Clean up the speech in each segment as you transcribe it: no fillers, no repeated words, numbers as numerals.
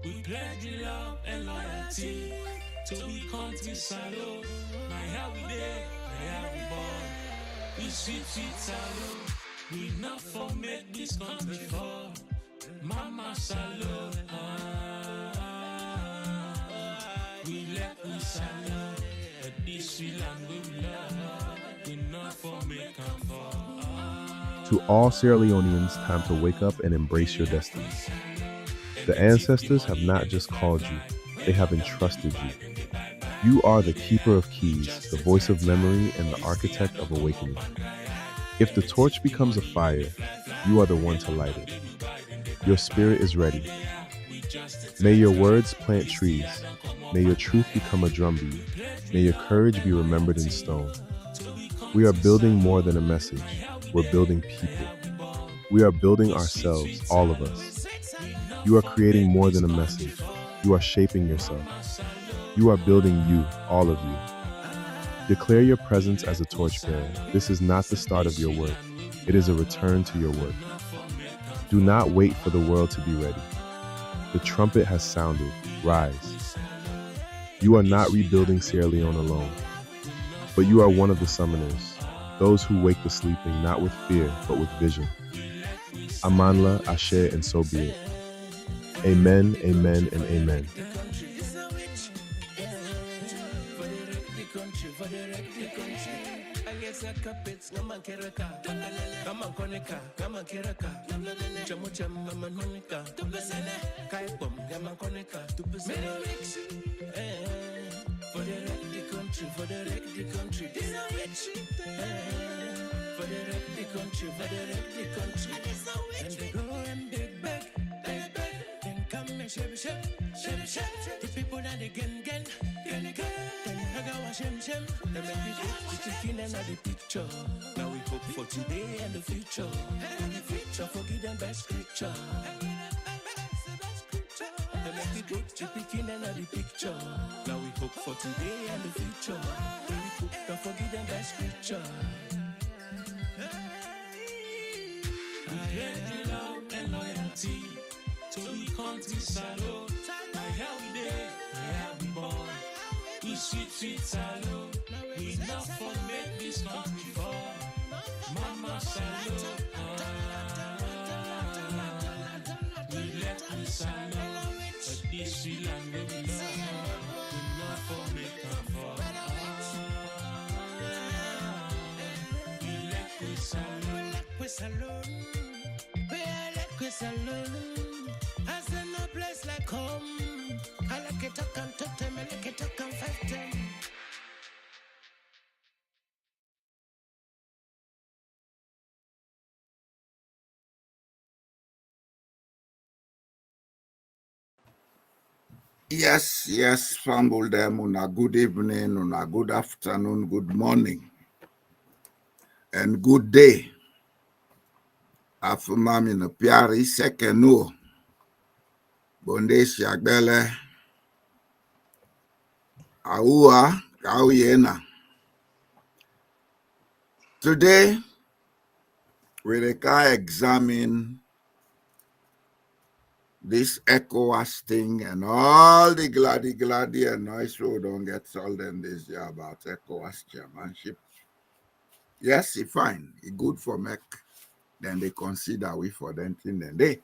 We pledge love and loyalty to the country salute. My how we there, my how we born. We sweet salute. We not for make this country fall. Mama salute. We let we salute. At this we land we love. We not for make and fall. To all Sierra Leoneans, time to wake up and embrace your destiny. The ancestors have not just called you, they have entrusted you. You are the keeper of keys, the voice of memory, and the architect of awakening. If the torch becomes a fire, you are the one to light it. Your spirit is ready. May your words plant trees. May your truth become a drumbeat. May your courage be remembered in stone. We are building more than a message. We're building people. We are building ourselves, all of us. You are creating more than a message. You are shaping yourself. You are building you, all of you. Declare your presence as a torchbearer. This is not the start of your work. It is a return to your work. Do not wait for the world to be ready. The trumpet has sounded. Rise. You are not rebuilding Sierra Leone alone, but you are one of the summoners, those who wake the sleeping, not with fear, but with vision. Amanla, Ashe, and so be it. Amen, amen, and amen. The people that again, the picture. Now we hope for today and the future. Forgive them by scripture. The picking and the picture. Now we hope for today and the future. Don't forgive them by scripture. We pledge love and loyalty to the country salute. My how we there, my how we born. We sweet salute. We not for make this country fall. Mama salute. We let we salute. But this we land we love. We not for make and fall. We let we salute. We salute. We let we salute. As in no place like home. I like it talk and talk them, I like it talk and fight them. Yes, fumble them. Una good evening, una good afternoon, good morning, and good day. Afumami no piari sekenu. Bonde shagbele. Aua kauyena. Today, we can examine this ECOWAS thing and all the glady and noise we don't get sold in this year about ECOWAS chairmanship. Yes, it's fine. It's good for MEC. Then they consider we for them thing then they.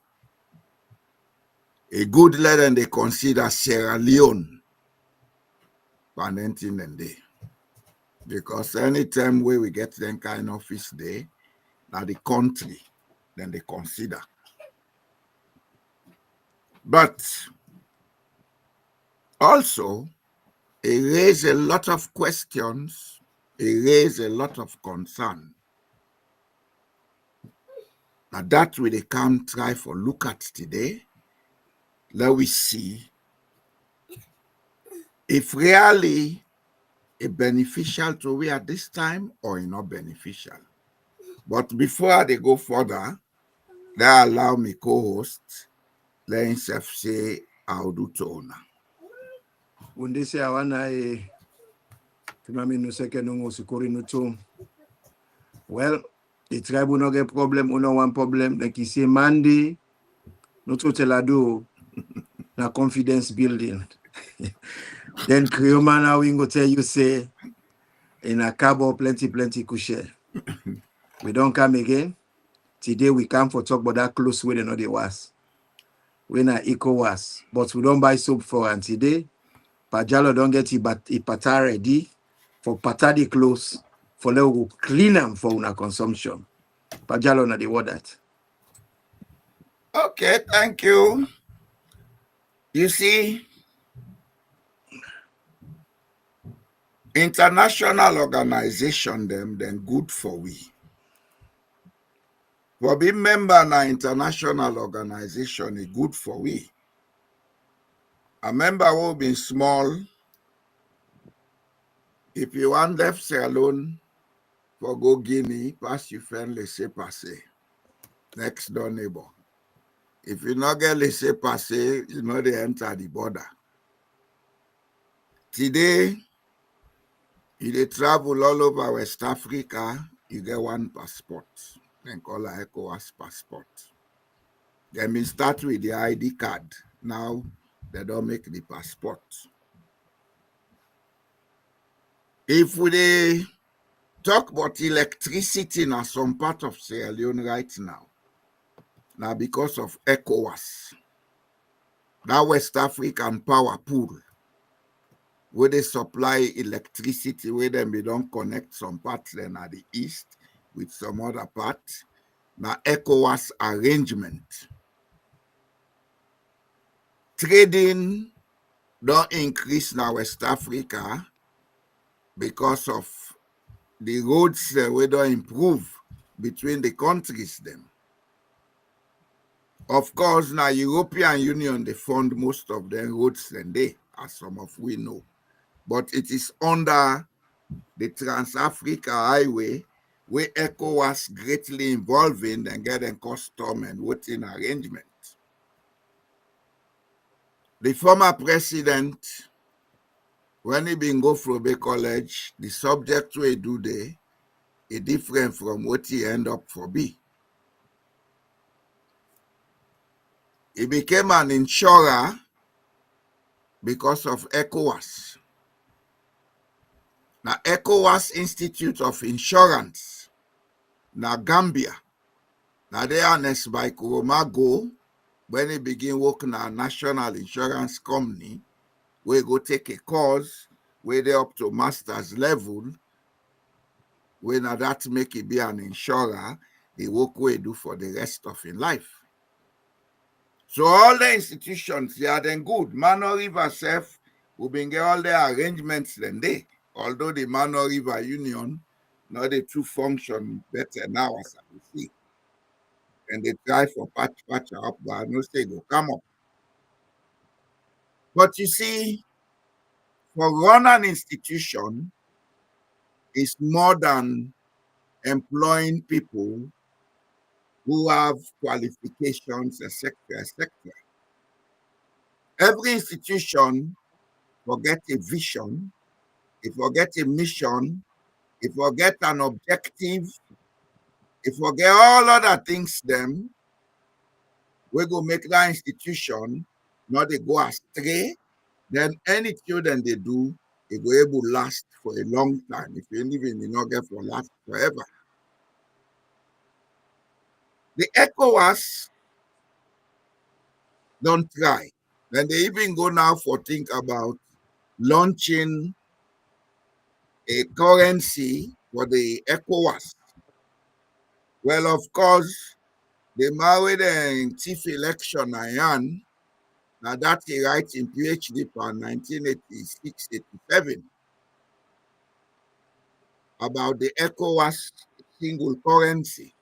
A good letter and they consider Sierra Leone for them thing then they. Because anytime we get them kind of office day, now the country, then they consider. But also, it raised a lot of questions, it raised a lot of concern. Now that we they can try for look at today, let we see if really it's beneficial to we at this time or not beneficial. But before they go further, they allow me co-host, let himself say I'll do to owner. Undisi awana tumami no second no sikori no to. Well, the tribe no get problem, no one problem. Like you say, Monday, no to tell ado. na confidence building. Then Krioma now we go tell you say in a cabo plenty kushe. We don't come again. Today we come for talk about that close way they know they was. We na ECOWAS, but we don't buy soap for and today. Pajalo don't get it but it pata ready for pata the close for let we clean them for una consumption. Pajalo na the word that. Okay, thank you. You see, international organization them good for we. For being member na international organization is good for we. A member will be small. If you want left alone for go Guinea, pass your friend laissez-passer. Next door neighbor. If you not get laissez-passer, you know they enter the border. Today, if they travel all over West Africa, you get one passport. Then call it ECOWAS passport. Then we start with the ID card. Now, they don't make the passport. If we talk about electricity in some part of Sierra Leone right now because of ECOWAS, that West African power pool, where they supply electricity, where then we don't connect some parts then at the east with some other parts. Now ECOWAS arrangement. Trading don't increase now West Africa because of the roads we don't improve between the countries them. Of course, now European Union they fund most of the roads than they, as some of we know. But it is under the Trans-Africa Highway where ECOWAS greatly involved in and getting custom and voting arrangement. The former president, when he been go through Bay College, the subject we do there is different from what he end up for be. He became an insurer because of ECOWAS. Now, ECOWAS Institute of Insurance, now Gambia, now they harnessed by Kuromago when he begin working at a national insurance company, we go take a course where they up to master's level, when that make it be an insurer, the work we do for the rest of his life. So all the institutions, they are then good. Mano River self, we been get all the arrangements then they. Although the Mano River Union, now the two function better now as I see. And they try for patch up, but I no say go come up. But you see, for run an institution is more than employing people who have qualifications, etc., etc. Every institution forget a vision, it forget a mission, it forget an objective, it forget all other things them, we go make that institution, not they go astray, then any children they do, they go able to last for a long time. If you live in the Norge for last forever. The ECOWAS don't try. Then they even go now for think about launching a currency for the ECOWAS. Well, of course, they married the chief election Ayan. Now that he writes in PhD for 1986-87 about the ECOWAS single currency.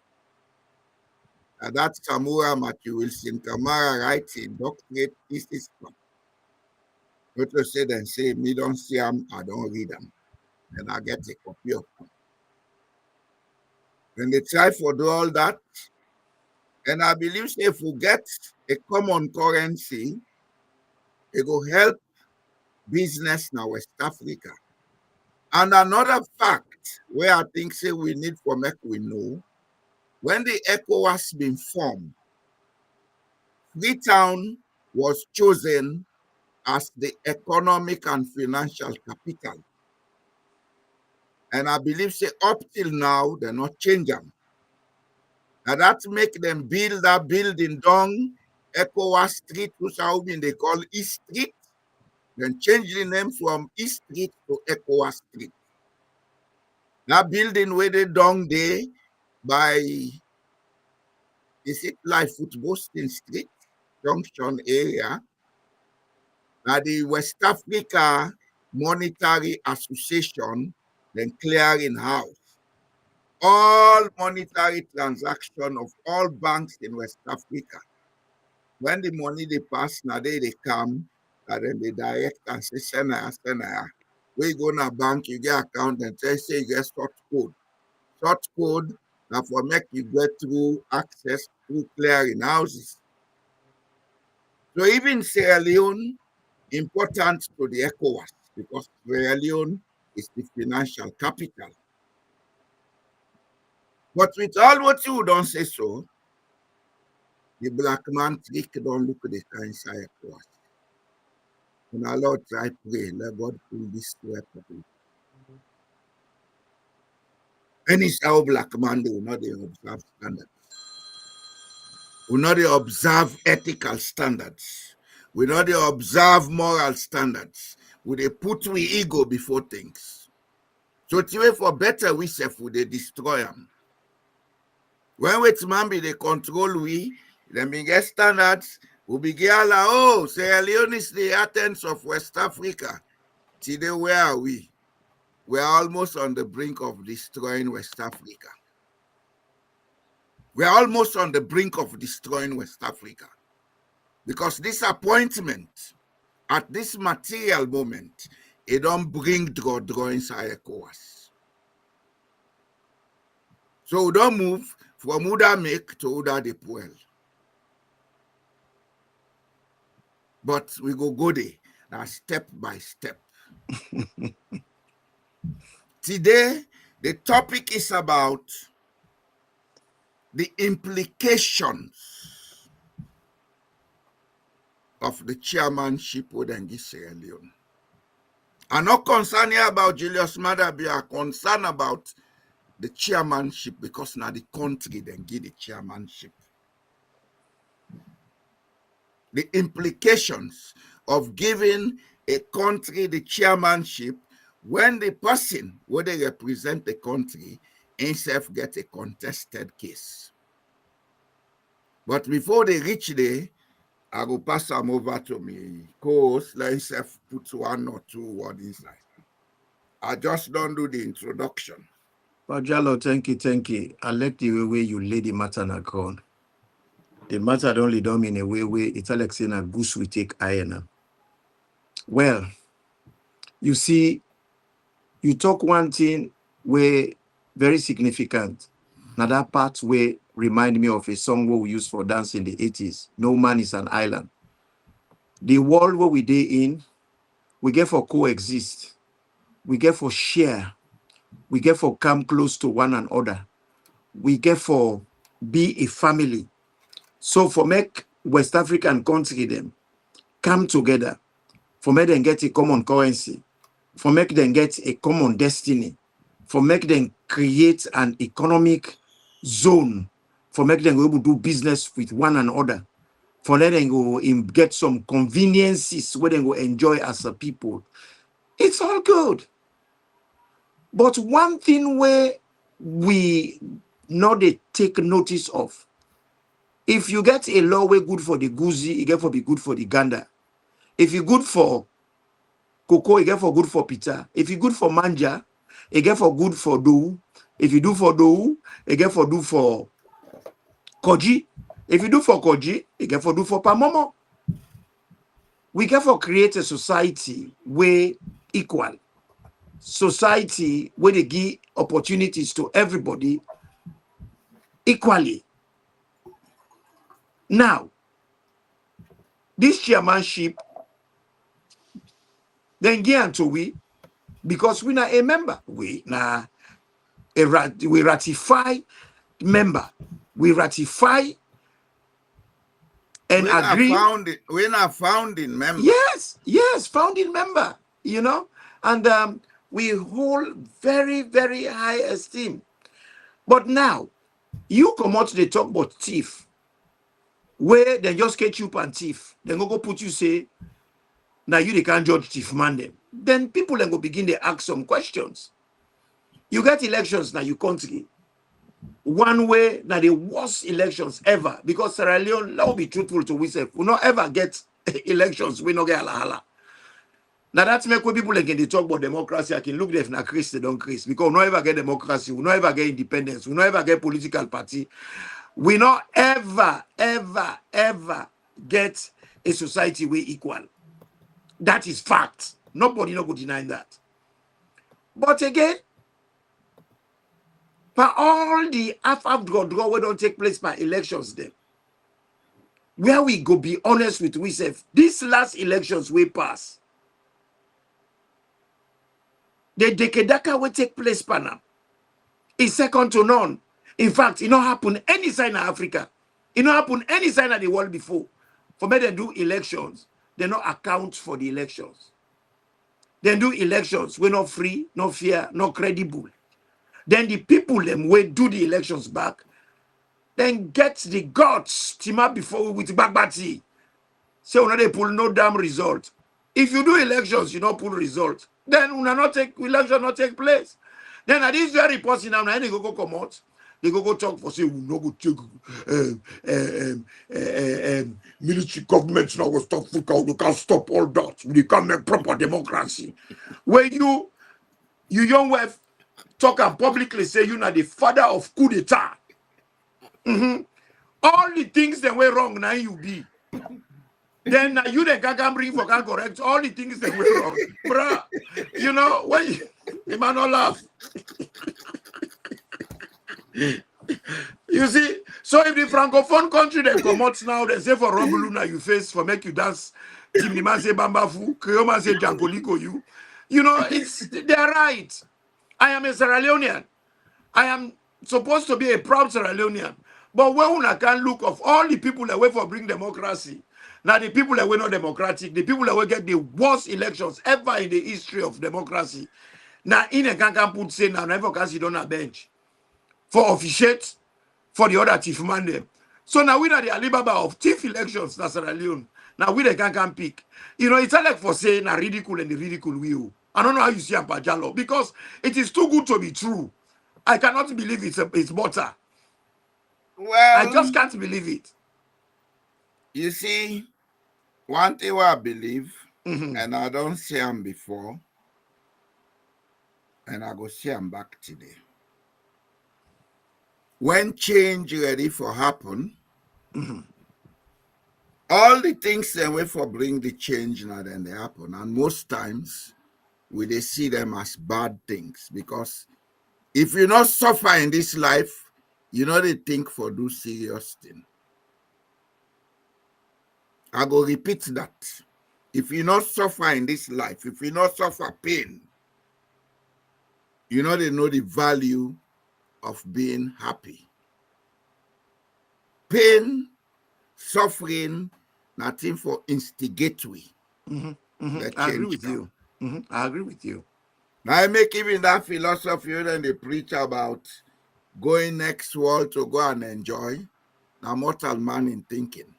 Now that Samura Matthew Wilson Kamara writes in doctorate thesis. Not to say then say me don't see them, I don't read them. Then I get a copy of them. When they try for do all that, and I believe if we get a common currency, it will help business now West Africa. And another fact where I think say we need for make we know, when the ECOWAS been formed, Freetown was chosen as the economic and financial capital. And I believe, say, up till now, they're not change them. And that make them build that building down ECOWAS Street, which how they call East Street, then change the name from East Street to ECOWAS Street. That building where they down there by, is it like Football Street, Junction area, now the West Africa Monetary Association, then clearing house. All monetary transaction of all banks in West Africa. When the money they pass, now they come, and then they direct and say, send her. When you go to a bank, you get account and say you get short code. Short code, now for make you get through access through clearing houses. So even Sierra Leone, important to the ECOWAS, because Sierra Leone is the financial capital. But with all what you don't say so, the black man trick don't look at the kind side ECOWAS. And our Lord try pray, let God pull this to ECOWAS. Any how black man do not they observe standards. We not they observe ethical standards. We not they observe moral standards. We they put we ego before things. So to for better we self we they destroy them. When we man be they control we, then we get standards, we begin like, oh, Sierra Leone is the Athens of West Africa. Today where are we? We're almost on the brink of destroying West Africa. We're almost on the brink of destroying West Africa. Because this appointment, at this material moment, it don't bring drawings at ECOWAS. So we don't move from Uda make to Uda de Puel. But we go there, now step by step. Today, the topic is about the implications of the chairmanship within Sierra Leone. I'm not concerned here about Julius Maada, but I'm concerned about the chairmanship because now the country then give the chairmanship. The implications of giving a country the chairmanship when the person where they represent the country himself get a contested case. But before they reach there, I will pass them over to me co-host, let himself put one or two words inside. I just don't do the introduction. But Jalo, thank you. I like the way you lay the matter na ground. The matter only done in a way where it's like saying a goose we take iron. Well, you see, you talk one thing where very significant. Now that part where remind me of a song where we used for dance in the 80s. No man is an island. The world where we day in, we get for coexist. We get for share. We get for come close to one another. We get for be a family. So for make West African country them come together, for make them get a common currency, for make them get a common destiny, for make them create an economic zone, for make them go able to do business with one another, for let them go get some conveniences where they go enjoy as a people. It's all good. But one thing where we not they take notice of, if you get a law way good for the goosey, it get for be good for the gander. If you good for cocoa, it get for good for pizza. If you good for manja, it get for good for dough. If you do for dough, it get for do for koji. If you do for koji, it get for do for pamomo. We get for create a society where equal. Society where they give opportunities to everybody equally. Now, this chairmanship, then get to we, because we not a member, we ratify member, we ratify and agree. We're not founding member. Yes, founding member, you know, and we hold very, very high esteem. But now, you come out to talk about thief, where they just catch you and thief, then go put you say, now they can't judge thief man them. Then people then go begin to ask some questions. You get elections now, you country. One way, now the worst elections ever, because Sierra Leone, let me be truthful to ourselves, we not ever get elections, we not get hala. Now that's make when people like they talk about democracy, I can look there if na Chris, they don't Chris, because we not ever get democracy, we not ever get independence, we not ever get political party, we not ever get a society where equal. That is fact. Nobody no go deny that. But again, for all the half draw we don't take place by elections then, where we go be honest with ourselves, these last elections we pass, the Dekedaka will take place by now. It's second to none. In fact, it not happen any side in Africa. It not happen any side of the world before. For me, they do elections. They not account for the elections. They do elections. We're not free, not fair, not credible. Then the people them will do the elections back. Then get the gods team up before with Bagbati. Say they pull no damn result. If you do elections, you don't pull result. Then election not take place. Then at this very person now, they go come out. They go talk for say we no go take military government now will stop Fuka. You can't stop all that. We can't make proper democracy. When you young wife talk and publicly say you are the father of coup d'etat. All the things that were wrong now you be. Then you the can bring for can correct all the things that were wrong. Bruh, you know, when you might not laugh. You see, so if the Francophone country they come out now, they say for Rombuluna you face for make you dance, Jimmy man say Bambafu, Krioma say Jankoliko you. You know, they're right. I am a Sierra Leonean. I am supposed to be a proud Sierra Leonean. But when I can look of all the people that wait for bring democracy, now the people that were not democratic, the people that will get the worst elections ever in the history of democracy. Now in a can put say now never can sit on a bench for officiate for the other thief man them. So now we are the Alibaba of thief elections na Sierra Leone. Now we the can pick. You know, it's like for saying a ridicule and the ridicule will. I don't know how you see a Pajalo because it is too good to be true. I cannot believe it's butter. Well, I just can't believe it. You see, one thing I believe, and I don't see them before, and I go see them back today. When change ready for happen, all the things they wait for bring the change now then they happen. And most times they see them as bad things because if you not suffer in this life, you know they think for do serious thing. I go repeat that. If you not suffer in this life, if you not suffer pain, you know they know the value of being happy. Pain, suffering, nothing for instigatory. I agree with you. I agree with you. Now I make even that philosophy when they preach about going next world to go and enjoy. Now mortal man in thinking.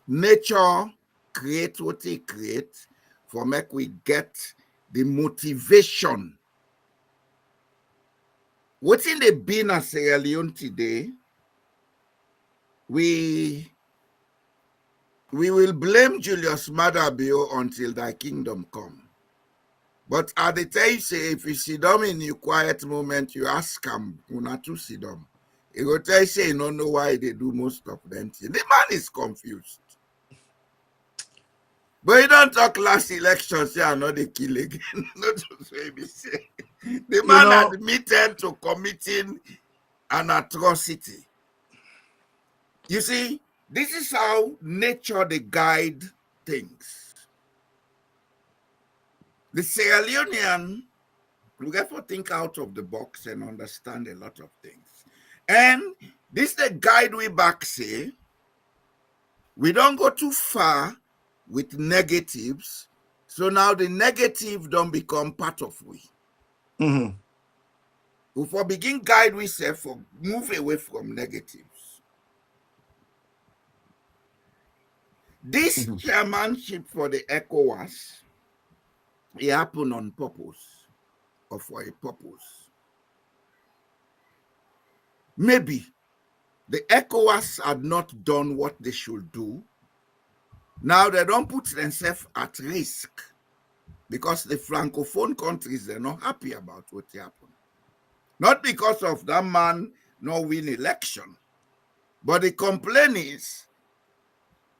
Nature create what it creates for make we get the motivation. What's in the being of Sierra Leone today, we will blame Julius Maada until thy kingdom come. But at the time, say, if you sit down in your quiet moment, you ask him, not to sit down. He will tell you, say, you don't know why they do most of them. The man is confused. But you don't talk last election, say, I know they kill again. Not to say me say. The man admitted to committing an atrocity. You see, this is how nature they guide things. The Sierra Leonean, we have to think out of the box and understand a lot of things. And this the guide we back say, We don't go too far with negatives, so now the negative don't become part of we. Mm-hmm. We for begin guide we say for move away from negatives. This Mm-hmm. chairmanship for the ECOWAS, it happened on purpose or for a purpose. Maybe the ECOWAS had not done what they should do. Now they don't put themselves at risk because the Francophone countries, they're not happy about what happened. Not because of that man not win election, but the complaint is,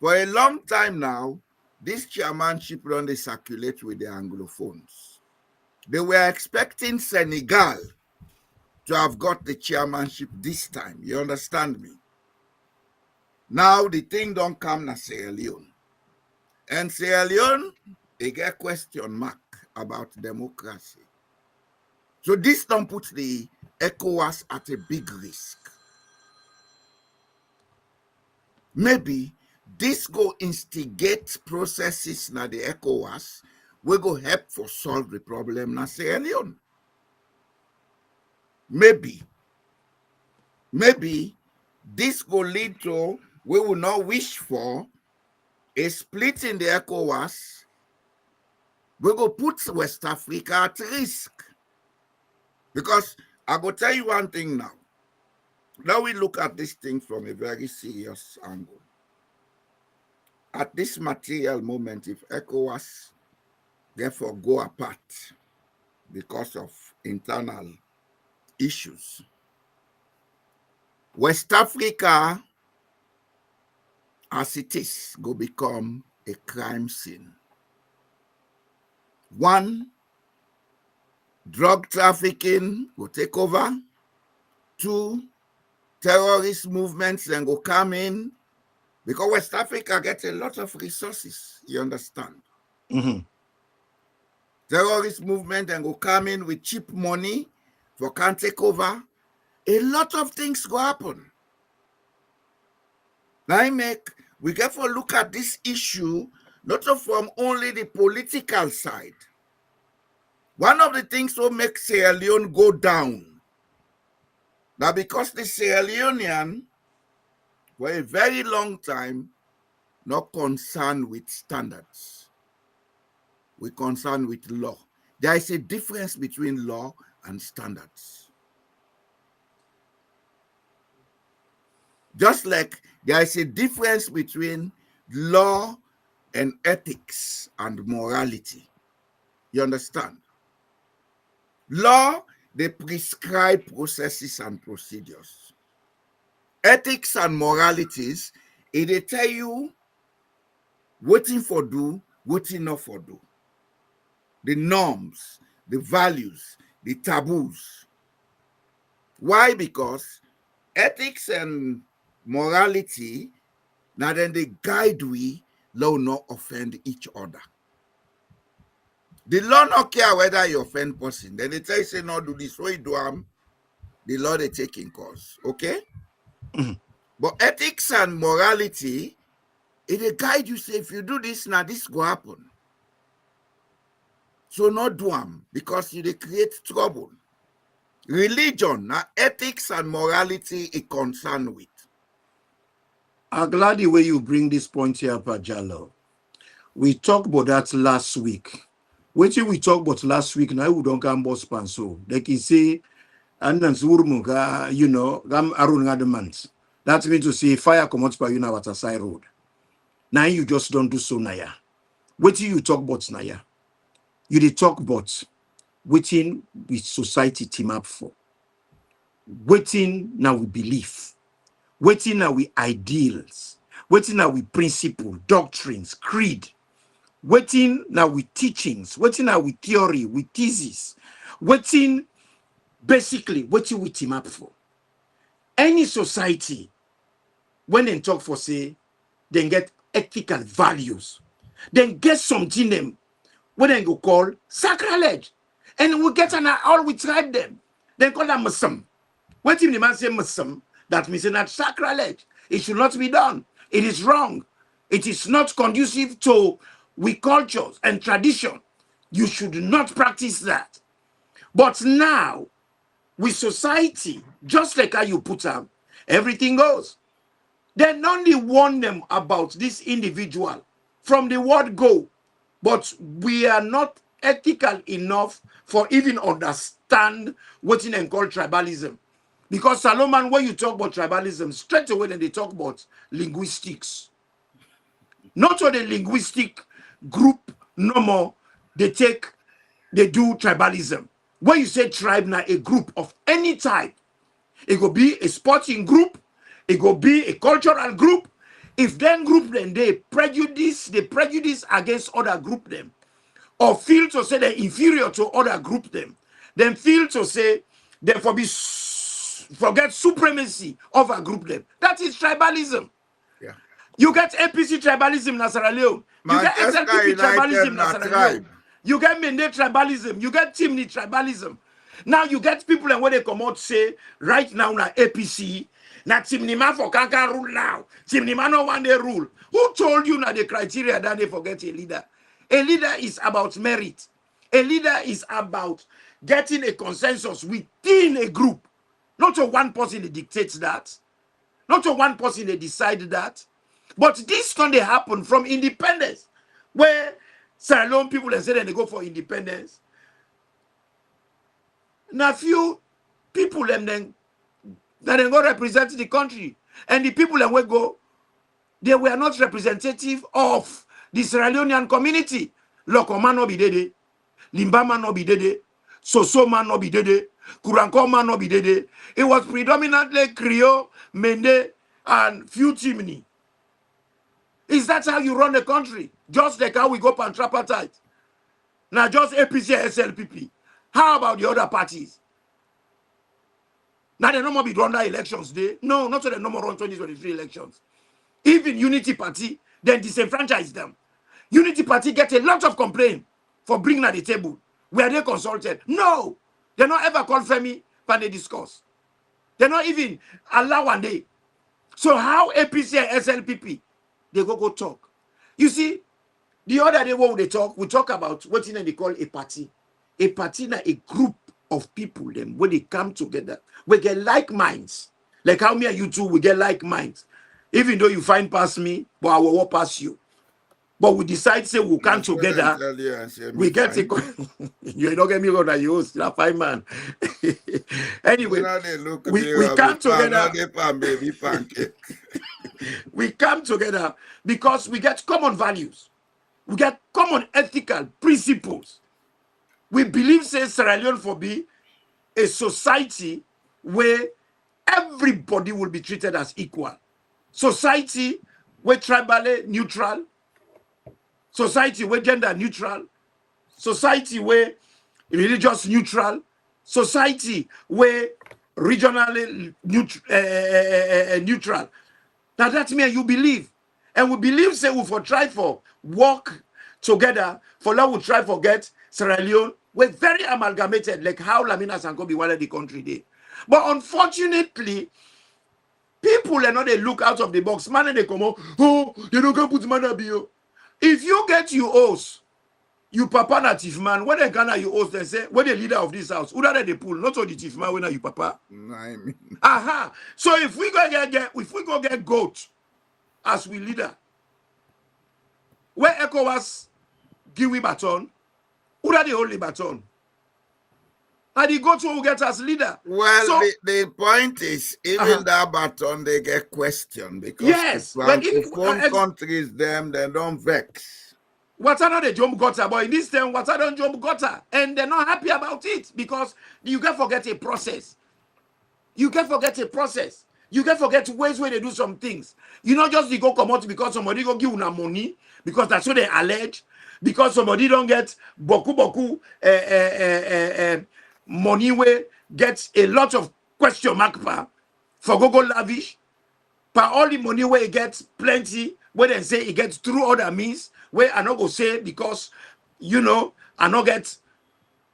for a long time now, this chairmanship run they circulate with the Anglophones. They were expecting Senegal to have got the chairmanship this time. You understand me? Now the thing don't come na Sierra Leone. And Sierra Leone, they get question mark about democracy. So this don't put the ECOWAS at a big risk. Maybe this go instigate processes na the ECOWAS, we go help for solve the problem na Sierra Leone. Maybe this go lead to, we will not wish for, a split in the ECOWAS. We go put West Africa at risk. Because I go tell you one thing now. Now we look at this thing from a very serious angle. At this material moment, if ECOWAS therefore go apart because of internal issues, West Africa, as it is, go become a crime scene. One, drug trafficking will take over. Two, terrorist movements then go come in, because West Africa gets a lot of resources, you understand? Mm-hmm. Terrorist movement then go come in with cheap money for can take over. A lot of things go happen. Now we get to look at this issue not from only the political side. One of the things that make Sierra Leone go down, now because the Sierra Leonean, for a very long time, not concerned with standards. We're concerned with law. There is a difference between law and standards. Just like there is a difference between law and ethics and morality. You understand? Law, they prescribe processes and procedures. Ethics and moralities, they tell you what for do, what not for do. The norms, the values, the taboos. Why? Because ethics and morality, now then they guide we, law not offend each other. The law not care whether you offend person. Then they tell you, say, no, do this, so you do the law they take in course, okay? Mm-hmm. But ethics and morality, it guide you, say, if you do this, now this will happen. So not do them, because they create trouble. Religion, now ethics and morality is concerned with. I'm glad the way you bring this point here, Pajalo. We talked about that last week. What we talked about last week, now we don't come boss panso. They can say, and then you know, gam arun adamant. That means to say fire come out by you now at a side road. Now you just don't do so naya. What you talk about naya? You dey talk about waiting with society team up for. Waiting now we believe. Waiting now we ideals. Waiting now we principle, doctrines, creed. Waiting now with teachings. Waiting now with theory, with thesis. Waiting basically waiting we team up for. Any society, when they talk for say, they get ethical values. Then get something them what they go call sacrilege. And we get an all we tribe them. They call them Muslim. When the man say Muslim, that means not sacrilege. It should not be done. It is wrong. It is not conducive to we cultures and tradition. You should not practice that. But now, with society, just like how you put them, everything goes. Then only warn them about this individual from the word go. But we are not ethical enough for even understand what in called tribalism. Because Solomon, when you talk about tribalism, straight away then they talk about linguistics. Not all the linguistic group no more, they do tribalism. When you say tribe now, a group of any type, it could be a sporting group, it could be a cultural group. If then group then they prejudice against other group them, or feel to say they're inferior to other group them, then feel to say therefore forget supremacy of a group them. That is tribalism. Yeah. You get APC tribalism in Sierra Leone. You get SLPP tribalism in Sierra Leone. You get Mende tribalism. You get Timni tribalism. Now you get people and when they come out say right now na APC, na Timnima for Kankan rule now. Timnima no one day rule. Who told you na the criteria that they forget a leader? A leader is about merit. A leader is about getting a consensus within a group. Not to one person that dictates that. Not to one person that decide that. But this can they happen from independence. Where Sierra Leone people say that they go for independence. Now few people and then that they go represent the country. And the people that we go, they were not representative of the Sierra Leonean community. Lokoma no be dede, Limbama no be dede, Sosoma no be dede, Kurankoma no be dede. It was predominantly Creole, Mende, and few Timni. Is that how you run the country? Just like how we go pan tripartite. Now just APC and SLPP. How about the other parties? Now they no more be run that elections day. No, not so they no more run 2023 elections. Even Unity Party, then disenfranchise them. Unity Party get a lot of complaint for bringing at the table. Were they consulted? No. They not ever call Femi when they discuss. They not even allow one day. So how APC and SLPP, they go talk. You see, the other day when they talk, we talk about what they call a party. A party na a group of people, them when they come together, we get like minds. Like how me and you two, we get like minds. Even though you find past me, but I will walk past you. But we decide, say, we'll come together. We get a... You don't get me wrong, you host, you're a fine man. Anyway, we come together. We come together because we get common values. We get common ethical principles. We believe, say, Sierra Leone for be a society where everybody will be treated as equal. Society where tribally neutral. Society where gender neutral. Society where religious neutral. Society where regionally neutral. Now that's me and you believe. And we believe, say, we for try for work together. For now we try for get Sierra Leone. We're very amalgamated, like how Lamina Sankobi wanted the country did. But unfortunately, people are not they look out of the box. Man, they come out, oh, they don't go put man bio. If you get your host, you papa na chief man, when they gonna you host, they say, when the leader of this house, who that they pull, not all the chief man, when are you papa? I mean. Aha. So if we go get goat as we leader, where ECOWAS give we baton, who that the only baton? And the goat will get as leader. Well, so, the point is, even that baton, they get questioned because yes, Francophone countries, they don't vex. What are not the jump gutter, but in this time, what are don't jump gutter, and they're not happy about it because you can forget a process. You can forget a process. You can forget ways where they do some things. You not just go come out because somebody go give una money because that's what they allege. Because somebody don't get boku money where gets a lot of question mark for go lavish. But all the money where he gets plenty, where they say he gets through other means, where I not go say because, you know, I not get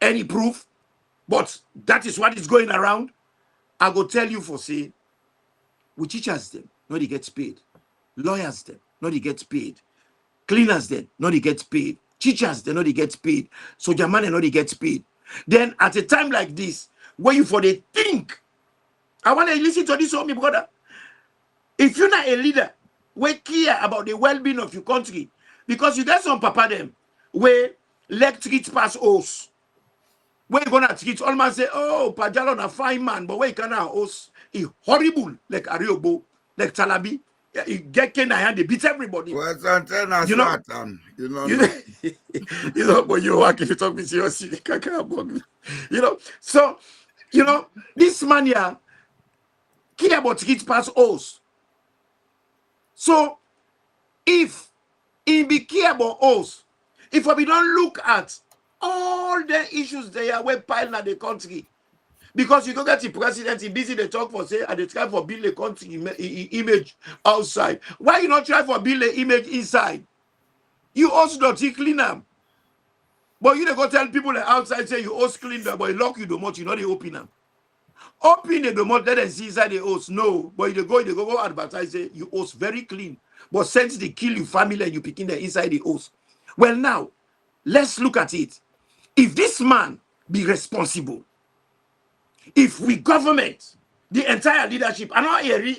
any proof. But that is what is going around. I go tell you for say, we teachers them, nobody gets paid. Lawyers them, not they get paid. Cleaners then, not they get paid. Teachers, they not they get paid. Soldier man, not they get paid. Then at a time like this, where you for they think, I want to listen to this, me brother. If you're not a leader, we care about the well-being of your country, because you get some papa them where let treat pass us. Where you gonna treat almost say, oh, Pajalo na fine man, but where you can us he horrible like Ariobo, like Talabi. Yeah, you get Kenya and they beat everybody. Well, sometimes You know, you know, you know, you know, but you work if you talk with your city, you know. So, you know, this man here care about treat pass us. So if he be care about us, if we don't look at all the issues they are piling at the country, because you go get the president, he busy they talk for say, and they try for build a country image outside. Why you not try for build an image inside? You also don't clean them. But you don't go tell people that outside say you also clean them, but you lock you the much, you know they open them. Open the domo, let them see inside the host. No, but you go advertise say you host very clean. But since they kill your family and you picking them inside the host. Well, now let's look at it. If this man be responsible, if we government, the entire leadership, and not here,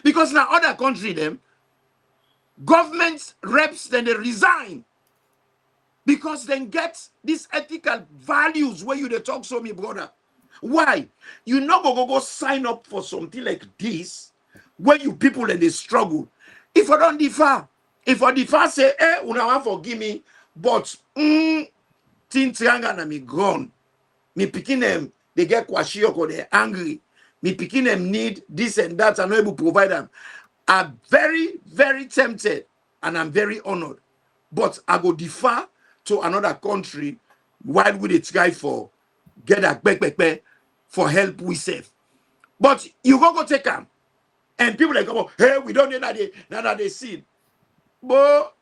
because now other country them government reps then they resign because then get these ethical values where you they talk so me brother. Why? You not go sign up for something like this where you people and they struggle. If I don't differ, if I differ say, una want forgive me, but Tintianga na me gone. Me picking them, they get kwashioko, they're angry. Me picking them need this and that and not able to provide them. I'm very, very tempted and I'm very honored. But I go defer to another country while we try for get a back for help we save. But you go take them. And people like go, hey, we don't know that they sin. But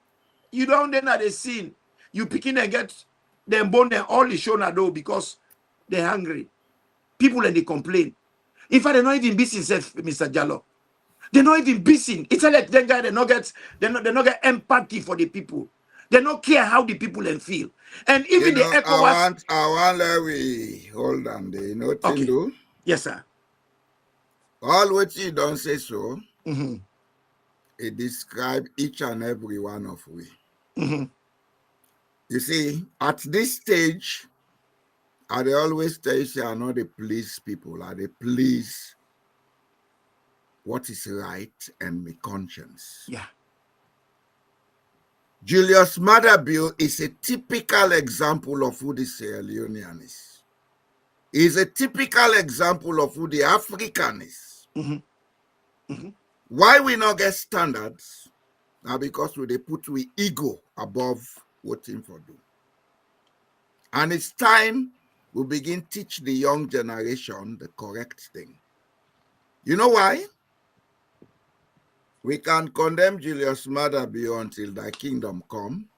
you don't know that they sin. You picking and get them bone them all the show now though because they're hungry. People and they complain. In fact, they're not even busy, Mr. Jallo. They're not even busy. It's like them guy they not get empathy for the people. They don't care how the people and feel. And even the ECOWAS. I want let we hold on the nothing Okay. do. Yes, sir. All what you don't say so, Mm-hmm. it describe each and every one of we. Mm-hmm. You see, at this stage, I dey always tell you, I know they please people, I they please what is right and my conscience. Yeah. Julius Maada is a typical example of who the Sierra Leonean is. He's a typical example of who the African is. Mm-hmm. Mm-hmm. Why we not get standards? Now because they put we ego above what him for do. And it's time we begin teach the young generation the correct thing. You know why? We can condemn Julius Maada until thy kingdom come.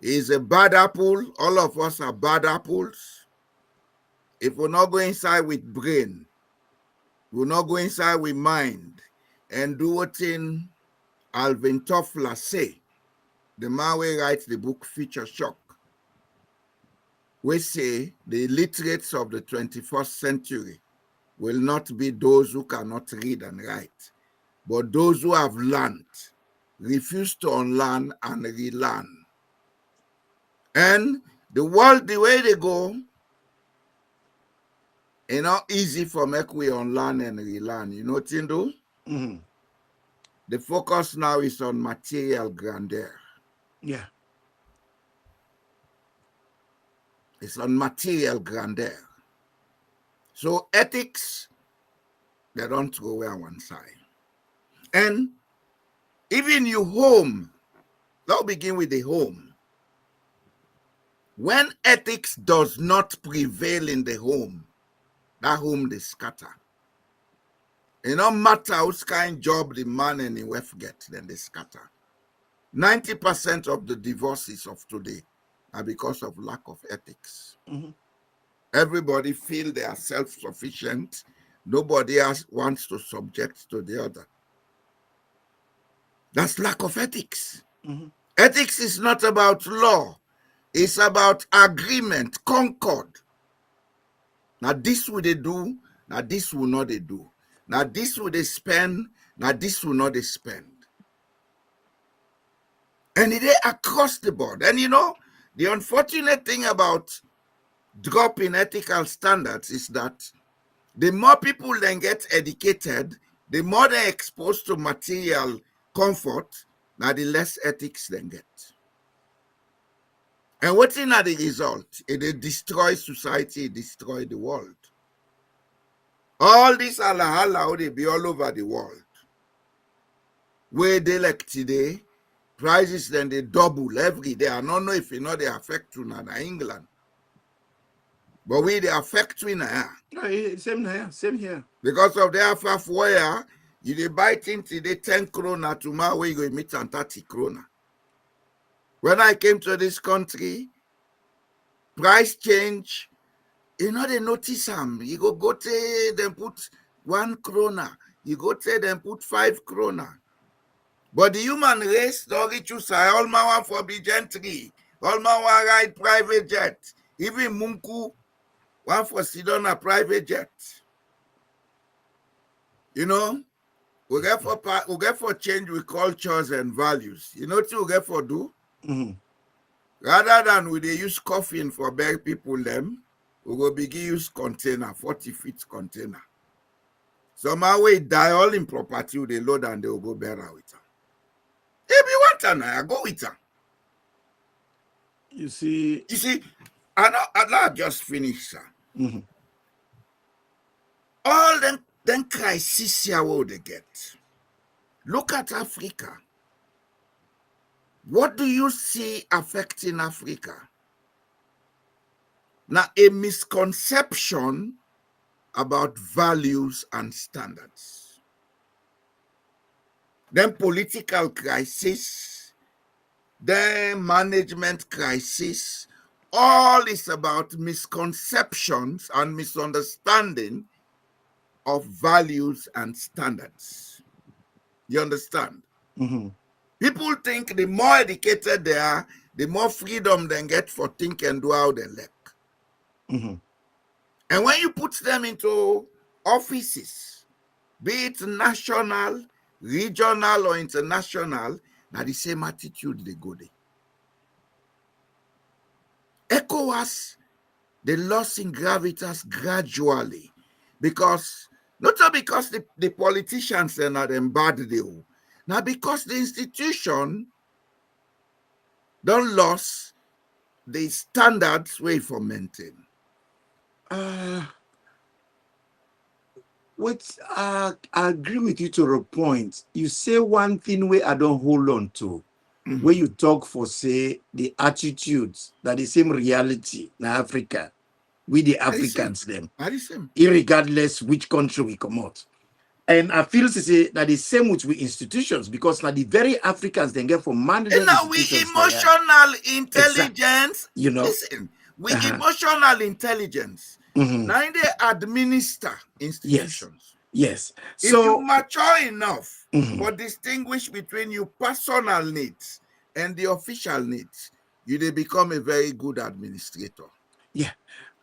He's a bad apple. All of us are bad apples. If we're not going inside with brain, we're not going inside with mind and do what in Alvin Toffler say, the man who writes the book Future Shock, we say the illiterates of the 21st century will not be those who cannot read and write, but those who have learned, refuse to unlearn and relearn. And the world, the way they go, it's not easy for make we unlearn and relearn. You know what you do? Mm-hmm. The focus now is on material grandeur. Yeah. It's on material grandeur. So ethics, they don't go away on one side. And even your home, let's begin with the home. When ethics does not prevail in the home, that home they scatter. It no matter what kind of job the man and the wife get, then they scatter. 90% of the divorces of today are because of lack of ethics. Mm-hmm. Everybody feel they are self-sufficient. Nobody else wants to subject to the other. That's lack of ethics. Mhm. Ethics is not about law. It's about agreement, concord. Now this will they do, now this will not they do. Now this will they spend, now this will not they spend. And it is across the board. And you know, the unfortunate thing about dropping ethical standards is that the more people then get educated, the more they're exposed to material comfort, now the less ethics they get. And what's in the result? It destroys society, it destroys the world. All this Allah they be all over the world. Where they like today, prices then they double every day. I don't know if you know they affect you in England. But we they affect you now. Same here. Because of the half where you they buy things today 10 krona, tomorrow we go meet and 30 krona. When I came to this country, price change, you know they notice them. You go to them put 1 krona. You go to them put 5 krona. But the human race don't reach you say all my want for be gentry, all my want ride private jet. Even Munku want for sit on a private jet. You know, we get for change with cultures and values. You know what we get for do? Mhm. Rather than we they use coffin for bury people them, we go begin use container, 40 feet container. Somehow we die all in property, they load and they will go bury with them. If you want to I go with them. You see, I just finished, sir. mhm. All them crises here what they get. Look at Africa. What do you see affecting Africa? Now, a misconception about values and standards. Then political crisis, then management crisis, all is about misconceptions and misunderstanding of values and standards. You understand? Mhm. People think the more educated they are, the more freedom they get for think and do how they like. Mhm. And when you put them into offices, be it national, regional, or international, now the same attitude they go there. ECOWAS, they lost in gravitas gradually because, not because the politicians are not them bad deal, now because the institution don't lose the standards way for maintain. I agree with you to a point. You say one thing where I don't hold on to. Where you talk for, say, the attitudes that the same reality in Africa, we the Africans them, Are the same. irregardless which country we come out. And I feel to say that the same with we institutions, because now the very Africans then get from management And now we institutions. emotional intelligence. You know, Listen, we emotional intelligence. Mhm. Now they administer institutions. Yes. If So you mature enough Mhm. for distinguish between your personal needs and the official needs, you they become a very good administrator. yeah.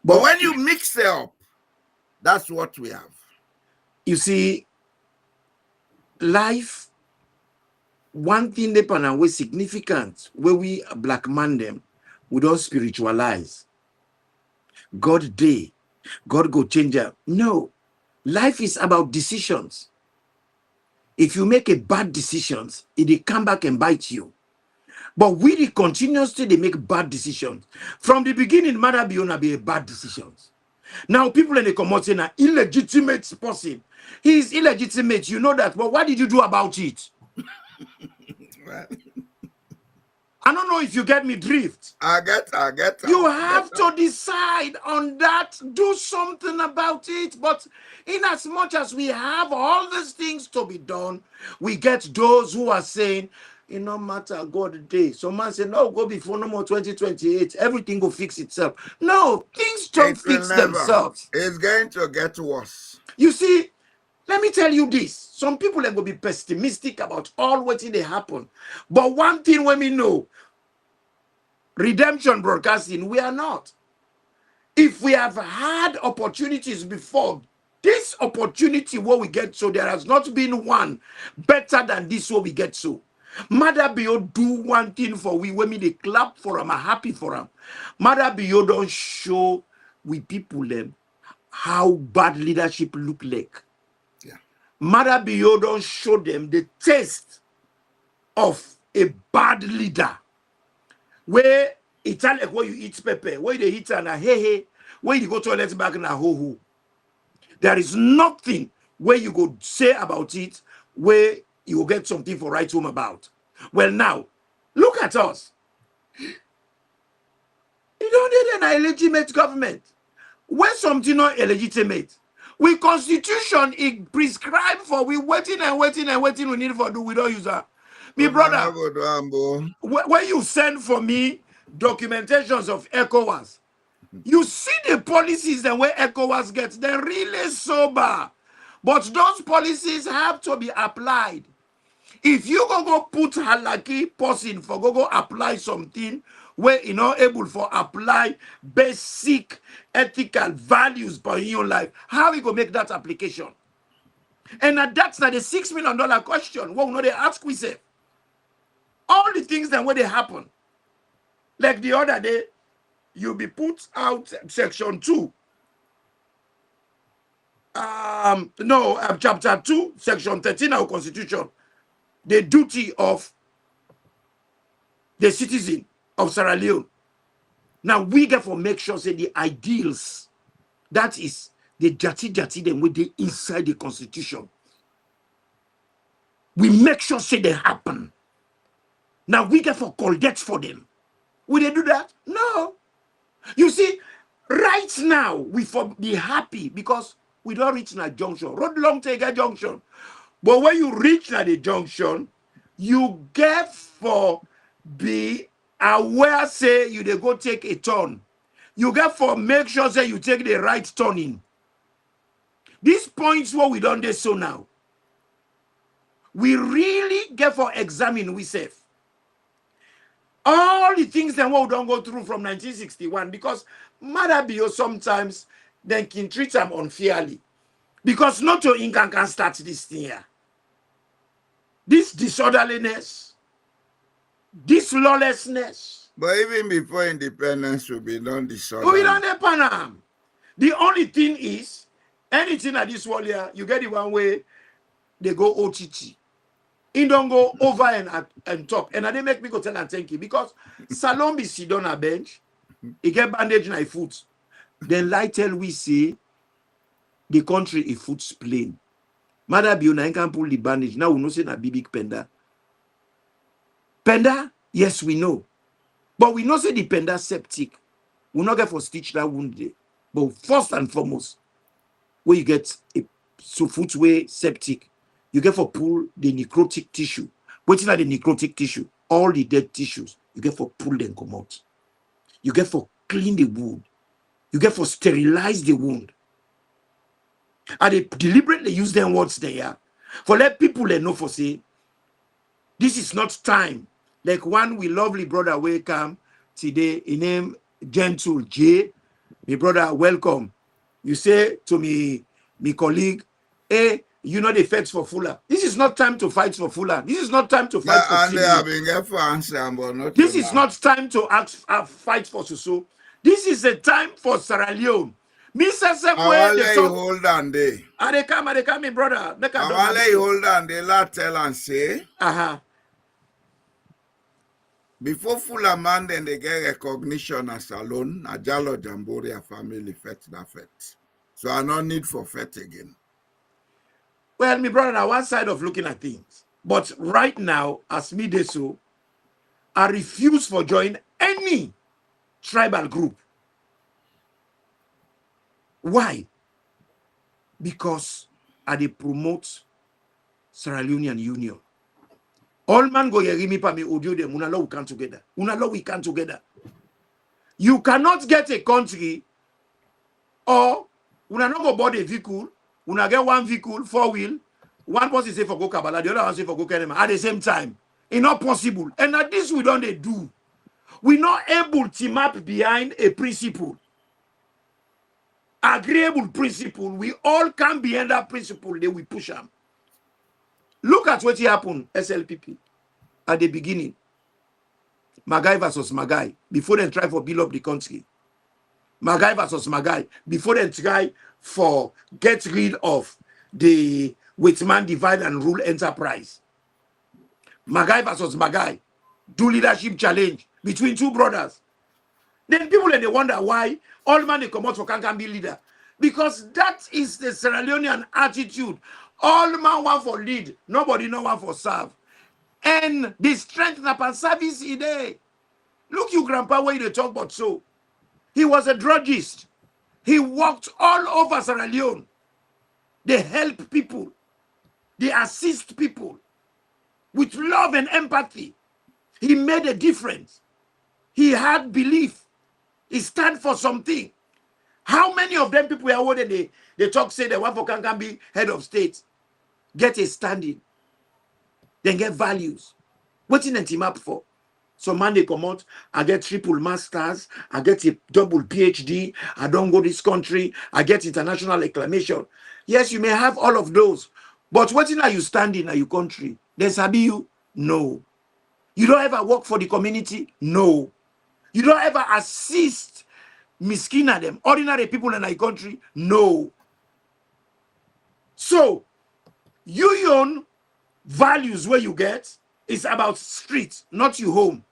But when you mix it up, that's what we have. You see, life, one thing they pan away significant, where we black man them, we don't spiritualize. God day, God go change up. No, life is about decisions. If you make a bad decisions, it will come back and bite you. But we continuously they make bad decisions. From the beginning, Maada be a bad decisions. Now people in the community are illegitimate person. He is illegitimate. You know that. But what did you do about it? Well, I don't know if you get me drift. I get. You have to decide on that. Do something about it. But in as much as we have all these things to be done, we get those who are saying, it no matter God day. Some man say, no, go before no more 2028. Everything will fix itself. No, things don't fix themselves. It's going to get worse. You see, Let me tell you this. Some people are going to be pessimistic about all what they happen. But one thing when we know, redemption broadcasting, we are not. If we have had opportunities before, this opportunity what we get so, there has not been one better than this what we get so. Maada Bio do one thing for we when they clap for them, are happy for them. Maada Bio don't show we people them how bad leadership look like. Yeah. Maada Bio don't show them the taste of a bad leader. Where it's like where you eat pepper, where they eat and a hey, where you go to toilet back and a ho. There is nothing where you go say about it where you will get something for write home about. Well, now, look at us. You don't need an illegitimate government. When something not illegitimate, we constitution it prescribe for we waiting and waiting and waiting we need for do we don't use that. Me brother, when you send for me documentations of ECOWAS, you see the policies and where ECOWAS gets, they're really sober. But those policies have to be applied. If you go put halaki person for go apply something where you're not able for apply basic ethical values by your life, how we go make that application? And that's not the $6 million question. What we know they ask we say. All the things that when they happen, like the other day, you'll be put out section 2. Chapter 2, section 13 of our constitution. The duty of the citizen of Sierra Leone. Now we get for make sure say the ideals, that is the jati them with the inside the constitution. We make sure say they happen. Now we get for call debts for them. Will they do that? No. You see, right now we for be happy because we don't reach that junction. Road long take a junction. But when you reach that junction, you get for be aware say you they go take a turn. You get for make sure say you take the right turning. These points what we don't do so now. We really get for examine we safe. All the things that we don't go through from 1961 because Maada Bio sometimes then can treat them unfairly. Because not your income can start this thing here. This disorderliness, this lawlessness. But even before independence, will be done disorderly. We don't Panam. The only thing is, anything at this world here, you get it one way, they go OTT. It don't go over and top. And they make me go tell and thank you. Because Salom be sit on a bench, he get bandage in his foot. Then lie tell we say the country is foot's plain. Maada Bio na can pull the bandage. Now we know say na big penda. Penda, yes we know. But we know say the penda septic. We not get for stitch that wound there. But first and foremost, where you get a so footway septic, you get for pull the necrotic tissue. Waiting at the necrotic tissue, all the dead tissues, you get for pull them come out. You get for clean the wound. You get for sterilize the wound. And they deliberately use them words there for let people they know for say this is not time. Like one we lovely brother welcome today, he name Gentle J. My brother, welcome. You say to me colleague, hey, you know the fight for Fuller. This is not time to fight for Fuller. This is not time to fight for Sydney. This is not time to fight for Susu. This is a time for Sierra Leone. Mr. Sekwe, hold on there. They come, my brother. Hold on there, let tell and say. Before Fuller man, then they get recognition as alone, Ajalo Jamboria family fete that fete. So I no need for fete again. Well, my brother, now one side of looking at things. But right now, as me do so, I refuse for join any tribal group. Why? Because they promote Sierra Leonean Union. All man go me pa me audio them. Una law we can together. Una law we can together. You cannot get a country or una not go board a vehicle Una get one vehicle, 4-wheel, one person say for go Kabbalah, the other one say for go Kenema at the same time. It's not possible. And at this we don't do. We're not able to map behind a principle. Agreeable principle. We all come behind that principle, then we push them. Look at what happened, SLPP, at the beginning. Magai versus Magai, before they try for build up the country. Magai versus Magai, before they try for get rid of the Whitman divide and rule enterprise. Magai versus Magai, do leadership challenge between two brothers. Then people they wonder why all man they come out for can be leader. Because that is the Sierra Leonean attitude. All man want for lead, nobody no want for serve. And the strength upon service is there. Look you grandpa where they talk about so. He was a druggist. He walked all over Sierra Leone. They help people. They assist people with love and empathy. He made a difference. He had belief. He stand for something. How many of them people are what they talk say they want for can be head of state? Get a standing. Then get values. What's in a team up for? So man they come out, I get triple masters, I get a double PhD, I don't go this country, I get international acclamation. Yes, you may have all of those, but what are you standing in your country? They sabi you? No. You don't ever work for the community? No. You don't ever assist miskina them, ordinary people in our country? No. So, your own values where you get is about street, not your home.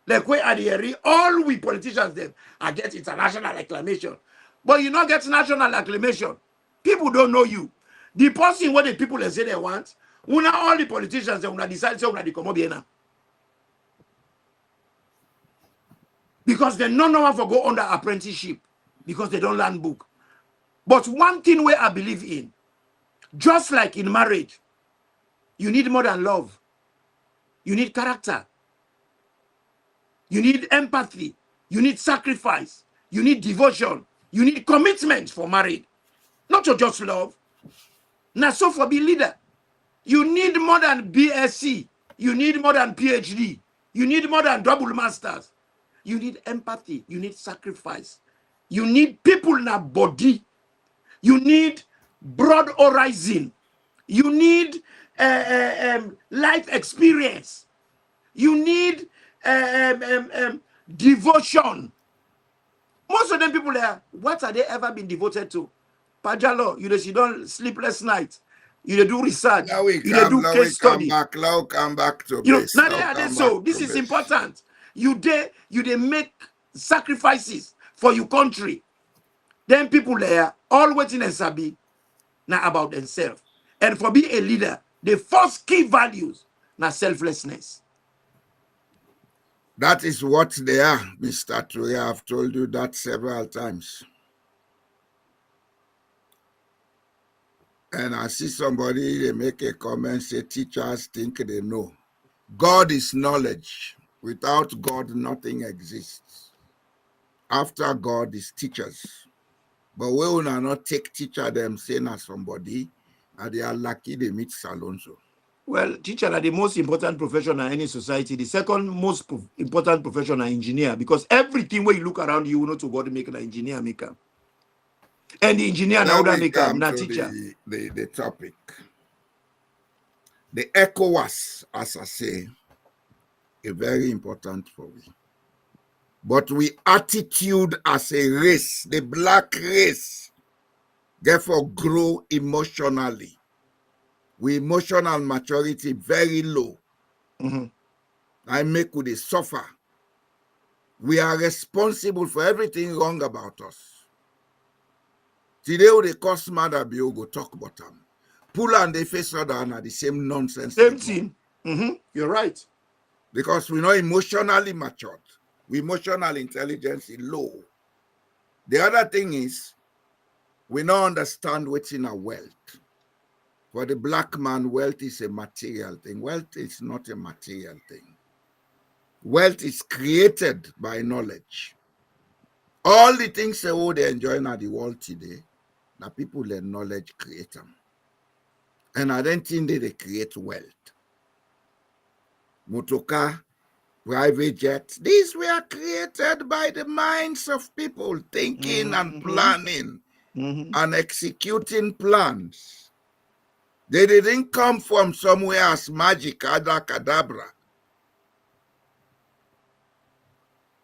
Like where at the area, all we politicians them, I get international acclamation. But you not get national acclamation. People don't know you. The person what the people they say they want, una all the politicians they una decide say una the come up here now. Because they don't know how to go under apprenticeship because they don't learn book. But one thing where I believe in, just like in marriage, you need more than love. You need character. You need empathy. You need sacrifice. You need devotion. You need commitment for marriage. Not to just love. Now, so for be leader, you need more than BSc. You need more than PhD. You need more than double masters. You need empathy. You need sacrifice. You need people in a body. You need broad horizon. You need life experience. You need devotion. Most of them people there, what have they ever been devoted to? Pajalo, you don't sleepless night. You do research. Now we you come, do now case we come study. back, now come back to You know, base. now Now they come so back this to is base. important. You they make sacrifices for your country. Then people there all waiting and sabi now about themselves. And for being a leader, the first key values now selflessness. That is what they are, Mr. Toure. I've told you that several times. And I see somebody, they make a comment, say teachers think they know. God is knowledge. Without God, nothing exists. After God is teachers. But we will not take teacher them saying as somebody, and they are lucky they meet Salonso. Well, teacher are the most important profession in any society. The second most important profession is engineer, because everything where you look around, you know to God make an engineer maker. And the engineer now that make a teacher. The topic. The ECOWAS, as I say, is very important for me. But we attitude as a race, the black race, therefore grow emotionally. We emotional maturity very low. I make with it suffer. We are responsible for everything wrong about us. Today, they cause Maada go talk about them. Pull and they face other are the same nonsense. Same thing. You're right. Because we're not emotionally matured. We emotional intelligence is low. The other thing is, we don't understand what's in our wealth. For the black man, wealth is a material thing. Wealth is not a material thing. Wealth is created by knowledge. All the things they enjoy in the world today, the people the knowledge create them. And I don't think they create wealth. Motoka, private jets, these were created by the minds of people thinking and planning and executing plans. They didn't come from somewhere as magic, abracadabra.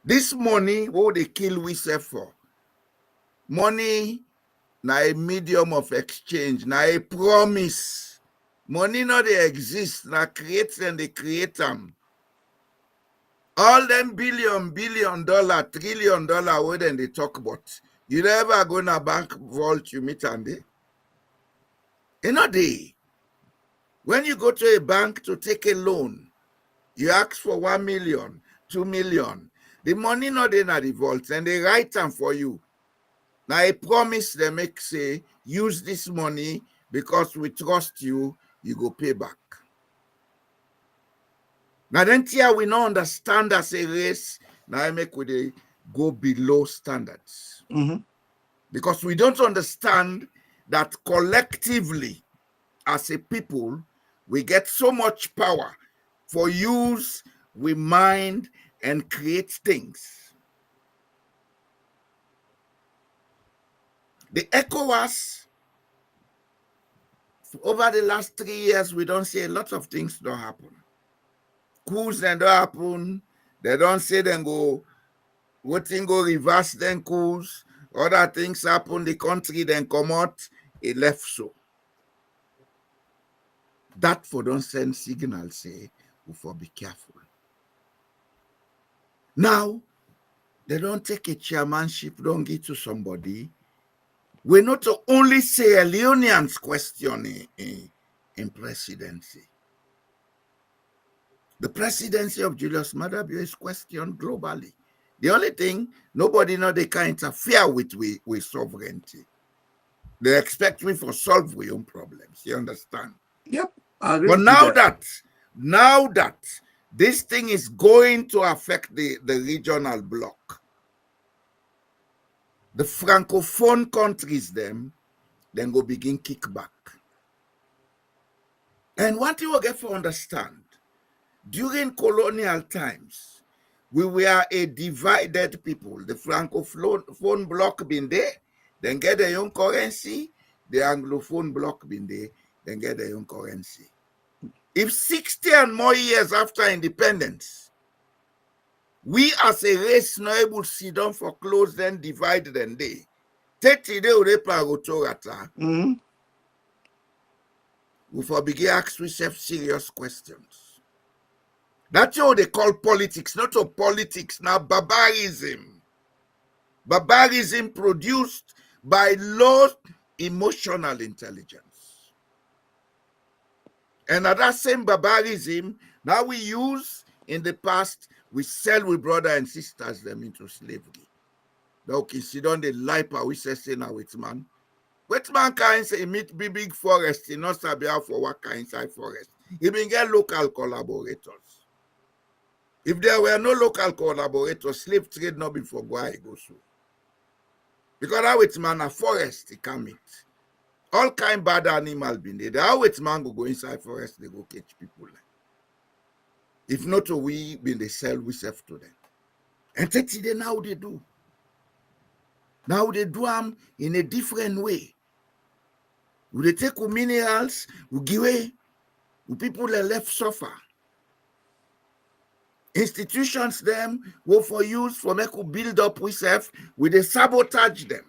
This money, what they kill we say for? Money na a medium of exchange, na a promise. Money not they exist, na create and they create them. All them billion dollar, trillion dollar, what then they talk about. You never go na bank vault, you meet and they. You know they. When you go to a bank to take a loan, you ask for 1 million, 2 million. The money not in the vault, and they write them for you. Now I promise they make say, use this money because we trust you, you go pay back. Now then here we not understand as a race, now I make we go below standards. Because we don't understand that collectively as a people, we get so much power for use, we mind and create things. The ECOWAS, over the last 3 years, we don't see a lot of things don't happen. Coups then don't happen. They don't say then go, what thing go reverse then coups. Other things happen, the country then come out, it left so. That for don't send signal say, we for be careful. Now, they don't take a chairmanship, don't give to somebody. We not to only say a Leonean's question in presidency. The presidency of Julius Maada is questioned globally. The only thing, nobody know they can interfere with sovereignty. They expect me for solve our own problems. You understand? Yep. I agree But with now that this thing is going to affect the regional bloc, the Francophone countries then go begin kickback. And what you will get to understand, during colonial times, we were a divided people. The Francophone bloc been there, then get their own currency. The Anglophone bloc been there, then get their own currency. If 60 and more years after independence, we as a race not able to sit down for close, then divide then they. 30 days, we for begin ask ourselves serious questions. That's what they call politics, not a politics, now barbarism. Barbarism produced by low emotional intelligence. And that same barbarism, now we use in the past, we sell with brother and sisters them into slavery. Now, okay, sit down the lipa, we say now with man. What man can say meet big forest in not Sabia for what kind inside forest. He been get local collaborators. If there were no local collaborators, slave trade not before go so. Because how it's man a forest he can meet. All kind bad animal been there. How it's man go inside forest, they go catch people. If not, we been they sell we self to them. And that's it now they do. Now they do them in a different way. We take minerals, we give away, people that left suffer. Institutions them go for use for make we build up we self, we they sabotage them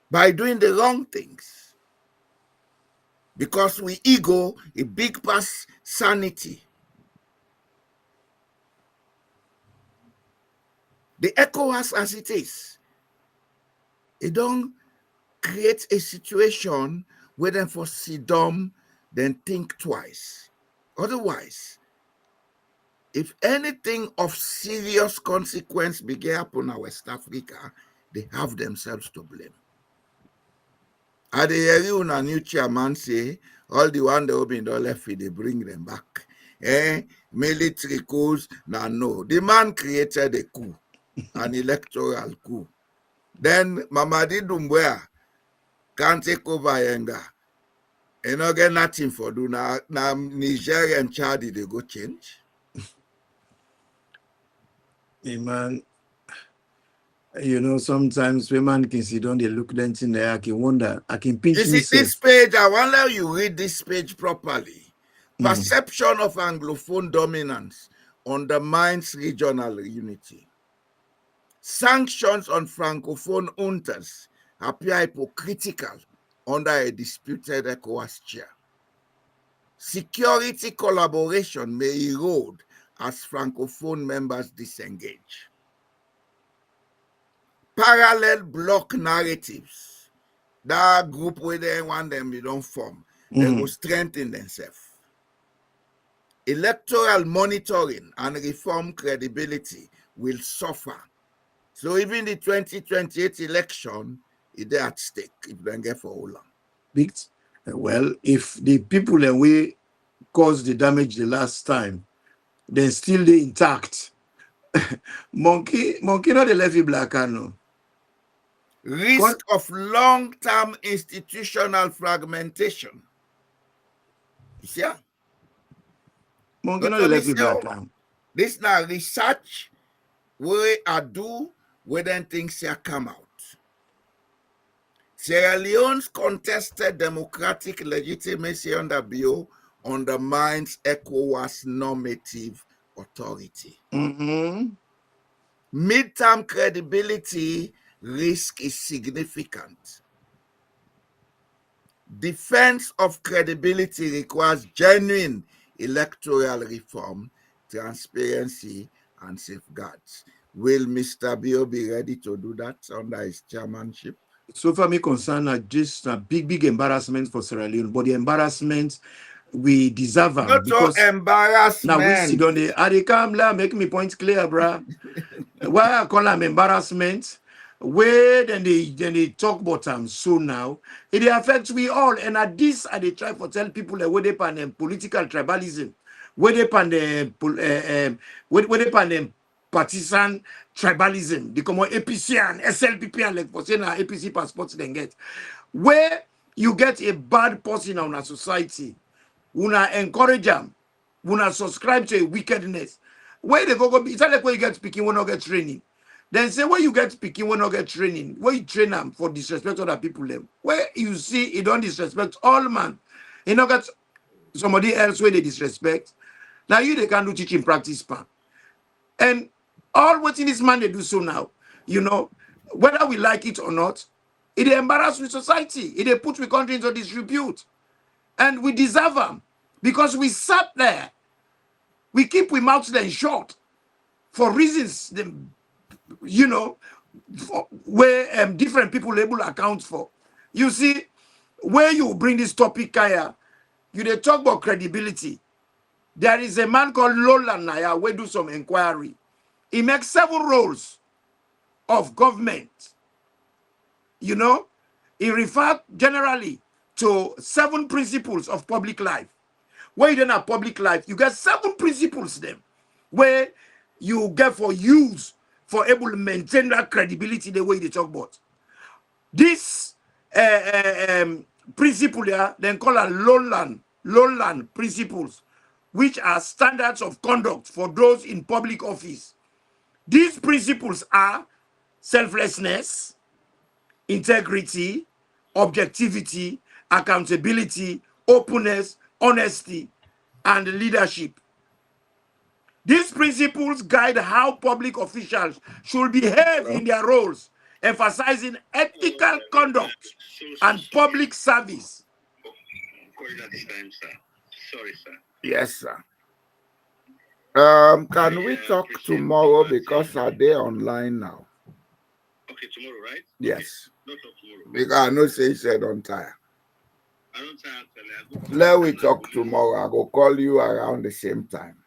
by doing the wrong things. Because we ego a big past sanity. The ECOWAS as it is, it don't create a situation where them for sit down, then think twice. Otherwise, if anything of serious consequence begin upon our West Africa, they have themselves to blame. At the area, a new chairman say, all the one that have been left, they bring them back. Military coups, no. The man created a coup, an electoral coup. then Mamadi Doumbouya can't take over Yenga. You know, get nothing for do now. Now Nigeria and Chad they go change. Hey, man, you know, sometimes women can sit down, they look them in there, I can wonder, I can pinch You see myself. this page, I wonder you read this page properly. Perception of Anglophone dominance undermines regional unity. Sanctions on Francophone hunters appear hypocritical under a disputed ECOWAS chair. Security collaboration may erode as Francophone members disengage. Parallel bloc narratives, that group where they want them, they don't form, they will strengthen themselves. Electoral monitoring and reform credibility will suffer. So even the 2028 election is there at stake if they don't get for how long. Well, if the people that we caused the damage the last time, then still they intact. monkey not the levy black no. Risk of long-term institutional fragmentation. You see? Monkey not the levy black. This now research where I do when things here come out. Sierra Leone's contested democratic legitimacy under BO undermines ECOWAS normative authority. Midterm credibility risk is significant. Defense of credibility requires genuine electoral reform, transparency, and safeguards. Will Mr. Bio be ready to do that under his chairmanship? So far, me concerned just a big embarrassment for Sierra Leone, but the embarrassment we deserve them. Not because so embarrassment. Now we sit on the Adikamla, make me point clear, bruh. Why I call them embarrassment? Where then they talk about them so now it affects we all, and at this they try to tell people that where they pan political tribalism, where they pan where they pan partisan tribalism, become more APC and SLPP and like for saying APC passports then get where you get a bad person in our society, una encourage them, una subscribe to a wickedness. Where they go it's like where you get speaking when not get training. Then say where you get speaking when not get training, where you train them for disrespect other people them. Where you see you don't disrespect all man, you not get somebody else where they disrespect. Now you they can do teaching practice pan. And all what in this man they do so now, you know, whether we like it or not, it embarrass with society, it put we country into disrepute. And we deserve them because we sat there, we keep we mouths then short for reasons you know, where different people able to account for. You see, where you bring this topic, Kaya, you they talk about credibility. There is a man called Lola Naya where do some inquiry. He makes several roles of government. You know, he referred generally to 7 principles of public life. Where you don't have public life, you get 7 principles then, where you get for use for able to maintain that credibility the way they talk about. This principle here, then called a lowland principles, which are standards of conduct for those in public office. These principles are selflessness, integrity, objectivity, accountability, openness, honesty, and leadership. These principles guide how public officials should behave in their roles, emphasizing ethical conduct and public service. Sorry, sir. Yes, sir. Can we talk tomorrow because are they online now? Okay, tomorrow, right? Yes. Okay. No talk tomorrow. Because I know say you said on time. I don't tire actually. Let we talk tomorrow. I go call you around the same time.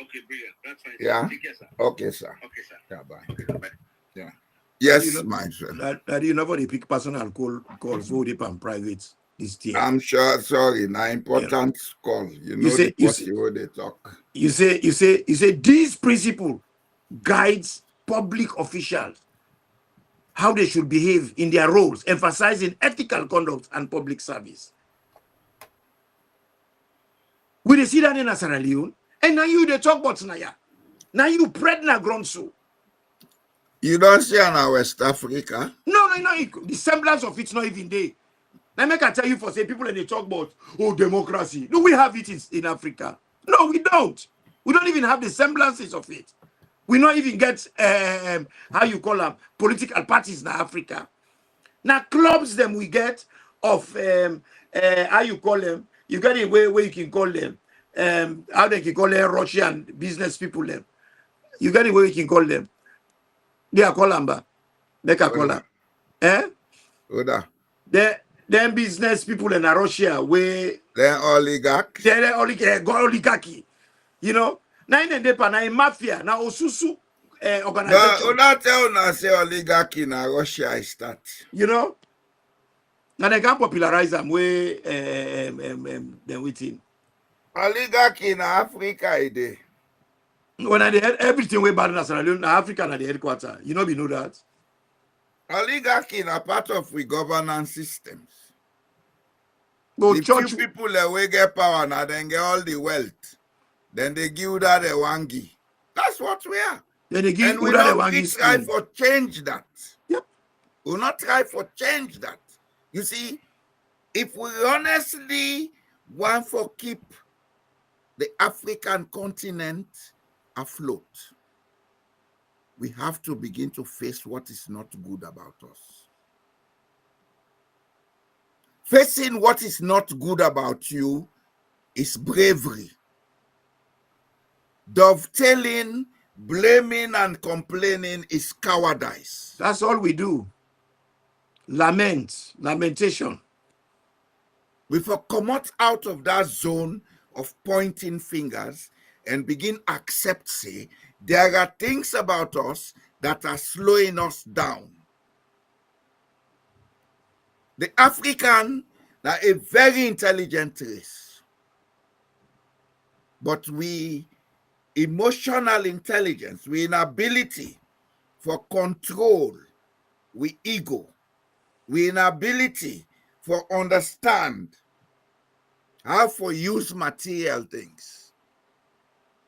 Okay, brilliant. That's fine. Yeah. Take care, sir. Okay, sir. Okay, sir. Yeah, bye. Okay, bye. Yeah. Yes, You know, my friend. that you never they pick personal calls for the private this year. I'm sure. Sorry, now important call. You know say- the possible they talk. You say this principle guides public officials how they should behave in their roles, emphasizing ethical conduct and public service. We dey see that in Sierra Leone, and now you they talk about Naya. Now you pregnant ground so. You don't see in our West Africa. No, the semblance of it's not even there. Now make I tell you for say people and they talk about democracy. Do we have it in Africa? No, we don't. We don't even have the semblances of it. We not even get how you call them political parties in Africa. Now clubs them we get of how you call them. You get a way where you can call them how they can call them Russian business people them. You get a way you can call them. They are call them, make a call them. Oda. Them business people in Russia where They're oligarch. they're oligarchy. You know, now in the na mafia, now Osusu But organization. Oda tell us say oligarchy in Russia is start. You know, now they can popularize them way them within. Oligarchy in Africa is there. When I head everything way bad in Sierra Leone, Africa at the headquarters. You know, we know that. Oligarchy is a part of we governance systems. But The church, few people that will get power now, then get all the wealth. Then they give that a wangi. That's what we are. then they give And we Uda the don't Wangi try scheme. for change that. Yep. We'll not try for change that. You see, if we honestly want to keep the African continent afloat, we have to begin to face what is not good about us. Facing what is not good about you is bravery. Dovetailing, blaming, and complaining is cowardice. That's all we do. Lamentation. We for come out of that zone of pointing fingers and begin accept, say, there are things about us that are slowing us down. The African are a very intelligent race, but we emotional intelligence, we inability for control, we ego, we inability for understand how for use material things.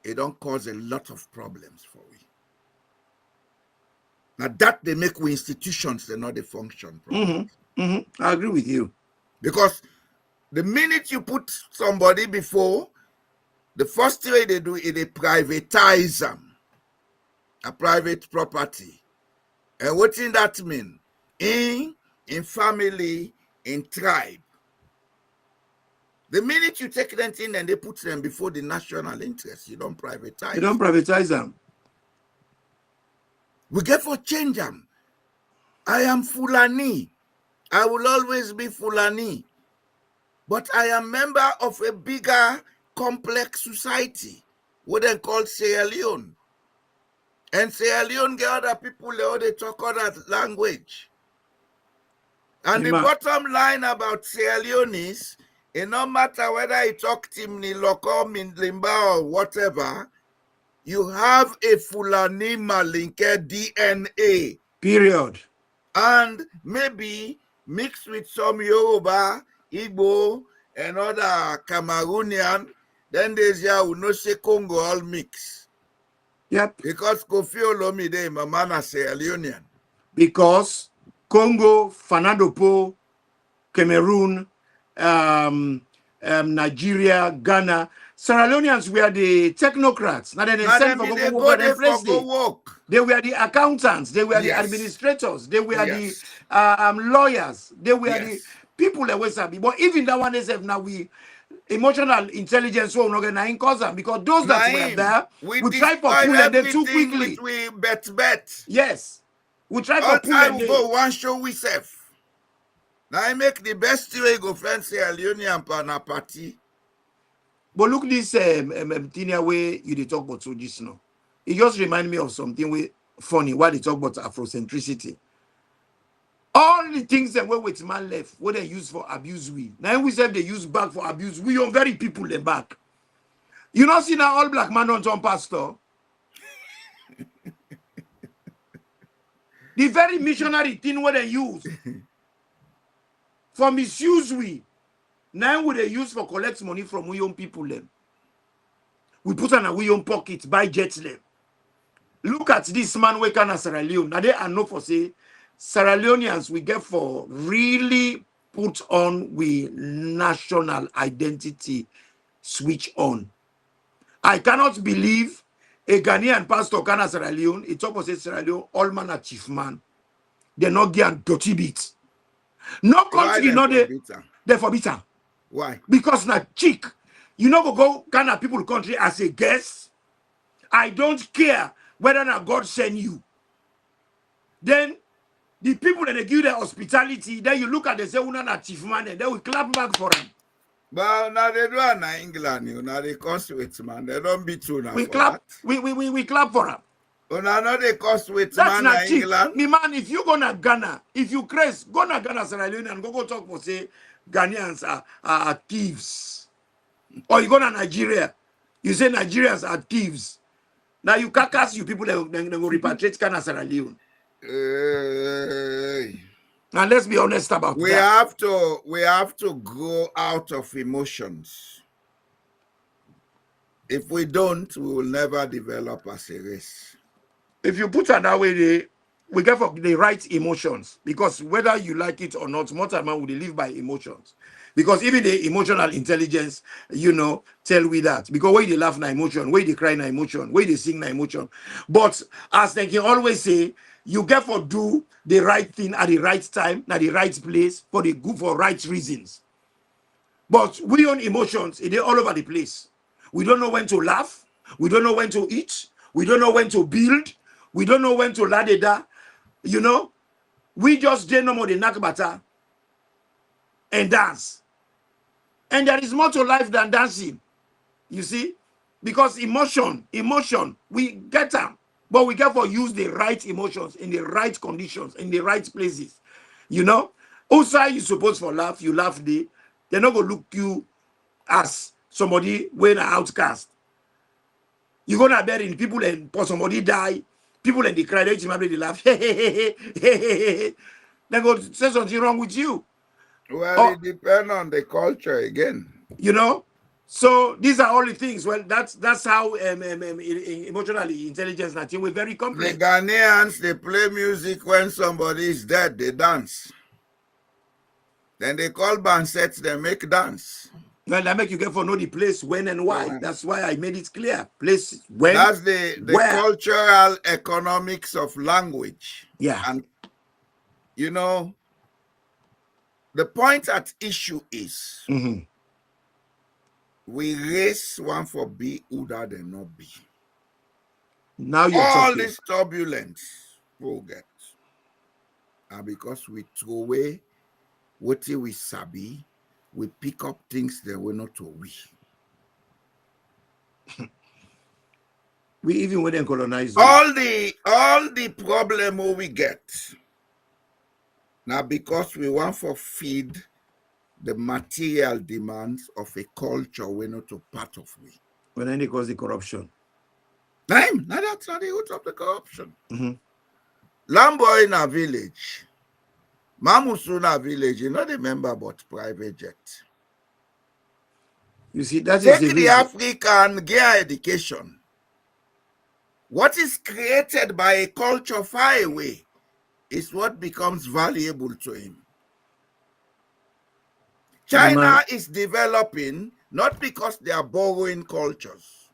It don't cause a lot of problems for we. Now that they make we institutions, they not they function properly. I agree with you. Because the minute you put somebody before, the first way they do is they privatize them, a private property. And what does that mean? In family, in tribe. The minute you take them in and they put them before the national interest, you don't privatize. You don't privatize them. We get for change them. I am Fulani. I will always be Fulani. But I am member of a bigger, complex society, what they call Sierra Leone. And Sierra Leone get other people, they talk other language. And the bottom line about Sierra Leone is, it no matter whether you talk Timni, Loko, Limba, or whatever, you have a Fulani Malinke DNA. Period. And maybe mixed with some Yoruba, Igbo, and other Cameroonian, then there's Unoshe Congo all mix. Yep. Because Kofi Olomide, my man, is Sierra Leonean. Because Congo, Fernando Po, Cameroon, Nigeria, Ghana, Sierra Leoneans were the technocrats. Now they send for go work. They were the accountants. They were the administrators. They were the lawyers. They were the people that were sabi. But even that one is now we emotional intelligence will not get cause them because those that were there we try for pull and then too quickly. We bet. Yes, we try all for pull and we go one show we self. Now I make the best way go friend Sierra Leone and Pana party. But look this thing way you talk about so just now. It just remind me of something way funny why they talk about Afrocentricity. All the things that were with man left, what they use for abuse we. Now we said they use back for abuse. We on very people they back. You not see now all black man on John Pastor. The very missionary thing where they use for misuse now we they use for collect money from we own people them. We put on a we own pocket, buy jets them. Look at this man we can Sierra Leone. Now they are known for say Sierra Leoneans we get for really put on we national identity switch on. I cannot believe a Ghanaian pastor can Sierra Leone. It's opposite Sierra Leone, all man a chief man. They're not getting dirty beats. No country, no they forbid am. Why? Because na chick. You know go Ghana people country as a guest. I don't care whether na God send you. Then the people that they give their hospitality, then you look at the say una na chief man, and then we clap back for them. But now they do it in England, you know, they cost with man. They don't be true now. We for clap, that. we clap for them. Oh, now they cost with That's man not in cheap. England. Me man, if you go to Ghana, if you craze, go to Ghana, Sierra Leone, and go talk for say Ghanaians are thieves. Or you go to Nigeria, you say Nigerians are thieves. Now you carcass you people that go repatriate Ghana, Sierra Leone. And let's be honest about we that. We have to grow out of emotions. If we don't, we will never develop as a race. If you put it that way, we get for the right emotions, because whether you like it or not, most of them will live by emotions. Because even the emotional intelligence, you know, tell we that. Because where they laugh na emotion, where they cry na emotion, where they sing na emotion. But as they can always say, you get for do the right thing at the right time, at the right place, for the good, for right reasons. But we own emotions, they're all over the place. We don't know when to laugh. We don't know when to eat. We don't know when to build. We don't know when to ladeda. You know, we just did no more than nakbata and dance. And there is more to life than dancing. You see? Because emotion, we get them. But we get for use the right emotions in the right conditions, in the right places. You know? Outside you supposed for laugh, you laugh there. They're not gonna look you as somebody when an outcast. You're gonna bury people and for somebody die, people and they cry, they laugh. They go say something wrong with you. Well, it depends on the culture again. You know? So these are all the things. Well, that's how emotionally intelligence and thing we're very complex. The Ghanaians, they play music when somebody is dead, they dance. Then they call band sets, they make dance. Well, that make you get for know the place, when and why. Yeah. That's why I made it clear. Place, when. That's the cultural economics of language. Yeah. And, you know, the point at issue is we raise one for be who that they not be. Now you're all talking. This turbulence we'll get. And because we throw away what we sabi, we pick up things that we're not to we. We even when they colonize all the problem we get now because we want to feed the material demands of a culture we're not a part of. We when then they cause the corruption. Now that's not the root of the corruption. Lambo in a village, Mamusuna village, you know the member but private jet. You see, that take is the African gear education. What is created by a culture far away is what becomes valuable to him. China is developing not because they are borrowing cultures.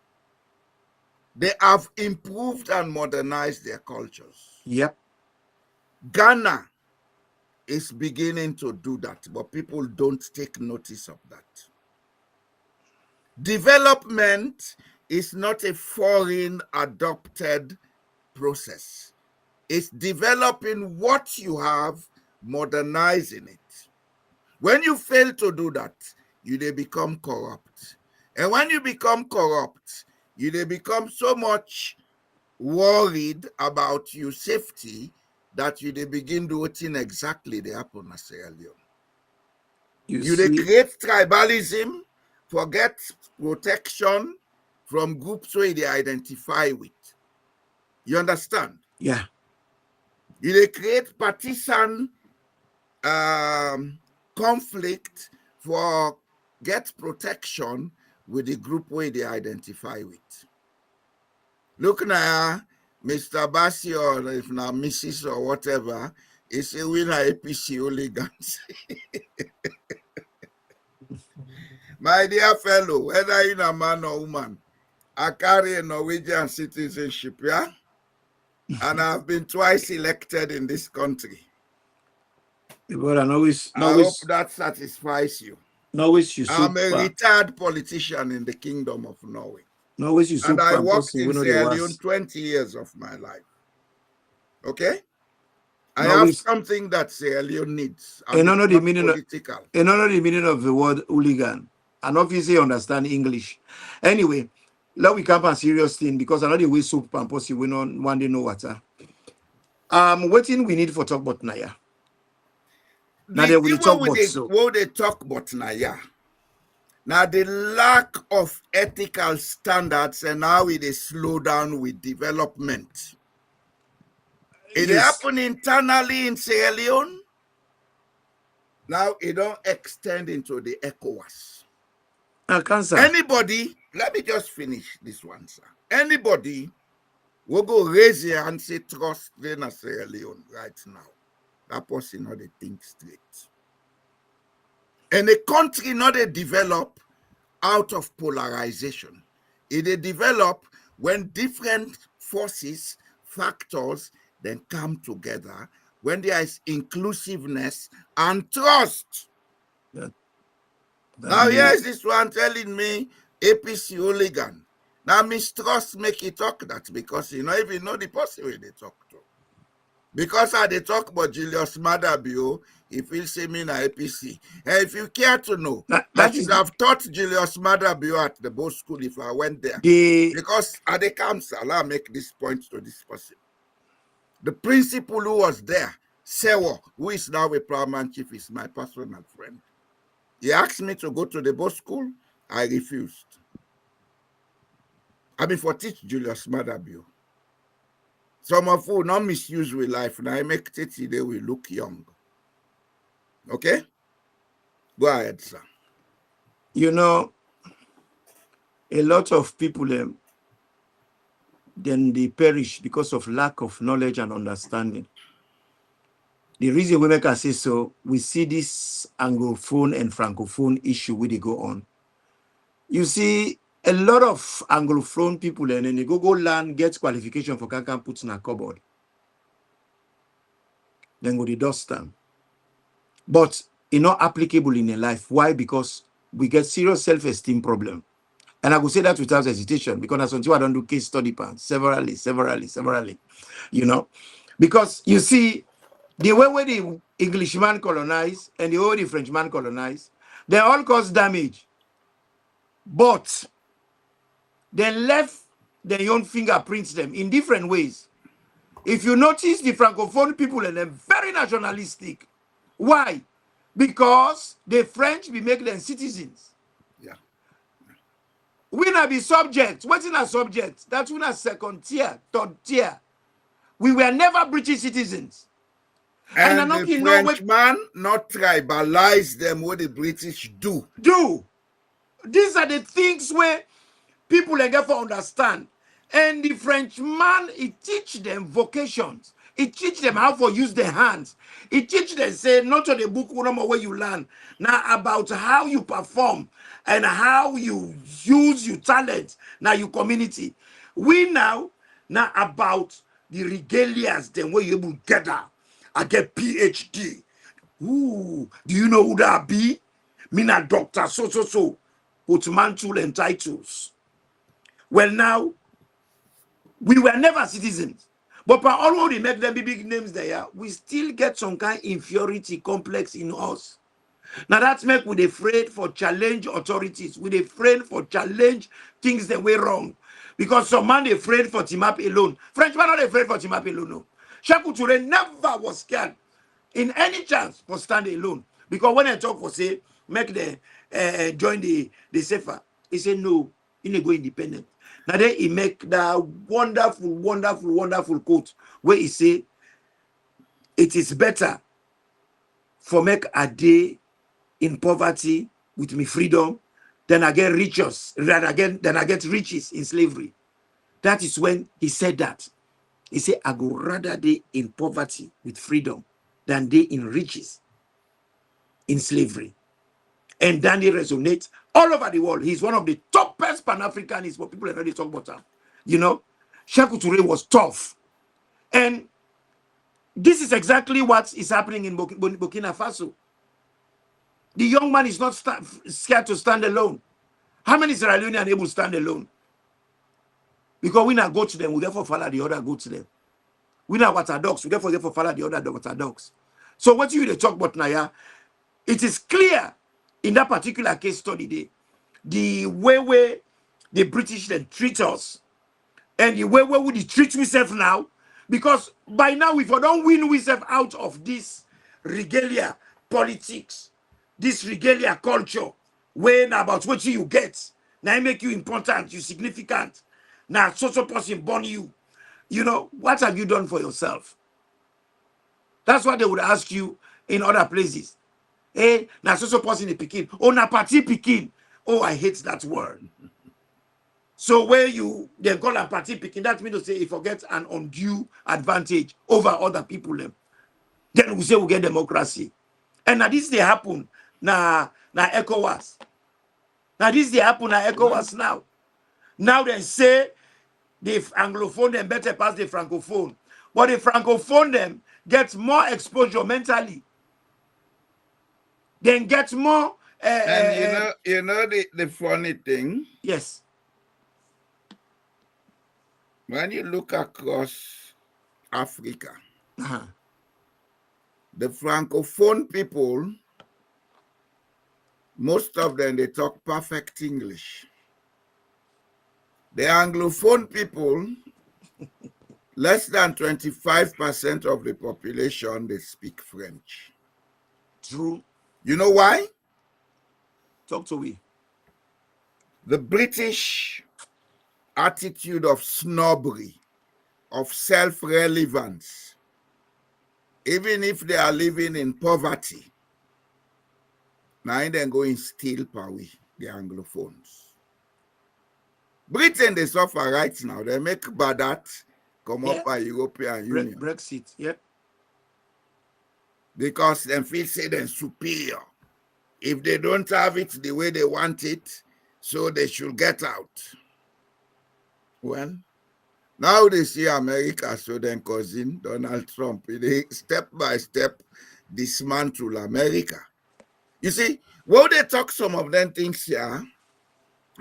They have improved and modernized their cultures. Yep. Ghana is beginning to do that, but people don't take notice of that. Development is not a foreign adopted process. It's developing what you have, modernizing it. When you fail to do that, you they become corrupt. And when you become corrupt, you they become so much worried about your safety that you they begin doing exactly the happen in Sierra Leone. You they create tribalism, forget protection from groups where they identify with. You understand? Yeah. They create partisan conflict for get protection with the group where they identify with. Look now, Mr. Bassi or if now Mrs. or whatever, is a winner APC hooligans. My dear fellow, whether you're a man or woman, I carry a Norwegian citizenship, yeah? And I've been twice elected in this country. But I hope that satisfies you. I'm a retired politician in the Kingdom of Norway. And I worked in Sierra Leone 20 years of my life. Okay? I have something that Sierra Leone needs. And it's not political. And not the meaning of the word hooligan. And obviously understand English. Anyway, let we come on serious thing because I know the way soup and pussy we don't want to know what. What thing we need for talk about Naya? Now they will talk about so. What they talk about Naya. Now the lack of ethical standards and how it is slow down with development. It happen internally in Sierra Leone. Now it don't extend into the ECOWAS. Anybody, let me just finish this one, sir. Anybody will go raise your hand and say trust in Sierra Leone right now. That person not they think straight. And a country not they develop out of polarization. It they develop when different forces, factors, then come together, when there is inclusiveness and trust. Now here's this one telling me APC hooligan. Now mistrust make you talk that because you don't even know the person where they talk to. Because I they talk about Julius Maada, he feels say me na APC. And if you care to know, I should have taught Julius Maada at the boat school if I went there. Because at the council, I'll make this point to this person. The principal who was there, Sewo, who is now a paramount chief, is my personal friend. He asked me to go to the boat school. I refused. I mean, for teach Julius Maada. Some of you not misuse with life. Now I make it they will look young. Okay? Go ahead, sir. You know, a lot of people then they perish because of lack of knowledge and understanding. The reason we make us say so, we see this Anglophone and Francophone issue where they go on. You see, a lot of Anglophone people and then they go land, get qualification for can put in a cupboard. Then go the dust them. But it's not applicable in a life. Why? Because we get serious self-esteem problem. And I will say that without hesitation, because that's until I don't do case study pan severally. You know? Because you see, the way where the Englishman colonized and the way the Frenchman colonized, they all cause damage. But they left their own fingerprints them in different ways. If you notice, the Francophone people are very nationalistic. Why? Because the French be make them citizens. Yeah. We not be subjects. What's in a subject? That's when a second tier, third tier. We were never British citizens. And the Frenchman not tribalize them what the British do. These are the things where people get for understand. And the Frenchman, he teach them vocations. He teach them how to use their hands. He teach them, say, not to the book where you learn. Now about how you perform and how you use your talent, now your community. We now about the regalias, then where you able to gather. I get PhD. Ooh, do you know who that be? Me na doctor, so. Put mantle and titles. Well, now, we were never citizens. But although they make them big names there, we still get some kind of inferiority complex in us. Now that's make we afraid for challenge authorities. We afraid for challenge things that were wrong. Because some man afraid for team up alone. Frenchman not afraid for team up alone, no. Shaku Ture never was scared in any chance for stand alone. Because when I talk for say, make the join the safer, he said no, he go independent. Now then he make that wonderful quote where he say, it is better for make a day in poverty with me freedom than I get riches, than I get riches in slavery. That is when he said that. He said, I go rather day in poverty with freedom than day in riches in slavery. And Danny resonates all over the world. He's one of the toughest Pan-Africanists, but people already talk about him. You know, Sékou Touré was tough. And this is exactly what is happening in Burkina Faso. The young man is not scared to stand alone. How many Sierra Leoneans are able to stand alone? Because we not go to them, we therefore follow the other go to them. We not water dogs, we therefore follow the other water dogs. So what you talk about now, it is clear in that particular case study, the way the British then treat us, and the way we treat ourselves now, because by now if we don't win ourselves out of this regalia politics, this regalia culture, when about what you get, now it make you important, you significant. Now social person born you. You know, what have you done for yourself? That's what they would ask you in other places. Hey, now social person in Pekin. Oh, na party Pekin. Oh, I hate that word. So where you they call a party Pekin, that means to say you forget an undue advantage over other people. Then we say we get democracy. And now this they happen na ECOWAS. Now this they happen na ECOWAS now. Now they say the Anglophone them better pass the Francophone. But the Francophone them get more exposure mentally. Then get more and you know the funny thing? Yes. When you look across Africa, the Francophone people, most of them, they talk perfect English. The Anglophone people, less than 25% of the population, they speak French. True. You know why? Talk to me. The British attitude of snobbery, of self-relevance, even if they are living in poverty, now they go in still power, the Anglophones. Britain, they suffer right now. They make Badat come up by European Union. Brexit, yeah. Because they feel say they're superior. If they don't have it the way they want it, so they should get out. Well, now they see America, so then cousin Donald Trump, they step by step dismantle America. You see, when they talk some of them things here,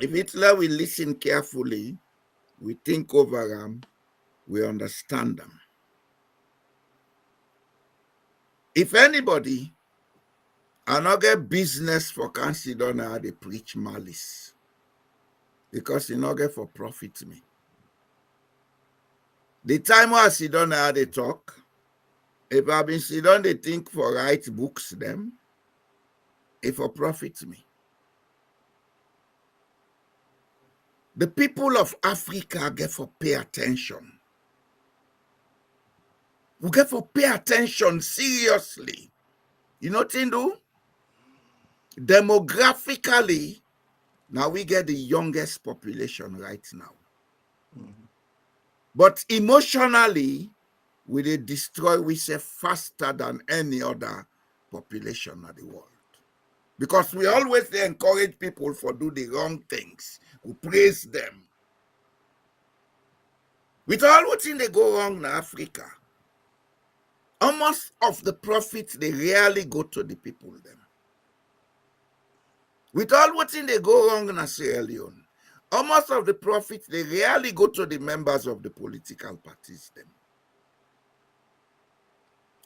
if Hitler will listen carefully, we think over them, we understand them. If anybody another business for consider how they preach malice, because you not get for profit me. The time I sit down how they talk, if I been sit down they think for write books them, if for profit me. The people of Africa get for pay attention. We get for pay attention seriously. You know what I do? Demographically, now we get the youngest population right now. But emotionally, we destroy ourselves faster than any other population of the world. Because we always encourage people for do the wrong things. We praise them. With all what thing they go wrong in Africa, almost of the profits, they rarely go to the people them. With all what thing they go wrong in Sierra Leone, almost of the profits, they rarely go to the members of the political parties them.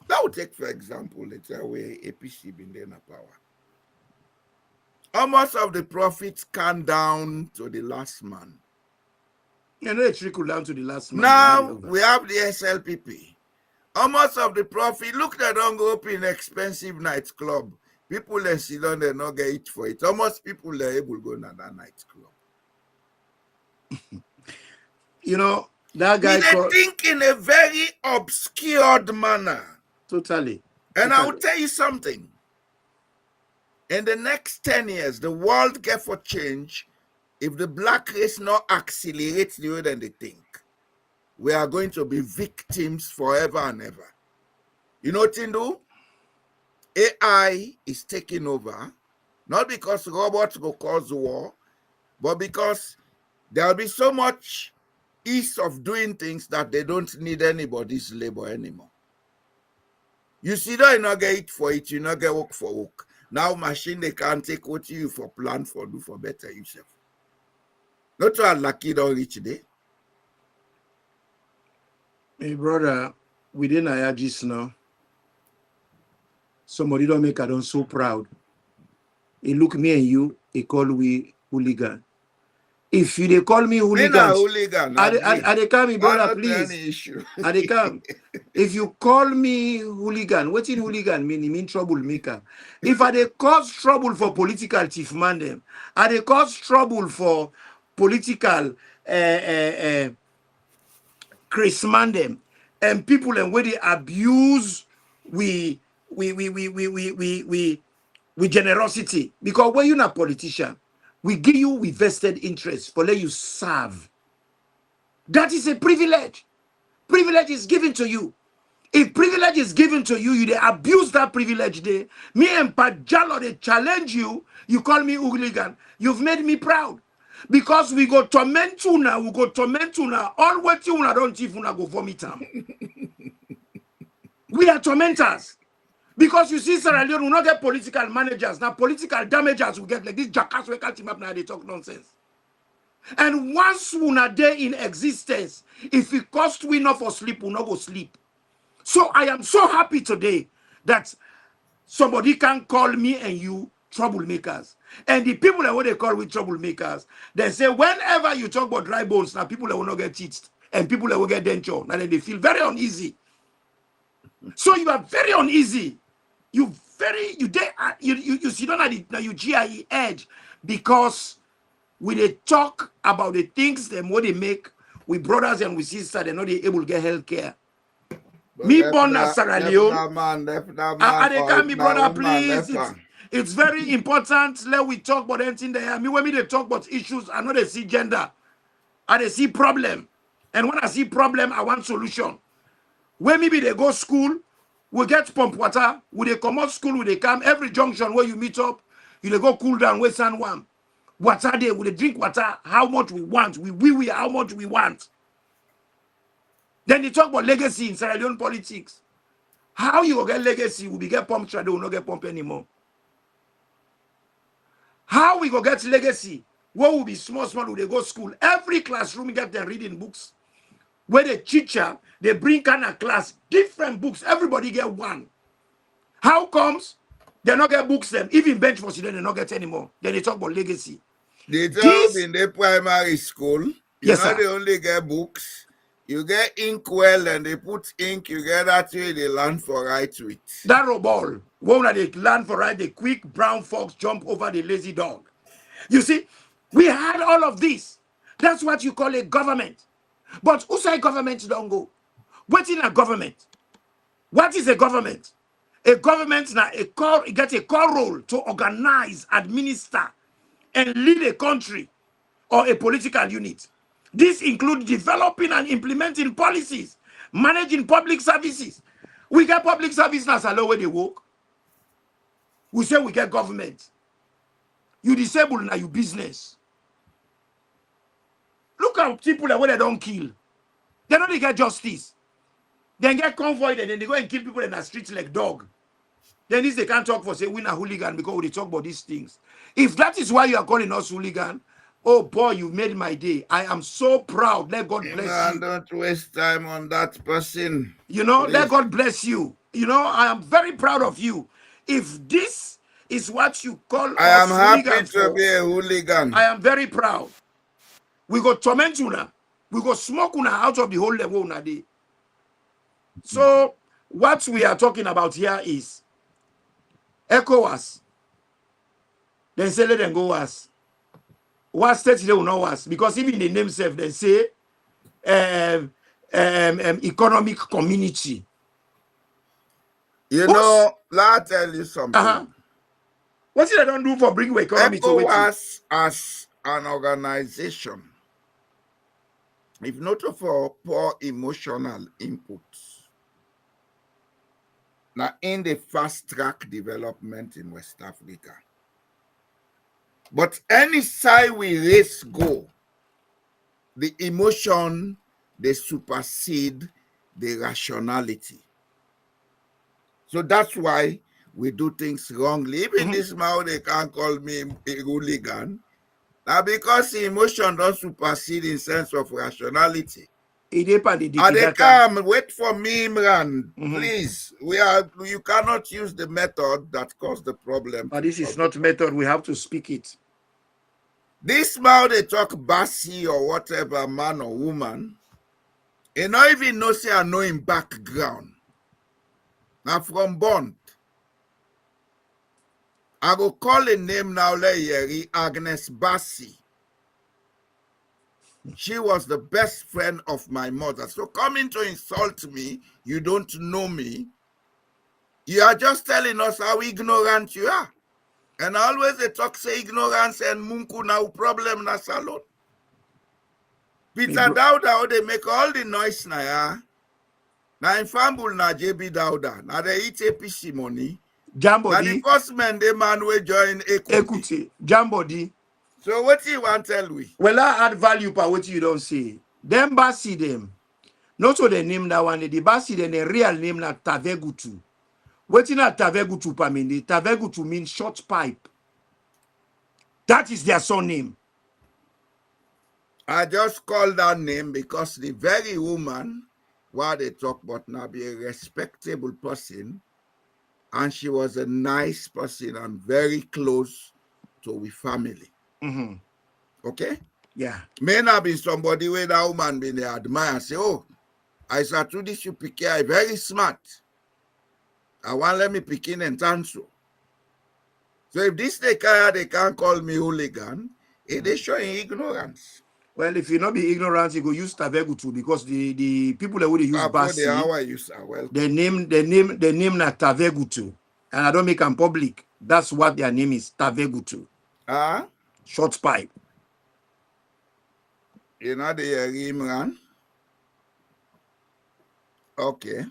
That would take, for example, let's say where APC been there in power. Almost of the profits come down to the last man. You know, it trickle down to the last man. Now we have the SLPP. Almost of the profit, look, they don't go up in expensive nightclub. People they sit down, they not get it for it. Almost people are able to go to that nightclub. You know, that guy they think in a very obscured manner. Totally. And I will Totally. tell you something. In the next 10 years, the world get for change. If the black race not accelerates the way than they think, we are going to be victims forever and ever. You know what to do? AI is taking over, not because robots will cause war, but because there will be so much ease of doing things that they don't need anybody's labor anymore. You see that you not get it for it, you not get work for work. Now machine they can't take what you for plan for do for better yourself. Not to lucky don't reach there. My brother, within IAGIS now, somebody don't make I don't so proud. He look me and you, he call we hooligan. If you they call me hooligan, hooligan, I they call me brother, not please. any issue. I they come. If you call me hooligan, what in hooligan mean? It mean troublemaker. If I they cause trouble for political chief man them, I they cause trouble for political Chris man them, and people and where they abuse we generosity. Because when you're not a politician, we give you with vested interest for let you serve. That is a privilege. Privilege is given to you. If privilege is given to you, you they abuse that privilege there. Me and Pajalo, they challenge you. You call me hooligan. You've made me proud. Because we go torment you now. We go torment you now. All what you don't even go vomit them. We are tormentors. Because you see, Sierra Leone will not get political managers. Now, political damagers will get like this jackass we can't team up now, they talk nonsense. And once we are there in existence, if it cost we not for sleep, we'll not go sleep. So I am so happy today that somebody can call me and you troublemakers. And the people that what they call with troublemakers, they say whenever you talk about dry bones, now people that will not get teeth and people that will get denture, now they feel very uneasy. So you are very uneasy. You sit down at it now you GIE edge because when they talk about the things them what they make with brothers and with sisters, they're not able to get health care. Me born as Sierra Leone. And they can me brother, please. It's very important. Let we talk about anything there. Me when me they talk about issues, I know they see gender. And they see problem. And when I see problem, I want solution. When maybe they go school, we get pump water, when they come out school, when they come, every junction where you meet up, you they go cool down with San Juan. Water there, we they drink water, how much we want, we how much we want. Then they talk about legacy in Sierra Leone politics. How you will get legacy, we get pump trade, we will not get pump anymore. How we go get legacy, what will be small, when they go school, every classroom get them reading books. Where the teacher, they bring kind of class, different books, everybody get one. How comes they not get books them? Even bench for students, they not get anymore. Then they talk about legacy. They tell in the primary school, yes, sir. they only get books. You get ink well and they put ink, you get that way they learn for right with. That roball, when they learn for right, the quick brown fox jump over the lazy dog. You see, we had all of this. That's what you call a government. But who say government don't go? What in a government? What is a government? A government now get a core role to organize, administer, and lead a country or a political unit. This includes developing and implementing policies, managing public services. We get public service now, so where they work. We say we get government. You disable now your business. Look at people that when they don't kill. They don't get justice. They get convoyed and then they go and kill people in the streets like dog. Then this they can't talk for say we're a hooligan because we talk about these things. If that is why you are calling us hooligan, oh boy, you made my day. I am so proud. Let God bless you. Don't waste time on that person. You know, please. Let God bless you. You know, I am very proud of you. If this is what you call I us am happy to for, be a hooligan. I am very proud. We go torment you now. We go smoke you now out of the whole level now. So, what we are talking about here is ECOWAS. Then say let them go was. What state they will not was? Because even the name self, they say economic community. You Boss. know, let me tell you something. What did I don't do for bring economy to wait? ECOWAS as an organization, if not for poor emotional inputs, now in the fast track development in West Africa. But any side we race go, the emotion they supersede the rationality. So that's why we do things wrongly. Even this Mao, they can't call me a hooligan. Now because the emotion don't supersede in sense of rationality. And they come, wait for me, Imran. Please. You cannot use the method that caused the problem. But this is not method, we have to speak it. This Mao, they talk Basi or whatever, man or woman. He not even know say I know him background. Now from born. I go call a name now, Yeri Agnes Basi. She was the best friend of my mother. So coming to insult me, you don't know me. You are just telling us how ignorant you are. And always they talk say ignorance and munku now problem na salon. Peter Dauda, they make all the noise na ya. Na infambul na JB Dauda. Na they eat APC money. Jambody. Na the first man they man will join Equity. Jambody. So what do you want to tell we? Well, I add value per what you don't say. Them Basi them. Not so the name that one. The Basi then the real name na Tavegutu. What in a Tavegutu pa mean? The Tavegutu means short pipe. That is their surname. I just call that name because the very woman while they talk about now be a respectable person, and she was a nice person and very close to we family. Okay? Yeah. May not be somebody where that woman be they admire and say, oh, I saw to this you pick here, very smart. I want let me pick in and answer. So if this they can't call me hooligan, they showing ignorance. Well, if you not be ignorant, you go use Tavegutu because the people that would use Basi, the name na Tavegutu, and I don't make them public. That's what their name is, Tavegutu. Short pipe. You know the Imran? Okay.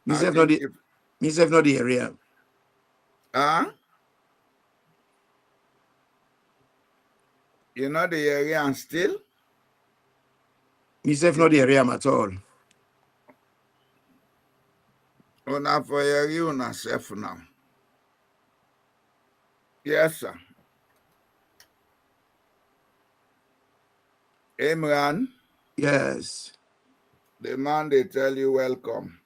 Myself not the area. You know the area and still? Myself not the area at all. Una for area una self now. Yes, sir. Imran? Yes. The man they tell you welcome.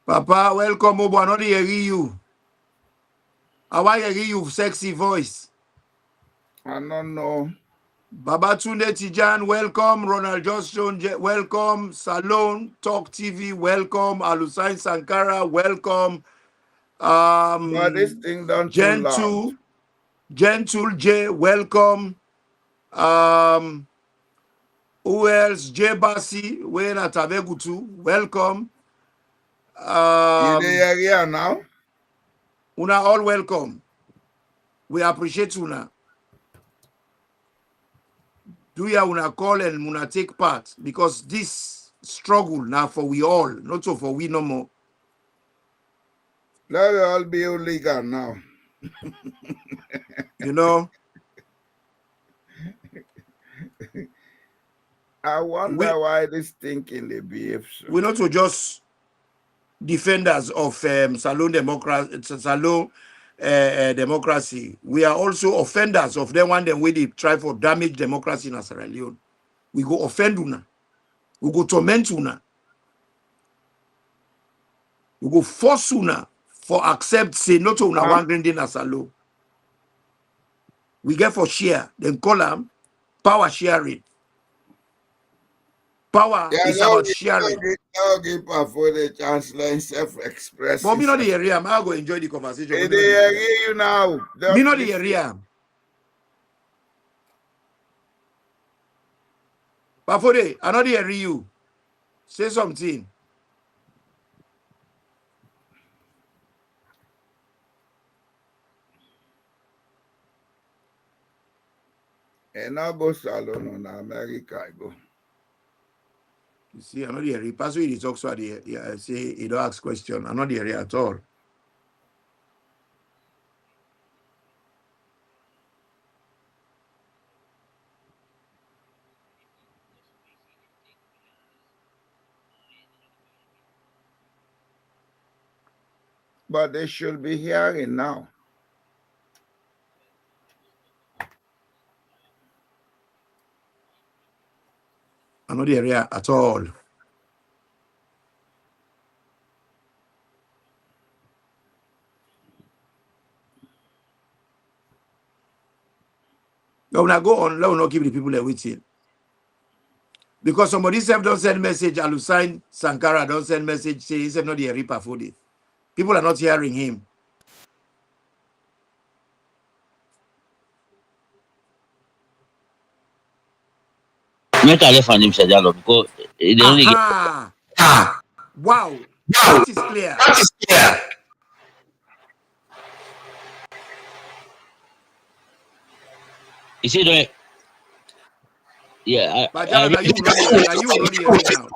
Papa, welcome, Obo. I not hear you. I want to hear you sexy voice. I don't know. Babatunde Tijan, welcome. Ronald Johnston, welcome. Salon, Talk TV, welcome. Alusain Sankara, welcome. But this thing done too loud. Gentle J, welcome. Who else? J Basi, Wayne Atavegutu, welcome. You the area now? Una all welcome. We appreciate una. Do ya una call and una take part because this struggle now for we all, not so for we no more. Let it all be illegal now. You know? I wonder why this thinking they behave so. We're not so just defenders of Salon democracy. We are also offenders of them one way they try for damage democracy in Sierra Leone. We go offend una. We go torment una. We go force una for accept say not una one green in Salon. We get for share, then call them power sharing. Power is about sharing. For the chancellor self-expressing. But me not the area. I'm going to enjoy the conversation. Me the area you now. Me not the area. But for the, I not the area you. Say something. And I go salon in America, I go. You see, I'm not the area. Pass with it also the say he don't ask question. I'm not the area at all. But they should be hearing now. I'm not the area at all. Now go on. Let me not keep the people there waiting. Because somebody self don't send message, Alusain Sankara don't send message, say he's not the Reaper for it. People are not hearing him. Make a left and him say dialogue because they only get. Wow, that is clear. You see, don't. Yeah, But now you know the area now.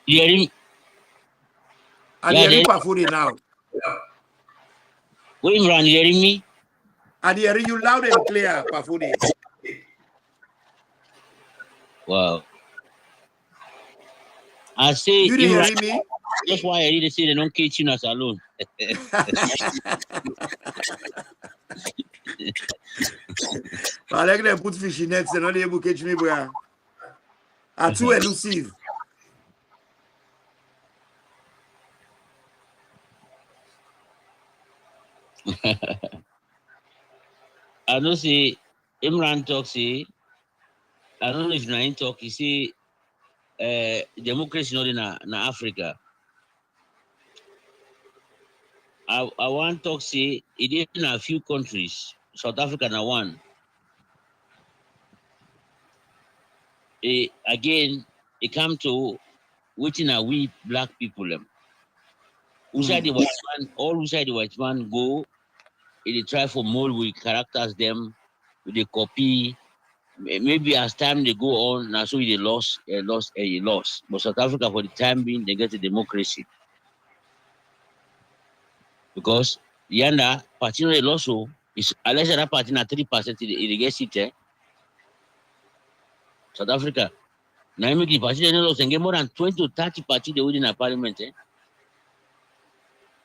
You hear him? And Yeah, the Reaper for it now. Wait, Imran, you hearing me? And the you loud and clear, Pafudi. Wow. I say, You didn't Imran, hear me? that's why I really say they don't catch you as alone. I like them put fish in nets and not able to catch me, boy. Are too elusive. I don't say, Imran talk, say, I don't know if Nain talk, he say, democracy not in Africa. I want to talk, say, it is in a few countries, South Africa, na one. Again, it come to waiting a we black people. Inside the white man, all inside the white man go, they try for more with characters them, they copy. Maybe as time they go on, now so they lost. But South Africa for the time being, they get a democracy. Because Yanda, party no they lost so is unless that party na 3% it gets it. South Africa. Now make the party they no lost and get more than 20 to 30 party they within a parliament.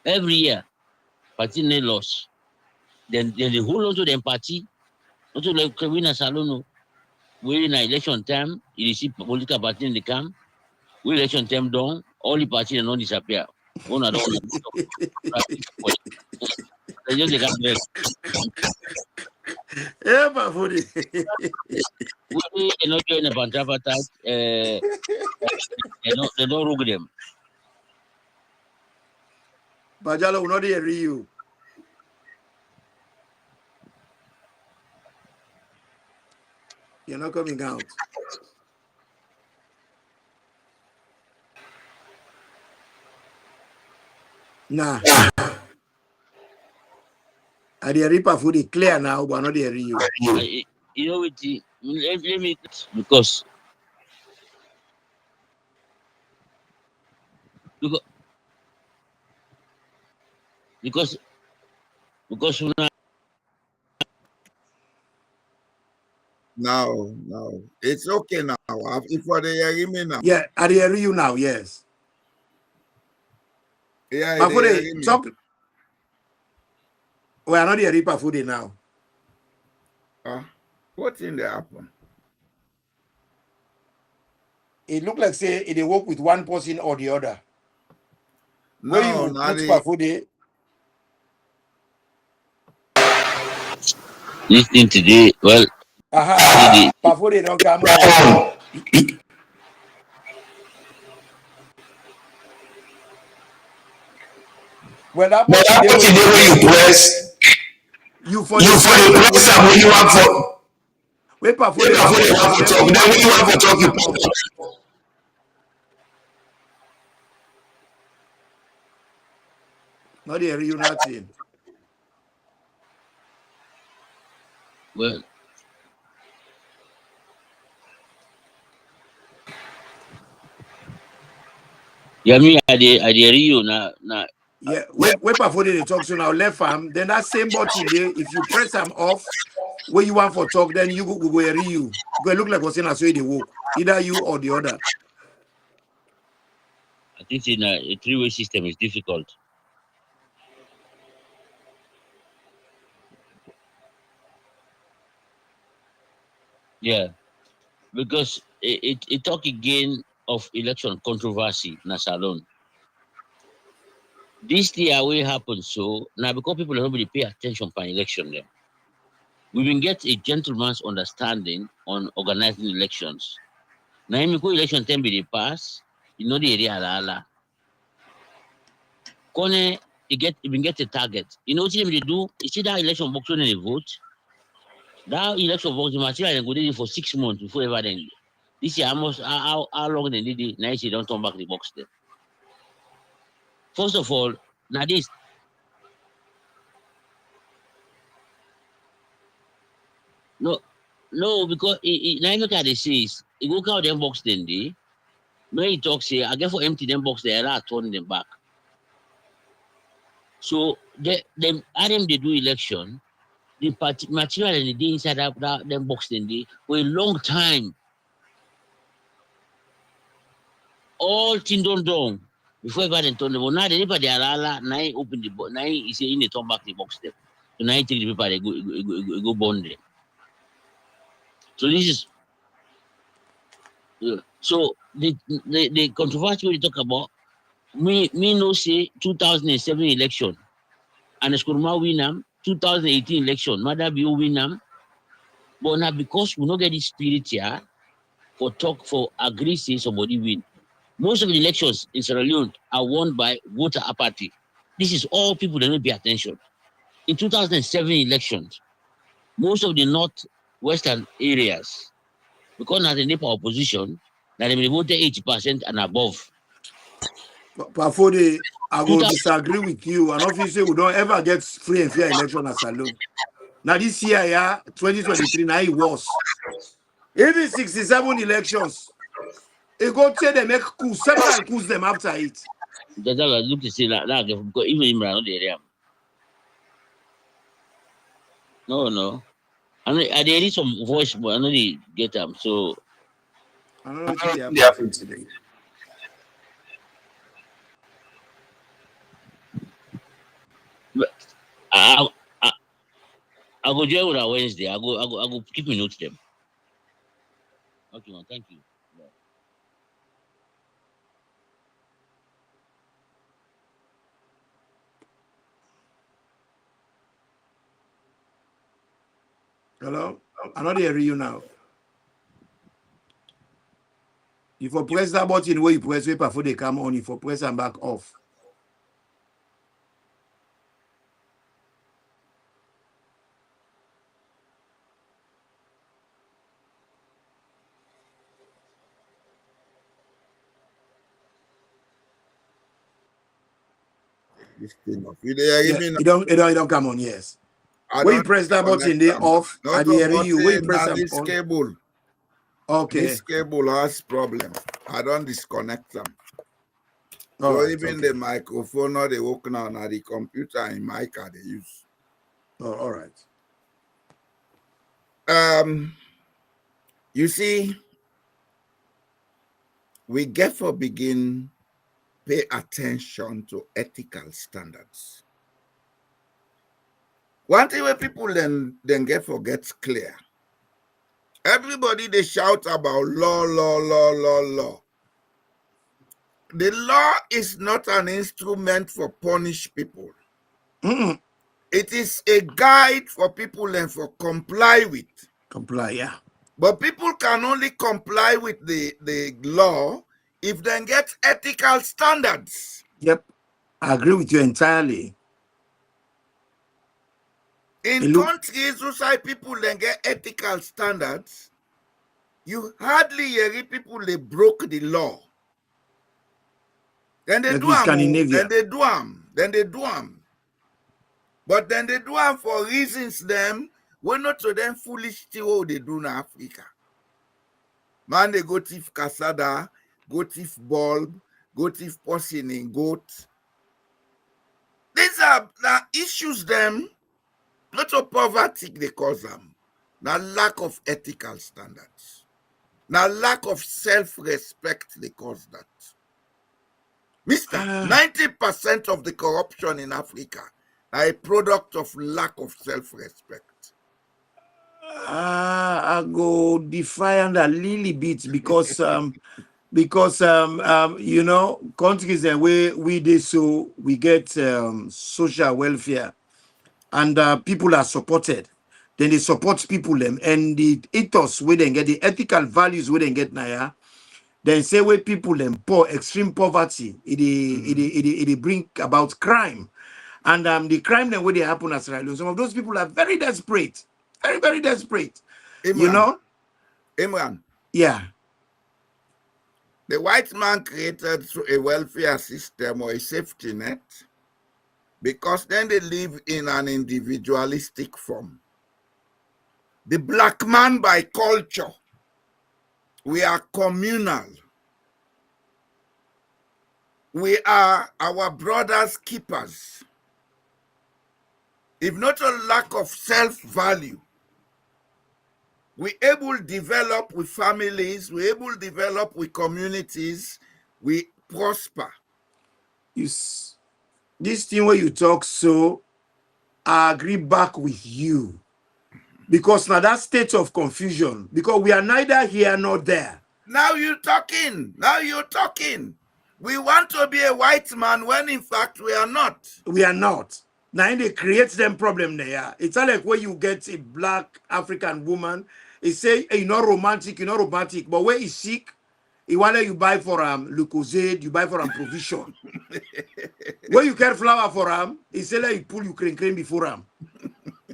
Every year, party they lost. Then they hold on to them party, not to like win a salon. We in election time, you see political party in the camp. We election time done, all the party don't disappear. One don't they just get back. Yeah, Pafudi. We not join a Pantrapatat, they don't rug them. Bajalo will not hear you. You're not coming out. Nah. And the Reaper for the clear now, but not hear you. You know what? Let me because No, it's okay now. If they hear me now. Yeah, I hear you now, yes. Yeah, But for they the hear me. talk, we are not the Reaper for the now. What in the happen? It look like say it work with one person or the other. No, Where you not put Pafudi, listening today, well, Pafudi don't come on. Well, that button where you press, you for the press and when you want for. Wait, Pafudi want to talk. Then when you want to talk, you put. Not hear you nothing. Well, yeah, me I dey you na. Yeah, when before they talk so now left arm, then that same button there, if you press them off, where you want for talk, then you go hear you. Go look like what's in a way they walk. Either you or the other. I think in a three-way system is difficult. Yeah, because it talk again of election controversy na salon. This year will happen so now because people don't really pay attention for election them. We will get a gentleman's understanding on organizing elections. Now if you election time be the pass, you know the area ala. Kone you will get a target. You know what they do? You see that election box when they vote. That election box the material they go there for 6 months before ever then. This year almost how long they did it, now they don't turn back the box there. First of all, now this no, because now look at the says it go count them box then day. When he talks here, I get for empty them box there, I turn them back. So them Adam they do election, the material and the day inside that them box then day for a long time. All things done down before ever then turn them. But now the paper they are now he open the box, now he say in the turn back the box them. So now he take the paper they go burn them. So this is so the controversy we talk about. Me no say 2007 election and Skurma win am 2018 election, Maada win am, but now because we not get this spirit here for talk for agree say somebody win. Most of the elections in Sierra Leone are won by voter apathy. This is all people that don't pay attention. In 2007 elections, most of the northwestern areas, because now the NEPA opposition, that they voted 80% and above. Before I will disagree with you. And obviously, we don't ever get free and fair election as alone. Now this year, 2023, now it was. Even 67 elections, it go tell them make several coups them after it. That's all I look to see that because even in around the area. No. I there is some voice, but I know they get them. So I don't know what happened today. I go join with Wednesday. I go keep me notes them. Okay, man. Thank you. Bye. Hello? I'm not hearing you now. If you press that button where you press it before they come on, if you press them back off. This thing of you there, Yeah, it don't come on, yes. When you press that button, they off. Not I hear you. When you press them this on. cable. Okay. This cable has problem. I don't disconnect them. All so right, even the microphone or the work now the computer and mic they use. Oh, all right. You see, we get for begin pay attention to ethical standards. One thing where people then get gets clear. Everybody they shout about law. The law is not an instrument for punish people. Mm-mm. It is a guide for people and for comply with. Comply, yeah. But people can only comply with the law if they get ethical standards. Yep. I agree with you entirely. In countries who say people then get ethical standards, you hardly hear people they broke the law. Then they like do them. Then they do them. But then they do them for reasons them We not to them foolish thing what they do in Africa. Man, they go thief cassada, go thief bulb, go thief porcine goat. These are the issues them, not of poverty they cause them. Now lack of ethical standards. Now lack of self-respect they cause that. Mister, 90% of the corruption in Africa are a product of lack of self-respect. I go defiant a little bit because you know, countries the way we do so we get social welfare and people are supported. Then they support people them and the ethos we then get the ethical values we then get now. Then say where people them poor, extreme poverty, it bring about crime. And the crime then where they happen as Sierra Leone. Some of those people are very desperate. Very, very desperate. Imran, You know? Imran, Yeah. the white man created a welfare system or a safety net because then they live in an individualistic form. The black man by culture, we are communal. We are our brother's keepers. If not a lack of self-value, we able to develop with families, we able to develop with communities, we prosper. This thing where you talk so, I agree back with you. Because now that state of confusion, because we are neither here nor there. Now you're talking. Now you're talking. We want to be a white man when in fact we are not. We are not. Now they create them problem there. It's not like where you get a black African woman, it say hey, you're not romantic, but where is sick, he want you buy for Lucozade, you buy for provision. Where you get flour for he say like you pull you cream before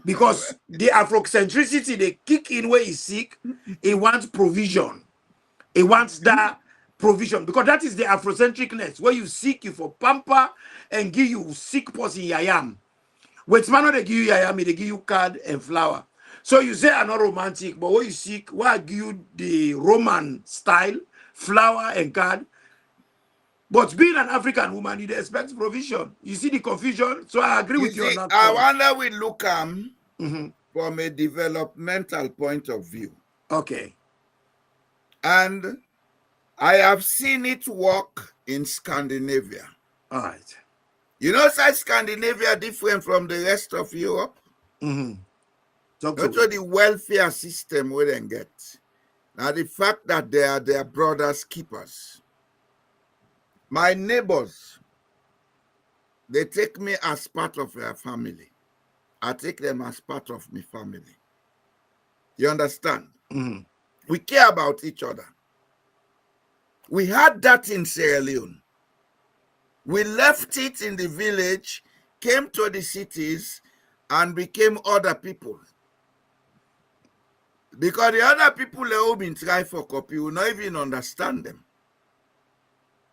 because the Afrocentricity they kick in where he's sick, he wants provision. He wants that provision because that is the Afrocentricness where you seek you for pamper and give you sick person yayam. Which man they give you yayam, they give you card and flour. So you say I'm not romantic, but what you seek, why I give you the Roman style, flour and card. But being an African woman, you expect provision. You see the confusion? So I agree with you on that I point. wonder we look from a developmental point of view. Okay. And I have seen it work in Scandinavia. All right. You know, such Scandinavia different from the rest of Europe. Talk Not to the welfare system we then get. Now the fact that they are their brothers' keepers. My neighbors, they take me as part of their family. I take them as part of my family. You understand? We care about each other. We had that in Sierra Leone. We left it in the village, came to the cities, and became other people. Because the other people that have been trying for copy will not even understand them.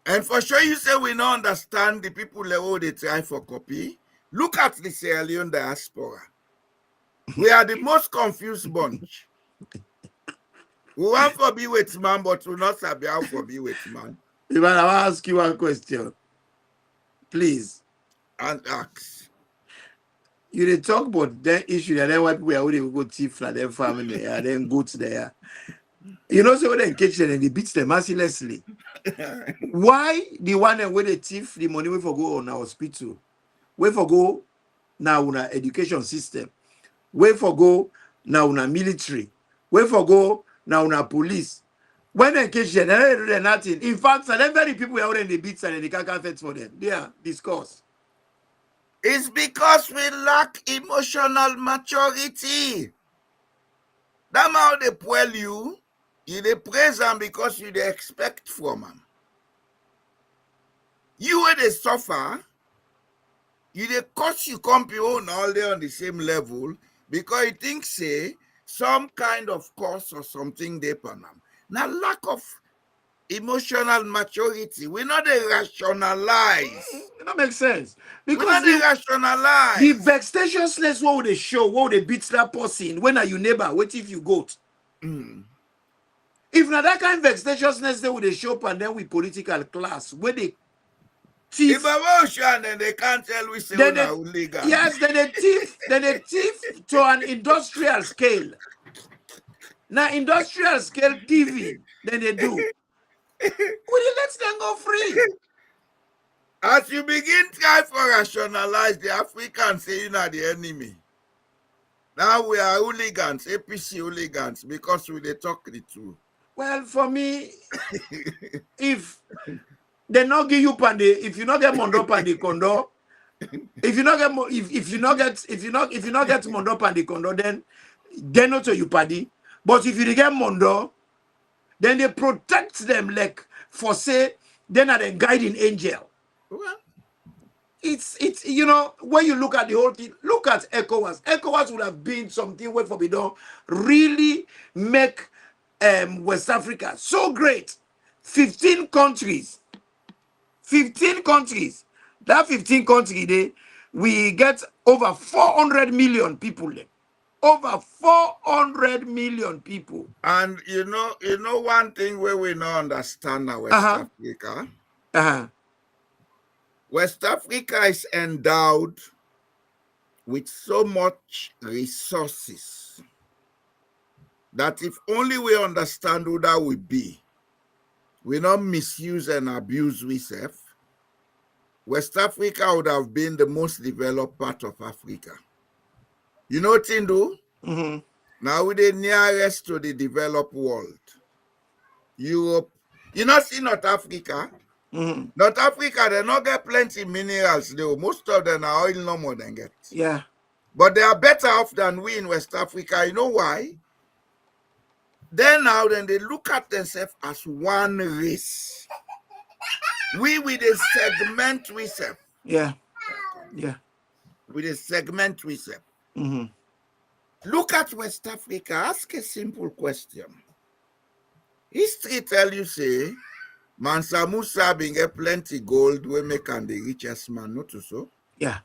And for sure you say we don't understand the people that they try for copy. Look at the Sierra Leone diaspora. We are the most confused bunch. We want to be with man, but we not sabi how to be with man. If I ask you one question, please. And ask. You dey talk about that issue and then white people are going to go thief from their family and then go to there. You know, so when they catch them and they beat them mercilessly. Why the one that where they thief the money we for go on our hospital, we for go now on our education system, we for go now on our military, we for go now on our police. When they catch them, they don't do nothing. In fact, so then very people are in the beats and they can't fetch for them. They are discussed. It's because we lack emotional maturity. That's how they pull you. You they praise them because you they expect from them. You where they suffer, you they cause you come people all day on the same level because you think say some kind of course or something they pan them. Now lack of emotional maturity. We not dey rationalize. It don't make sense. We Because not dey the rationalize. vexatiousness what would they show, what would they beat that person when are you neighbor? What if you goat? If not that kind of vexatiousness they would they show up and then with political class where they thief. If I was sure, then they can't tell we say Then we they, are hooligan. yes, then they thief to an industrial scale. Now industrial scale thieving, then they do. Will you let them go free? As you begin try for rationalize, the Africans say you are the enemy. Now we are hooligans, APC hooligans, because we they talk the truth. Well, for me, if they not give you pande, if you not get mondo pande condo, if you not get if you not get mondo pande condo, then they not to you paddy. But if you get mondo, then they protect them like for say then are the guiding angel. Well, It's you know when you look at the whole thing, look at ECOWAS. ECOWAS would have been something where for we don't really make West Africa so great. 15 countries. 15 countries. That 15 countries they we get over 400 million people there. Over 400 million people. and you know one thing where we not understand now West Africa. West Africa is endowed with so much resources that if only we understand who that would be, we not misuse and abuse ourselves, West Africa would have been the most developed part of Africa. You know what you do? Now we're the nearest to the developed world. Europe. You not see North Africa? North Africa, they not get plenty minerals though. Most of them are oil no more than get. Yeah. But they are better off than we in West Africa. You know why? Then now then they look at themselves as one race. We with a segment we self. Yeah. Yeah. With a segment we self. Look at West Africa. Ask a simple question. History tell you say Mansa Musa being get plenty gold we make and the richest man, not so. Yeah.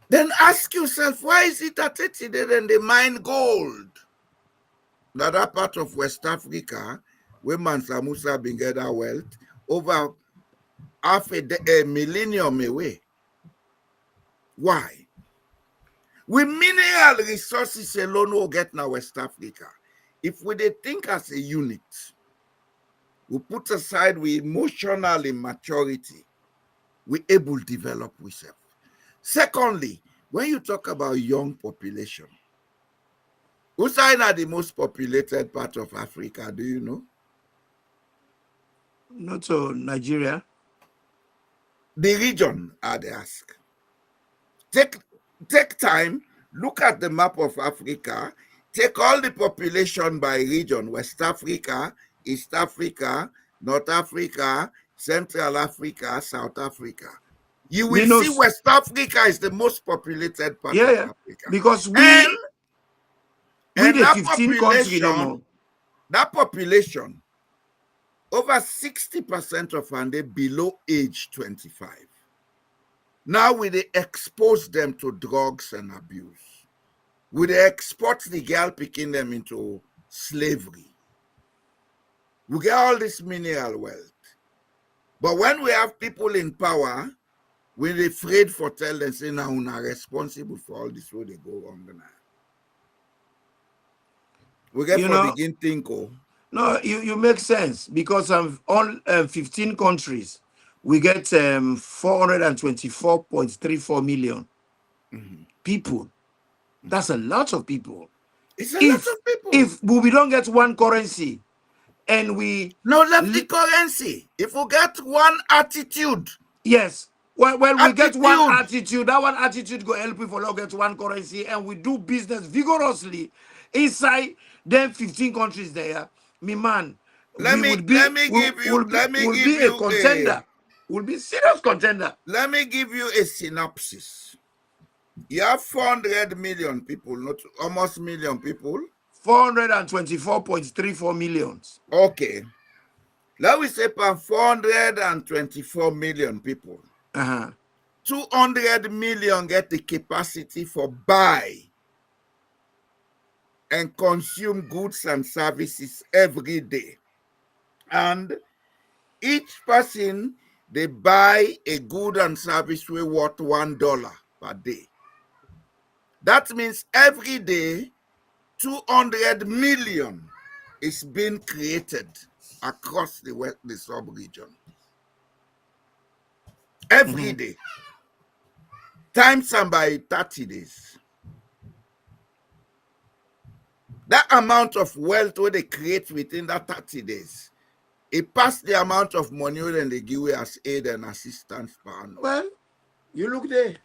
Then ask yourself, why is it that then they mine gold? Now that part of West Africa, where Mansa Musa being get that wealth, over half a millennium away. Why? With mineral resources alone will get now West Africa. If we they think as a unit, we put aside with emotional immaturity, we able to develop ourselves. Secondly, when you talk about young population, who's are the most populated part of Africa, do you know? Not so Nigeria. The region, I'd ask. Take time, look at the map of Africa, take all the population by region, West Africa, East Africa, North Africa, Central Africa, South Africa. You will see West Africa is the most populated part of Africa. Because and the 15 countries no that population, over 60% of them they below age 25. Now we they expose them to drugs and abuse. We they export the girl picking them into slavery. We get all this mineral wealth. But when we have people in power, we're afraid for tell them, say, now we're not responsible for all this, where they go wrong now. We get to begin think, No, you make sense because of all 15 countries, we get 424.34 million people. That's a lot of people. It's a lot of people. If we don't get one currency and we... No, left the currency. If we get one attitude. Yes. Well, we get one attitude. That one attitude go help people not get one currency and we do business vigorously inside them 15 countries there. Me man, let me give you a contender. We'll be serious contender. Let me give you a synopsis. You have 400 million people, not almost million people. 424.34 millions. Okay. let me say 424 million people. 200 million get the capacity for buy and consume goods and services every day. And each person, they buy a good and service worth $1 per day. That means every day, 200 million is being created across the sub-region. Every day. Times them by 30 days. That amount of wealth what they create within that 30 days, it passed the amount of money when they give as aid and assistance per annum. Well, you look there.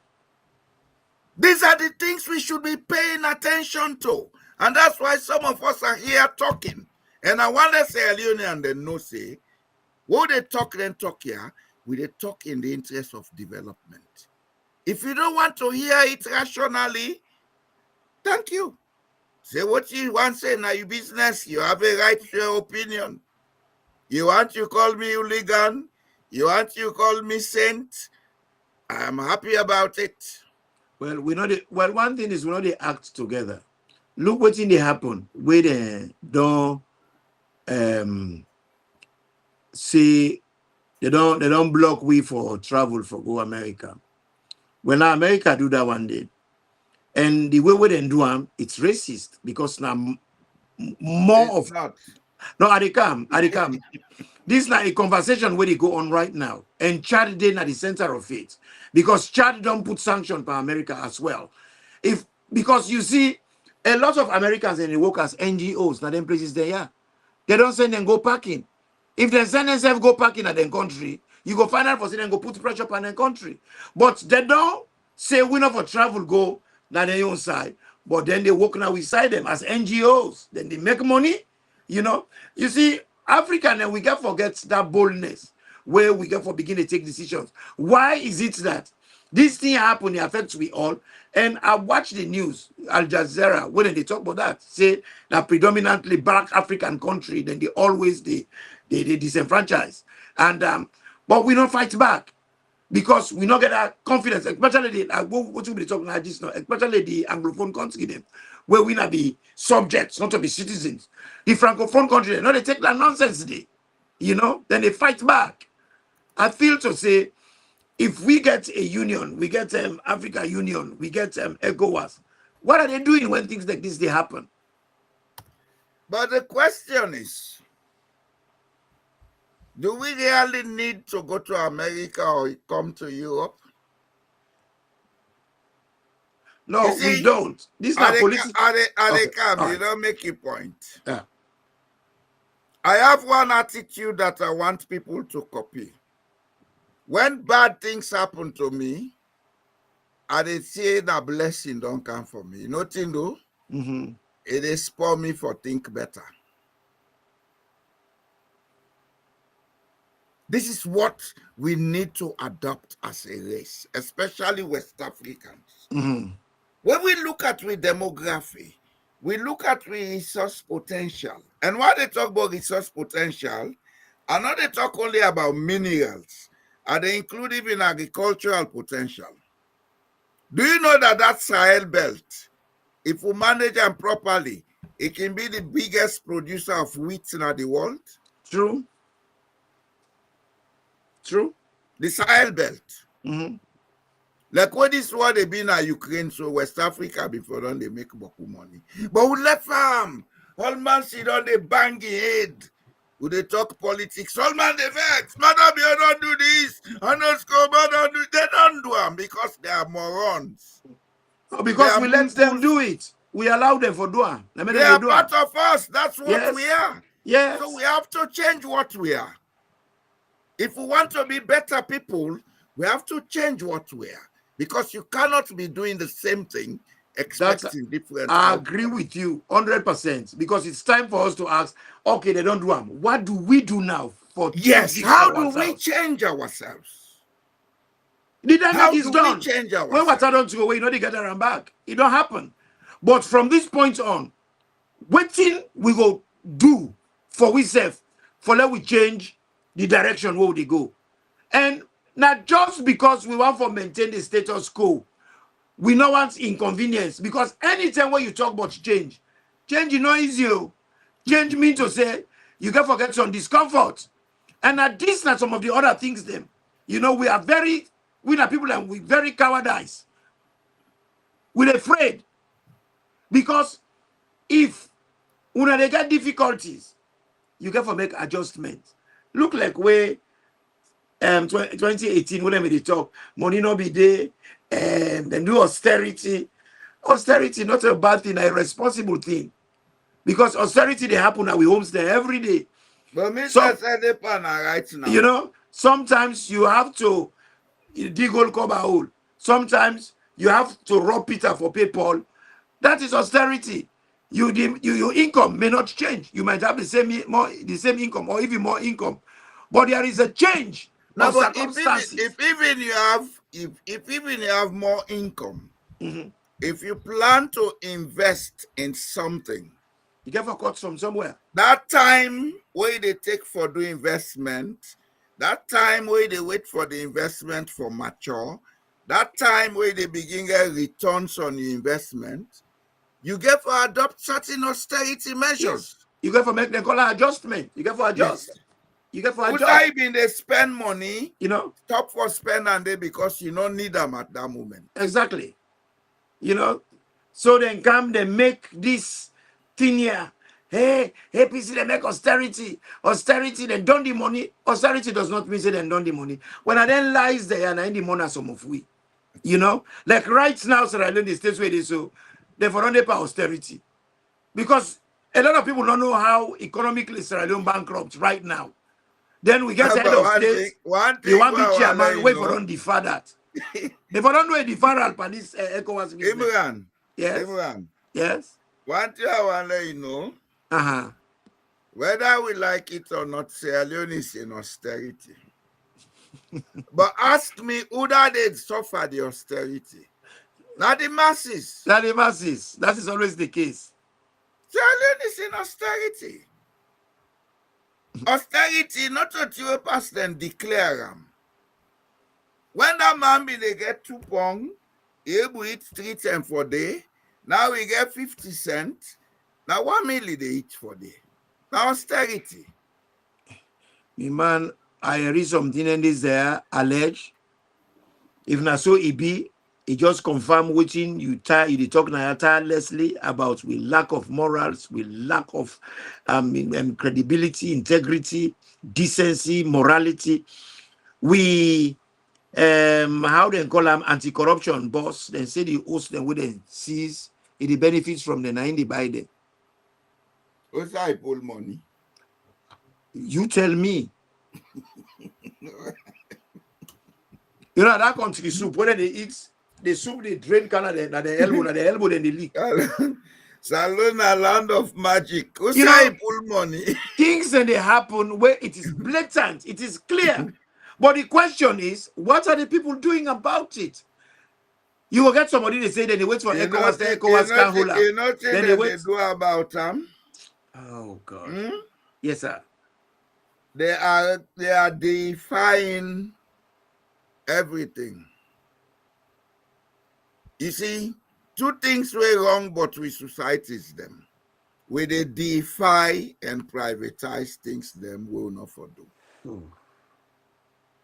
These are the things we should be paying attention to. And that's why some of us are here talking. And I want to say, Leone and then no say, what they talk then talk here, we they talk in the interest of development. If you don't want to hear it rationally, thank you. Say what you want to say, now your business, you have a right to your opinion. You want you call me hooligan, you want you call me saint, I'm happy about it. Well, one thing is we know they act together. Look what in they happen where they don't say they don't block we for travel for go America. When now America do that one day, and the way they do them, it's racist because now more It's of not. no, I come. This is like a conversation where they go on right now, and Chad is at the center of it because Chad don't put sanction for America as well. Because you see, a lot of Americans and they work as NGOs, now them places they are. They don't send them go parking. If they send themselves go parking at their country, you go find out for them go put pressure on their country. But they don't say we not for travel go na their own side. But then they work now beside them as NGOs. Then they make money. You see, African and we can forget that boldness where we get for begin to take decisions. Why is it that this thing happen, it affects we all? And I watch the news, Al Jazeera, when they talk about that, say that predominantly black African country, then they always they disenfranchise. And but we don't fight back because we not get that confidence, especially what we be talking about this now, especially the Anglophone country them, where we not be subjects, not to be citizens. The Francophone country, they take that nonsense today, then they fight back. I feel to say, if we get a union, we get Africa Union, we get ECOWAS, what are they doing when things like this they happen? But the question is, do we really need to go to America or come to Europe? No, we don't. This is not political. You don't make your point. Yeah. I have one attitude that I want people to copy. When bad things happen to me, I dey say that blessing don't come for me. Nothing though. It is for me for think better. This is what we need to adopt as a race, especially West Africans. When we look at the demography, we look at the resource potential. And when they talk about resource potential, I know they talk only about minerals, and they include even agricultural potential. Do you know that Sahel belt, if we manage them properly, it can be the biggest producer of wheat in the world? True. The Sahel belt. Like what this war they been at Ukraine, so West Africa before then they make boku money. But we left them. All man sit on the bang head. Would they talk politics? All man they vex. Madam, you don't do this. And don't go, don't do. They don't do them because they are morons. No, because we let them do it. We allow them for do them. They are part of us. That's what we are. Yes. So we have to change what we are. If we want to be better people, we have to change what we are. Because you cannot be doing the same thing expecting different. I agree with you 100%. Because it's time for us to ask, okay, they don't do them. What do we do now for how do we change ourselves? The damage is done. We change ourselves? When water don't go away, they get around back. It don't happen. But from this point on, what thing we go do for we self, for let we change the direction where they go. And not just because we want to maintain the status quo, we don't want inconvenience. Because anytime when you talk about change is not easy. Change means to say you can forget some discomfort. And at this and some of the other things, them, we are people and we very cowardice. We're afraid. Because if they get difficulties, you get to make adjustments. Look like where 2018, when they talk, money no be there, then do austerity. Austerity not a bad thing, a responsible thing. Because austerity they happen at we homes there every day. But Mr. Sedepana right now. Sometimes you have to dig hole, cover hole. Sometimes you have to rob Peter for PayPal. That is austerity. Your income may not change. You might have the same income or even more income, but there is a change of circumstances. If even you have more income, if you plan to invest in something, you get for cut from somewhere. That time where they take for the investment, that time where they wait for the investment for mature, that time where they begin get returns on the investment, you get for adopt certain austerity measures. Yes. You get for make them call an adjustment. You get for adjust. Yes. You get for adjust. Would I even they spend money? Stop for spend and they because you don't need them at that moment. Exactly. So then they make this thing here. Hey, PC, they make austerity. Austerity, they don't the money. Austerity does not mean say they don't the money. When I then lies there and I the money some of we. Like right now, Sierra Leone, the states where they so they for don't pay austerity. Because a lot of people don't know how economically Sierra Leone bankrupt right now. Then we get the head of state. You want to be chairman, wait for don't defer that. They for don't do a deferral for this ECOWAS business. Imran. Yes. Imran. Yes. One thing I want to let you know. Whether we like it or not, Sierra Leone is in austerity. But ask me who that they suffer the austerity. Not the masses. Not the masses. That is always the case. Sierra Leone is in austerity. Austerity, not what you pass them declare them. When that man be they get 2 pounds, he able eat 3 times for day. Now we get 50 cents. Now 1 million they eat for day. Now austerity. Me man, I read something in this there, allege. If not so it be, it just confirm what you talk now tirelessly about with lack of morals, with lack of credibility, integrity, decency, morality. We how they call them anti-corruption boss. They say the host them with they seize it benefits from the 90 by them. What's I pull money? You tell me. That country soup, when they eat the soup, they drain Canada at the elbow, then they leak. Salona, land of magic. What's I pull money? Things that they happen where it is blatant, it is clear. But the question is, what are the people doing about it? You will get somebody they say that they wait for ECOWAS, the ECOWAS can't hold up. Then they do about them. Oh God. Yes, sir. They are defying everything. You see, 2 things were wrong, but we societies them. Where they defy and privatize things them will not for do.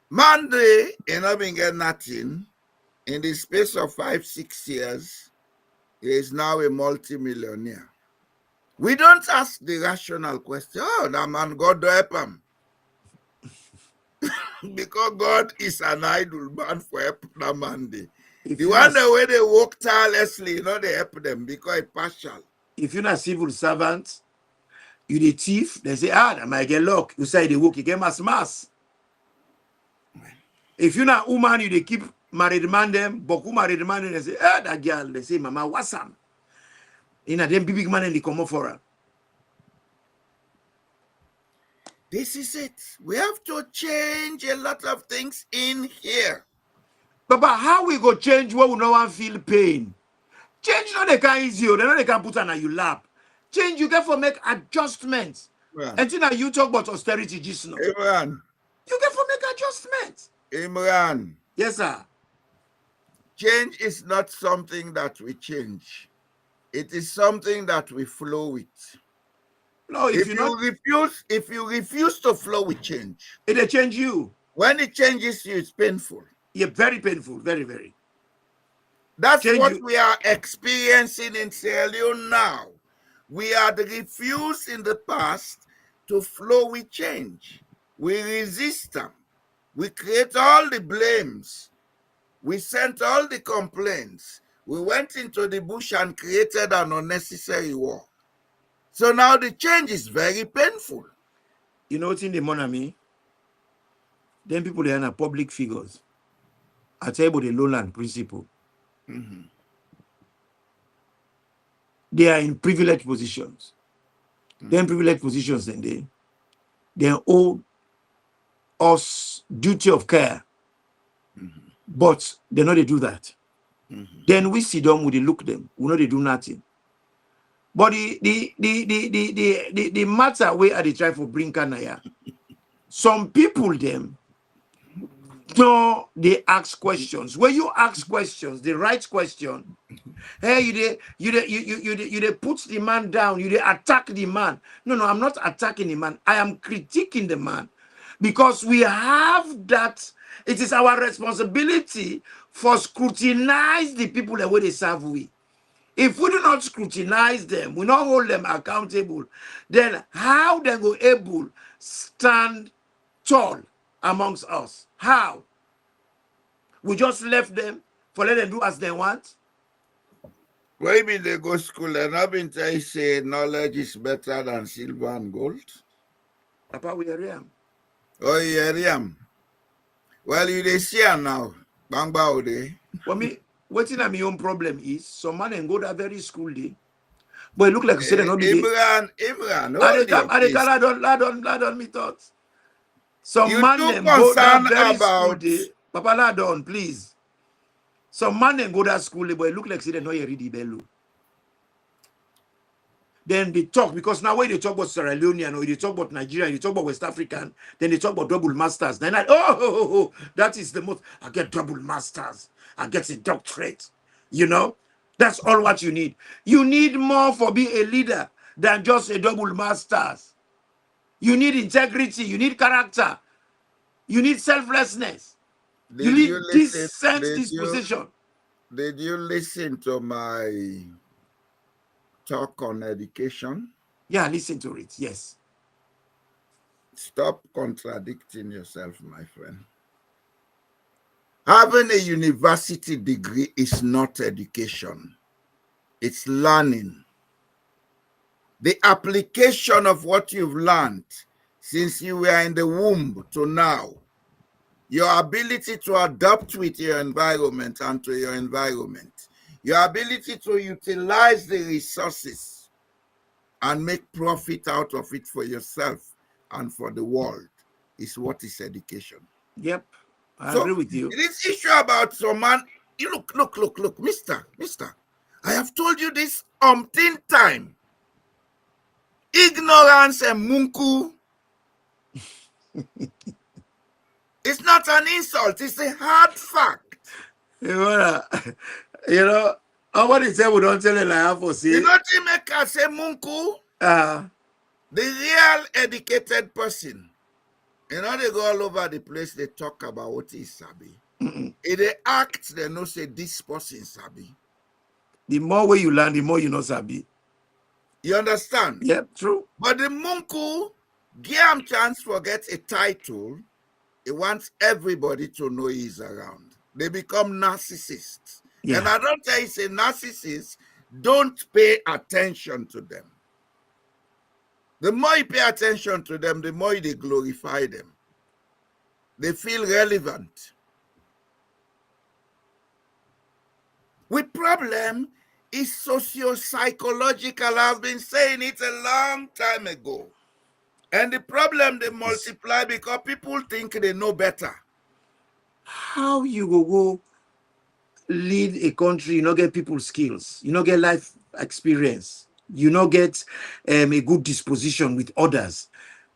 Monday, been get nothing. In the space of 5-6 years, he is now a multi-millionaire. We don't ask the rational question, that man God do help him. Because God is an idle man for help that man. The one the way they work tirelessly, they help them because it's partial. If you're not a civil servant, you the thief, they say, that might get luck. You say they work, you get mass. If you're not woman, you they keep married man them, boku married man, they say, that girl, they say, mama, what's up? In a them big man and they come up for her. This is it. We have to change a lot of things in here. But how we go change where we no one feel pain? Change no they can easy, they know they can put on your lap. Change you get for make adjustments. Yeah. And now you talk about austerity just now. Amen. adjustment. Imran, Yes, sir. change is not something that we change. It is something that we flow with. No, if If you not, you refuse to flow with change, it'll change you. when it changes you, it's painful. Yeah, very painful, very, very. That's Change what you. we are experiencing in Sierra Leone now. We had refused in the past to flow with change. We resist them. We create all the blames. We sent all the complaints. We went into the bush and created an unnecessary war. So now the change is very painful. You know what's in the money? Then people they are public figures. I tell you about the lowland principle. They are in privileged positions. Then privileged positions, then they owe us duty of care. But they know they do that. Then we see them, we look them, we know they do nothing. But the matter where they try for bring Kanaya, some people them no, they ask questions. When you ask questions, the right question, hey, you put the man down, you attack the man. No, I'm not attacking the man. I am critiquing the man because we have that. It is our responsibility for scrutinize the people the way they serve we. If we do not scrutinize them, we not hold them accountable, then how they go able stand tall amongst us? How? We just left them for let them do as they want? Maybe they go school and I've been trying to say knowledge is better than silver and gold. Papa, we are here. Oh, yeah. Well, you they see her now. Bang bao day. For me, waiting at my own problem is some man and go to very school day. But it look like you said not be Imran, hold your peace. I don't me thoughts. Some You man too and go that concerned very school about day. Papa, ladon, please. Some man and go that school day, but it look like they not read the bello. Then they talk, because now when they talk about Sierra Leonean or they talk about Nigeria, they talk about West African, then they talk about double masters. Then that is the most, I get double masters. I get a doctorate. You know, that's all what you need. You need more for being a leader than just a double masters. You need integrity. You need character. You need selflessness. You need decent disposition. Did you listen to my talk on education? Yeah, listen to it. Yes. Stop contradicting yourself, my friend. Having a university degree is not education. It's learning. The application of what you've learned since you were in the womb to now, your ability to adapt with your environment and to your environment, your ability to utilize the resources and make profit out of it for yourself and for the world is what is education. Yep, I agree with you. This issue about some man, you look, mister, I have told you this umpteen time. Ignorance and munku. It's not an insult, it's a hard fact. You know, somebody say we don't tell it like I for say. You know what make us say munku? The real educated person. You know, they go all over the place, they talk about what is sabi. If they act, they know say this person sabi. The more way you learn, the more you know sabi. You understand? Yep, true. But the munku give him chance to get a title. He wants everybody to know he's around. They become narcissists. Yeah. And I don't tell you, say narcissists, don't pay attention to them. The more you pay attention to them, the more they glorify them. They feel relevant. The problem is socio-psychological. I've been saying it a long time ago. And the problem, they multiply because people think they know better. How you go lead a country, you not get people skills, you not get life experience, you not get a good disposition with others,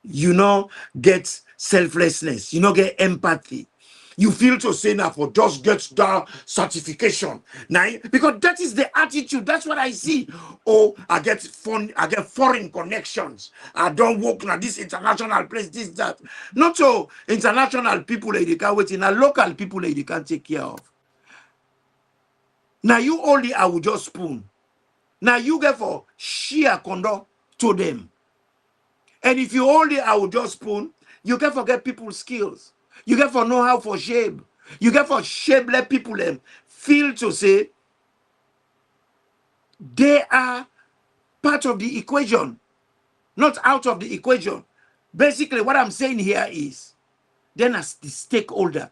you not get selflessness. You no get empathy. You feel to say now for just get that certification. Now, because that is the attitude. That's what I see. Oh, I get foreign connections. I don't work now this international place, this, that. Not so international people that they can't wait in, local people that they can't take care of. Now you only I will just spoon. Now you get for share condo to them. And if you only I will just spoon, you can forget people's skills. You get for know how for shape. You get for shape let people feel to say they are part of the equation, not out of the equation. Basically, what I'm saying here is, then as the stakeholder,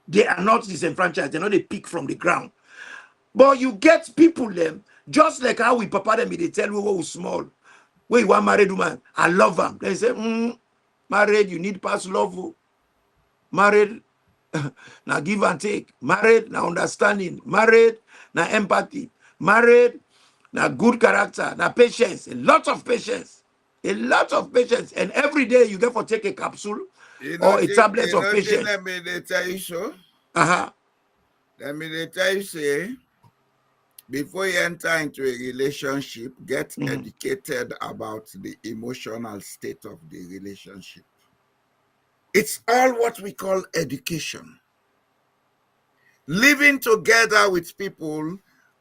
they are not disenfranchised. They're not a pick from the ground. But you get people them just like how we papa them. They tell you who small. When you want married woman, I love them. They say, married, you need past love. Married, now give and take. Married, now understanding. Married, now empathy. Married, now good character. Now patience. A lot of patience. A lot of patience. And every day you get for take a capsule or a tablet of patience. Let me tell you so. Uh-huh. Let me tell you say, before you enter into a relationship, get educated about the emotional state of the relationship. It's all what we call education. Living together with people,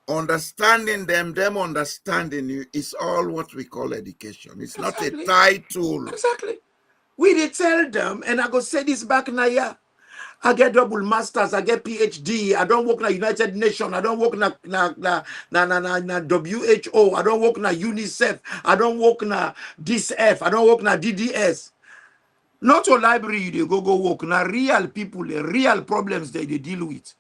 understanding them understanding you is all what we call education. It's Exactly. not a title. Exactly. We did tell them, and I go say this back now, yeah. I get double masters, I get PhD, I don't work na United Nations, I don't work na WHO, I don't work na UNICEF, I don't work na DSF, I don't work na DDS. Not a library you go work, na real people, real problems they deal with.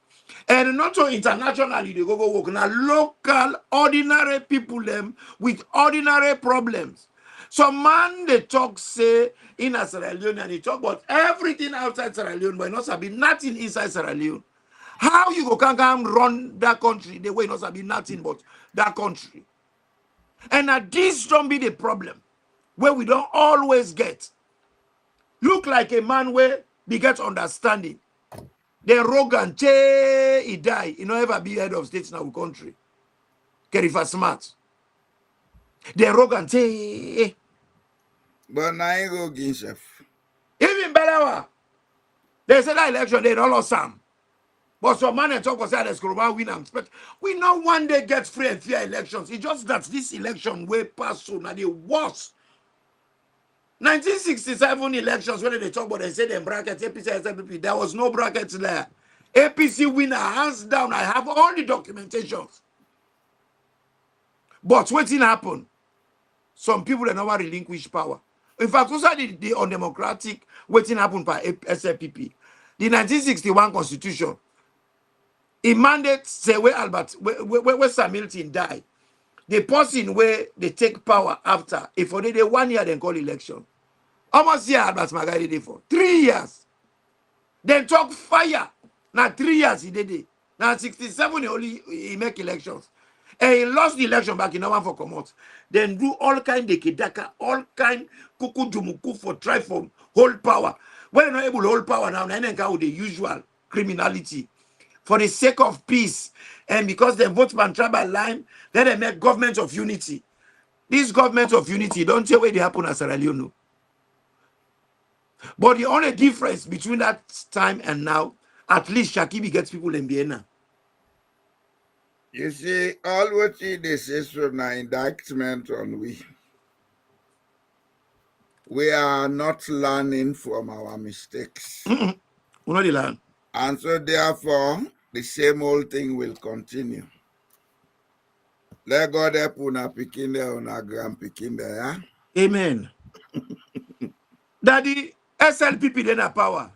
And not so internationally they go work, na local, ordinary people them with ordinary problems. So man they talk say in a Sierra Leone and they talk about everything outside Sierra Leone, but not be nothing inside Sierra Leone. How you go can come run that country the way not be nothing but that country? And now this don't be the problem where we don't always get. Look like a man where we get understanding. Then Rogan, he die. He don't ever be head of state in our country. Kerifa smart. Then Rogan, But now you go Ginchef. even better. They said that election, they don't lose some. But some man and talk was that Scrutiny win and expect. We know one day get free and fair elections. It's just that this election way past so now the worst. 1967 elections, when they talk about they say them brackets, APC, SLPP, there was no brackets there. APC winner, hands down. I have all the documentations. But what didn't happen? Some people they never relinquish power. In fact, also the undemocratic waiting happened by SLPP. The 1961 constitution, it mandates say where where Hamilton died. The person where they take power after, if only they 1 year then call election. Almost here Albert Magai did it for 3 years. Then talk fire. Now 3 years he did it. Now 67 he make elections. And he lost the election back in one for come out. Then do all kind of kidaka, all kind kuku jumuku for try for hold power. When you're not able to hold power now, then go with the usual criminality. For the sake of peace, and because they vote by tribal line, then they make government of unity. This government of unity, don't tell where they happen at Sierra Leone. But the only difference between that time and now, at least Shakibi gets people in Vienna. You see, all what they say from an indictment on we. We are not learning from our mistakes. We're not the land. And so therefore, the same old thing will continue. Let God help una pikin there, una grand pikin there, yeah? Amen. Daddy, SLPP then have power.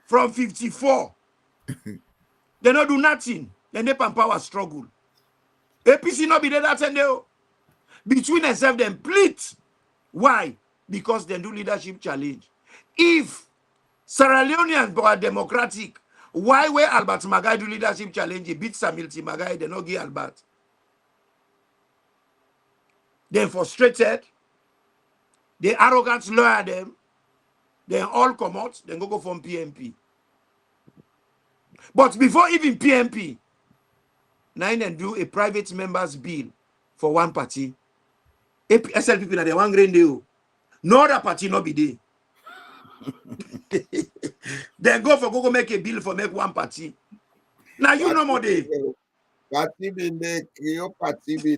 From 54. They not do nothing. Then they power struggle. APC not be there that and they between themselves them split. Why? Because they do leadership challenge. If Sierra Leoneans were democratic, why were Albert Magai do leadership challenge? He beat Samilti Magai, they not give Albert. They're frustrated. The arrogance lawyer them. Then all come out, then go from PMP. But before even PMP, nine and do a private members bill for one party. SLPP na the one grain deal. No other party no be there. Then go make a bill for make one party. Now you know more day. Party be the Creole party be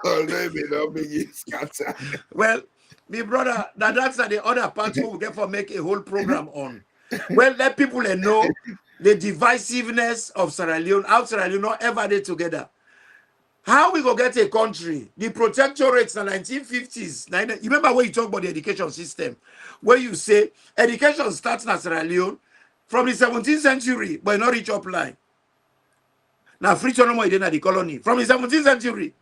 although be not big scatter. Well, my brother, that's the other part who we get for make a whole program on. Well, let people know the divisiveness of Sierra Leone, how Sierra Leone not ever did together. How we go get a country? The protectorates in the 1950s. You remember when you talk about the education system, where you say education starts in Sierra Leone from the 17th century, but not reach up line. Now, free to no in the colony from the 17th century.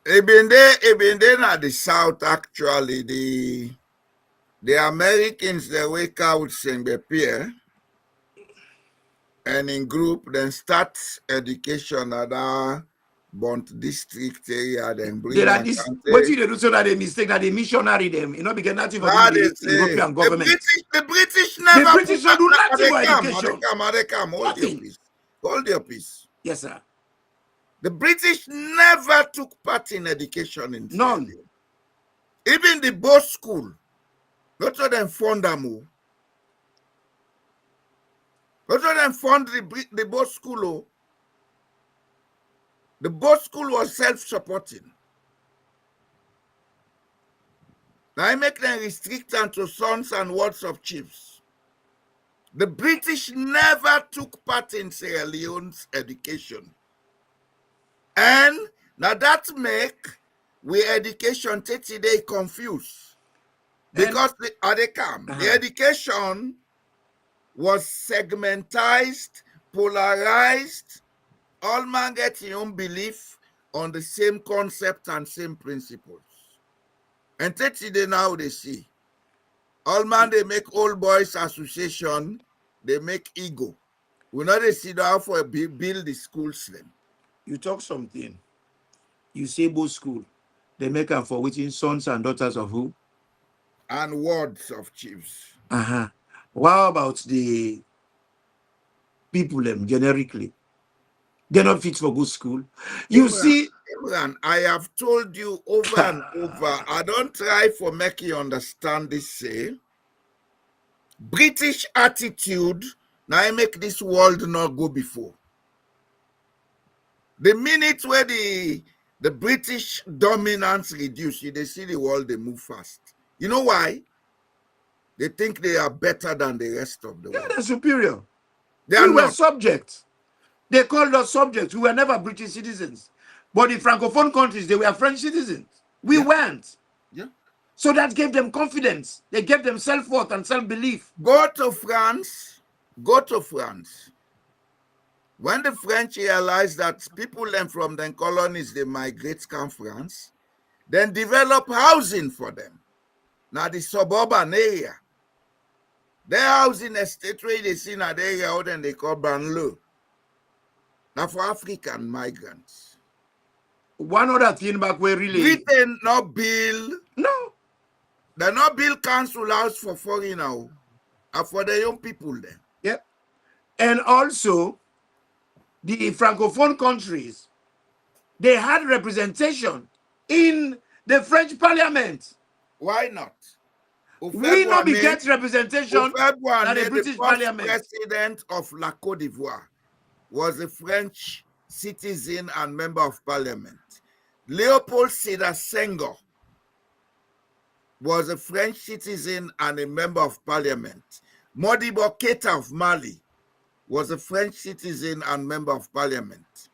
Even there at the south, actually, the Americans they wake out in the pier and in group then start education at our Bont district area, then bring what you do so that they mistake that they missionary them, you know, because nothing for the European government. The British never the British don't do nothing for education. They come. Hold your peace. Hold your peace. Yes, sir. The British never took part in education in none. Even the boat school, not to them fund them. Not to them fund the boat school. The boat school was self-supporting. Now I make them restrict them to sons and wards of chiefs. The British never took part in Sierra Leone's education. And now that make we education today confused. Because the education was segmentized, polarized. All man get your own belief on the same concept and same principles. And today now they see. All man they make old boys association, they make ego. We know they sit down for build the schools then. You talk something. You say both school. They make them for which sons and daughters of who? And wards of chiefs. What about the people generically? They're not fit for good school. You see, Imran, I have told you over and over, I don't try for make you understand this, say. British attitude, now I make this world not go before. The minute where the British dominance reduce, they see the world, they move fast. You know why? They think they are better than the rest of the world. They're superior. We were subjects. They called us subjects. We were never British citizens. But in Francophone countries, they were French citizens. We weren't. Yeah. So that gave them confidence. They gave them self-worth and self-belief. Go to France. When the French realized that people then from the colonies, they migrate come France, then develop housing for them. Now the suburban area. Their housing estate where they see now the area out and they call banlieue. Now for African migrants. One other thing back where really Britain not build. No. They not build council house for foreigners and for the young people then. Yep. And also the Francophone countries, they had representation in the French parliament. Why not? We not get representation in the British parliament. The president of La Côte d'Ivoire was a French citizen and member of parliament. Leopold Sédar Senghor was a French citizen and a member of parliament. Modibo Keita of Mali was a French citizen and member of parliament.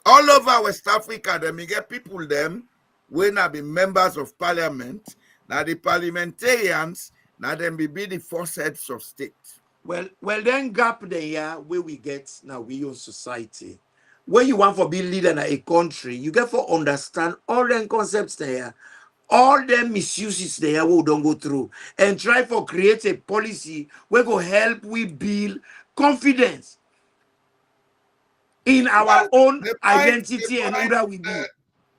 All over West Africa, them you get people them when I be members of parliament. Now the parliamentarians, now them be the first heads of state. Well, then gap there where we get now we own society. When you want for be leader in a country, you get for understand all them concepts there, all them misuses there we don't go through, and try for create a policy where go help we build confidence in our own identity and who that we be.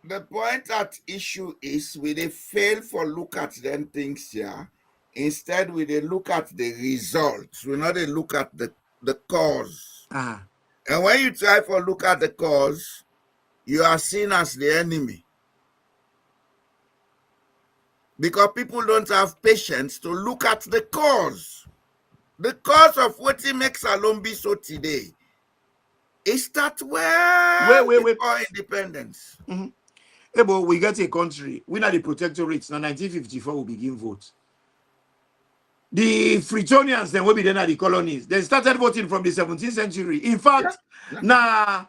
The point at issue is we they fail for look at them things here Instead, we dey look at the results. We not dey look at the cause. And when you try to look at the cause, you are seen as the enemy. Because people don't have patience to look at the cause. The cause of what makes Salone be so today is that before independence. Hey, but we get a country. We not the protectorate. Now 1954 we begin vote. The Fritonians then will be then at the colonies. They started voting from the 17th century. In fact, now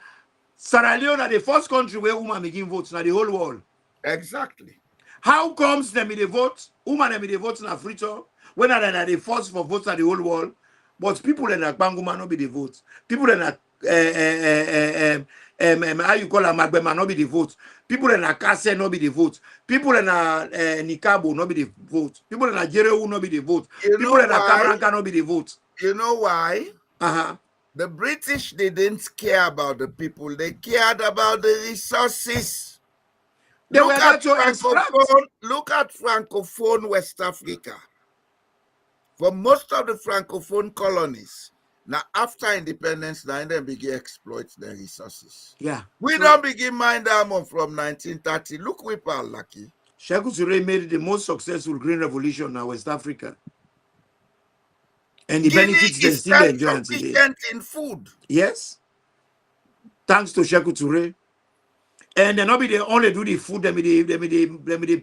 Sierra Leone are the first country where women begin votes now the whole world. Exactly. How comes them in the vote? Women them in the votes in Africa when are they the first for votes at the whole world? But people in Banguma not be the votes. People in how you call a Magbema not be the votes. People in Kase not be the votes. People in Nikabo not be the votes. People in Jereu not be the votes. People in Kabranka not be the votes. You know why? The British didn't care about the people. They cared about the resources. Look at Francophone West Africa. For most of the Francophone colonies, now after independence, now they begin exploit their resources. Yeah. We don't begin mine diamond from 1930. Look, we are lucky. Sekou Touré made the most successful green revolution in West Africa. And the benefits they still enjoy today. In food. Yes. Thanks to Sekou Touré. And then not be they only do the food, they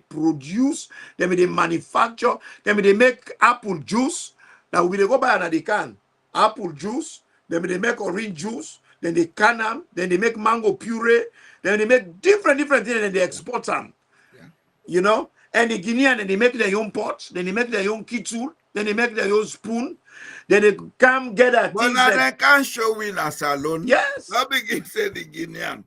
produce, they manufacture, they make apple juice. Now we go buy another can. Apple juice, then they make orange juice, then they can them, then they make mango puree, then they make different things and they export them. Yeah. You know? And the Guinean, then they make their own pots, then they make their own kitchen, then they make their own spoon, then they come get at things that they can't show in a salon. Yes. Not begin say the Guinean.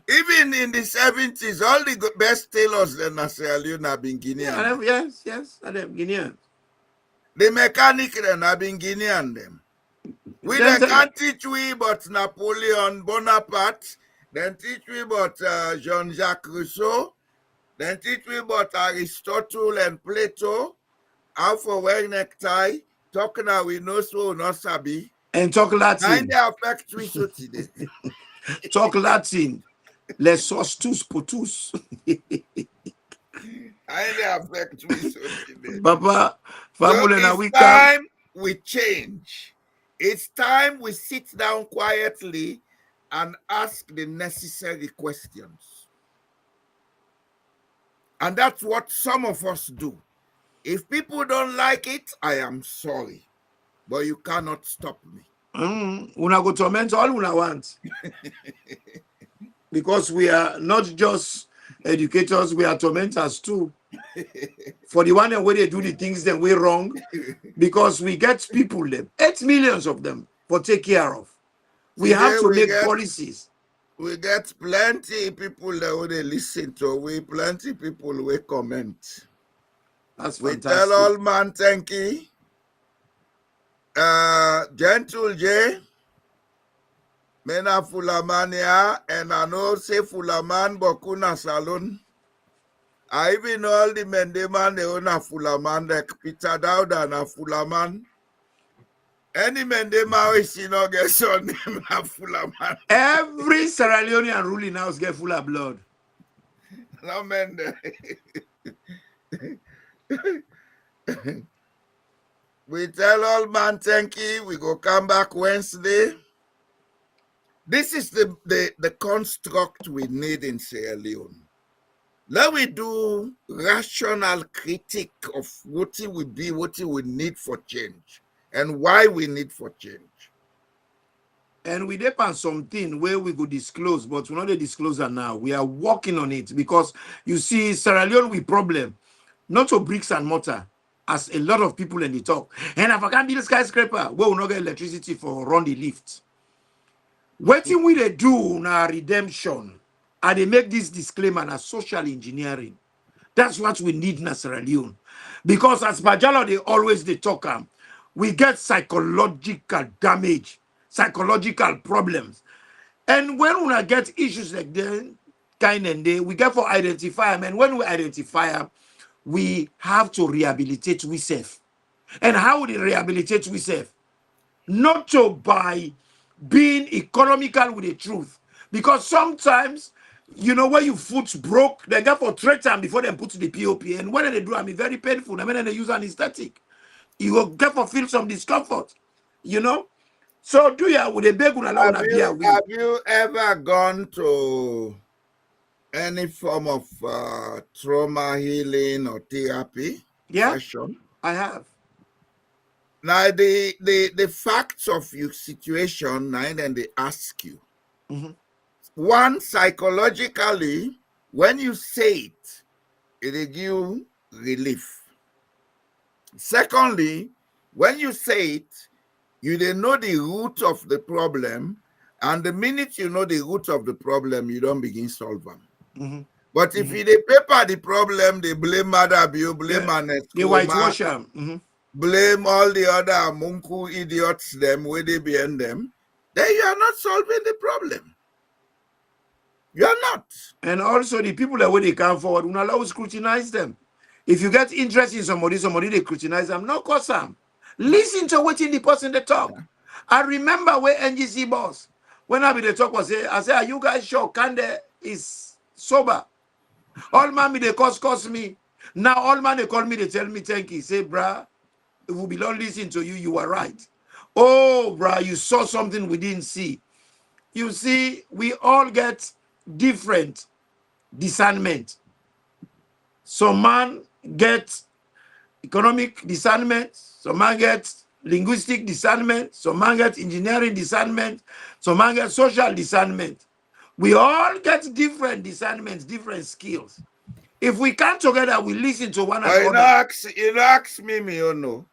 Even in the 70s, all the best tailors in Sierra Leone have been Guinean. Yeah, yes, and them Guinean. The mechanic then have been Guinean them. We then can't teach we about Napoleon Bonaparte, then teach we about Jean-Jacques Rousseau, then teach we about Aristotle and Plato, how for wear necktie, talking how we know so not sabi. And talk Latin. And they affect we so today. Talk Latin. Les sos tous potus. Papa, so it's time we change. It's time we sit down quietly and ask the necessary questions. And that's what some of us do. If people don't like it, I am sorry. But you cannot stop me. Una go torment all una want. Because we are not just educators, we are tormentors too. For the one where they do the things that we're wrong, because we get people, them 8 million of them, for take care of. We have to make policies. We get plenty people that will listen to. We plenty people will comment. That's we fantastic. Tell all man thank you. Gentle J. Mena Fulamania, and I know say Fulaman Bokuna Salon. I even know all the men, they own a Fulaman, like Peter Dowd and a Fulaman. Any men, they marry, see no get son name a Fulaman. Every Sierra Leonean ruling house get full of blood. No men. We tell all man thank you. We go come back Wednesday. This is the construct we need in Sierra Leone. Let we do rational critique of what it would be, what it would need for change, and why we need for change. And we depend something where we could disclose, but we're not a disclosure now. We are working on it because you see, Sierra Leone with problem, not to bricks and mortar, as a lot of people in the talk. And if I can't build a skyscraper, we will not get electricity for run the lift. What we they do now redemption, and they make this disclaimer as social engineering. That's what we need in Sierra Leone. Because as Bajalo, they always they talk, we get psychological damage, psychological problems. And when we get issues like that, we get for identify them. And when we identify them, we have to rehabilitate ourselves. And how would it rehabilitate itself? Not to by being economical with the truth. Because sometimes, when your foot broke, they get for 3 times before they put the POP. And when they do, I mean, very painful. I mean, they use anesthetic. You will get for feel some discomfort, So do you with a big one alone Have you ever gone to any form of trauma healing or therapy session? I have. Now the facts of your situation, and then they ask you. One, psychologically, when you say it will give you relief. Secondly, when you say it, you don't know the root of the problem, and the minute you know the root of the problem, you don't begin solve them. But if you they paper the problem, they blame Maada, blame the whitewasher, blame all the other munku idiots, them where they behind them, then you are not solving the problem. You are not. And also the people that when they come forward, we allow scrutinize them. If you get interest in somebody they scrutinize them, no cause them. Listen to what in the person they talk. Yeah. I remember where NGC boss, when I be the talk was I say, are you guys sure Kande is sober? All man me they cost me. Now all man they call me, they tell me thank you. Say, bruh, if we don't listen to you, you are right. Oh, bruh, you saw something we didn't see. You see, we all get different discernment. Some man gets economic discernment, some man gets linguistic discernment, some man gets engineering discernment, some man gets social discernment. We all get different discernments, different skills. If we come together, we listen to one another. You know, ask me, you know.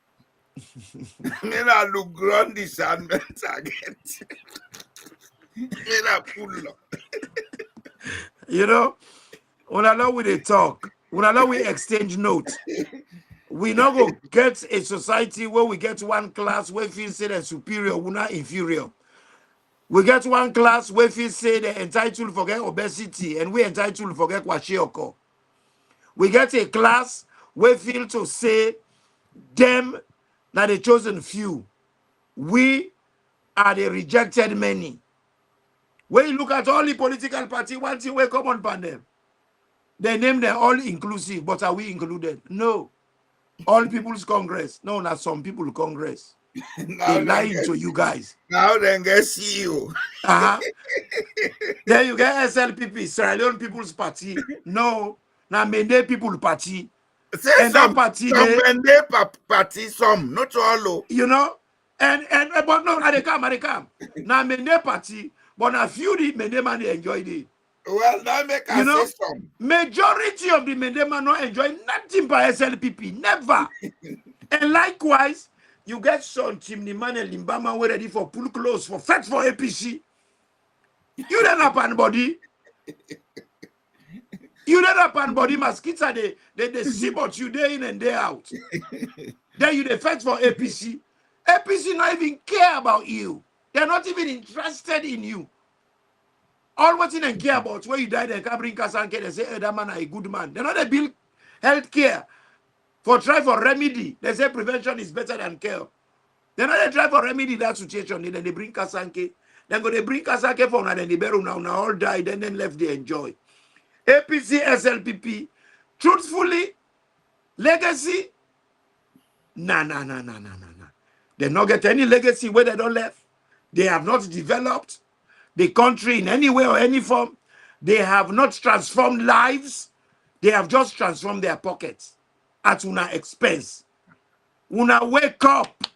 Me not look ground discernment again. Me not pull up. When allow we they talk, when allow we exchange notes, we not go get a society where we get one class where feel say they're superior, we're not inferior. We get one class where feel say they're entitled to forget obesity and we entitled to forget kwashioko. We get a class where feel to say them that the chosen few. We are the rejected many. When you look at all the political party, one thing will come on them. They name them all inclusive, but are we included? No. All People's Congress. No, not some people Congress. They lying to you guys. Now then get CEO. Then you get SLPP, Sierra Leone People's Party. No. Now Mende People Party. Say and some party Mende Party, some, not all. And but no, they come. Now Mende Party, but a few the Mende man they enjoy it. Well, now make us say some. Majority of the Mende man not enjoy nothing by SLPP. Never. And likewise, you get some chimney man and Limbama were ready for pull close for fight for APC. You don't have anybody. You don't have anybody. Mosquitoes they see what you day in and day out. Then you they fight for APC. APC not even care about you. They're not even interested in you. All what they care about where you die, they can bring Kasanke, they say, hey, that man is a good man. They're not a build health care for try for remedy. They say prevention is better than care. They're not a try for remedy that situation. Then they bring Kasanke. Then go they bring Kasanke for now, then they bury now all die, then left they enjoy. APC, SLPP, truthfully, legacy, nah. They not get any legacy where they don't left. They have not developed the country in any way or any form. They have not transformed lives. They have just transformed their pockets at una expense. Una wake up.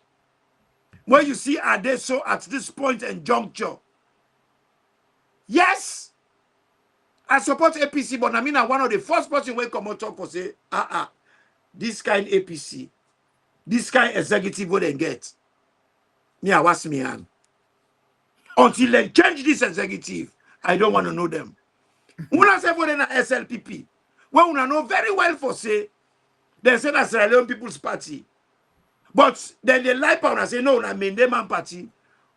When you see Adeso at this point and juncture. Yes, I support APC, but I mean one of the first person will come out talk for say, this kind APC, this kind executive what they get. Me, I was me on. Until they change this executive, I don't want to know them. When I say for them SLPP, well, we know very well for say, they say that's Sierra Leone People's Party. But then they lie pound and say, no, na Mende Man Party.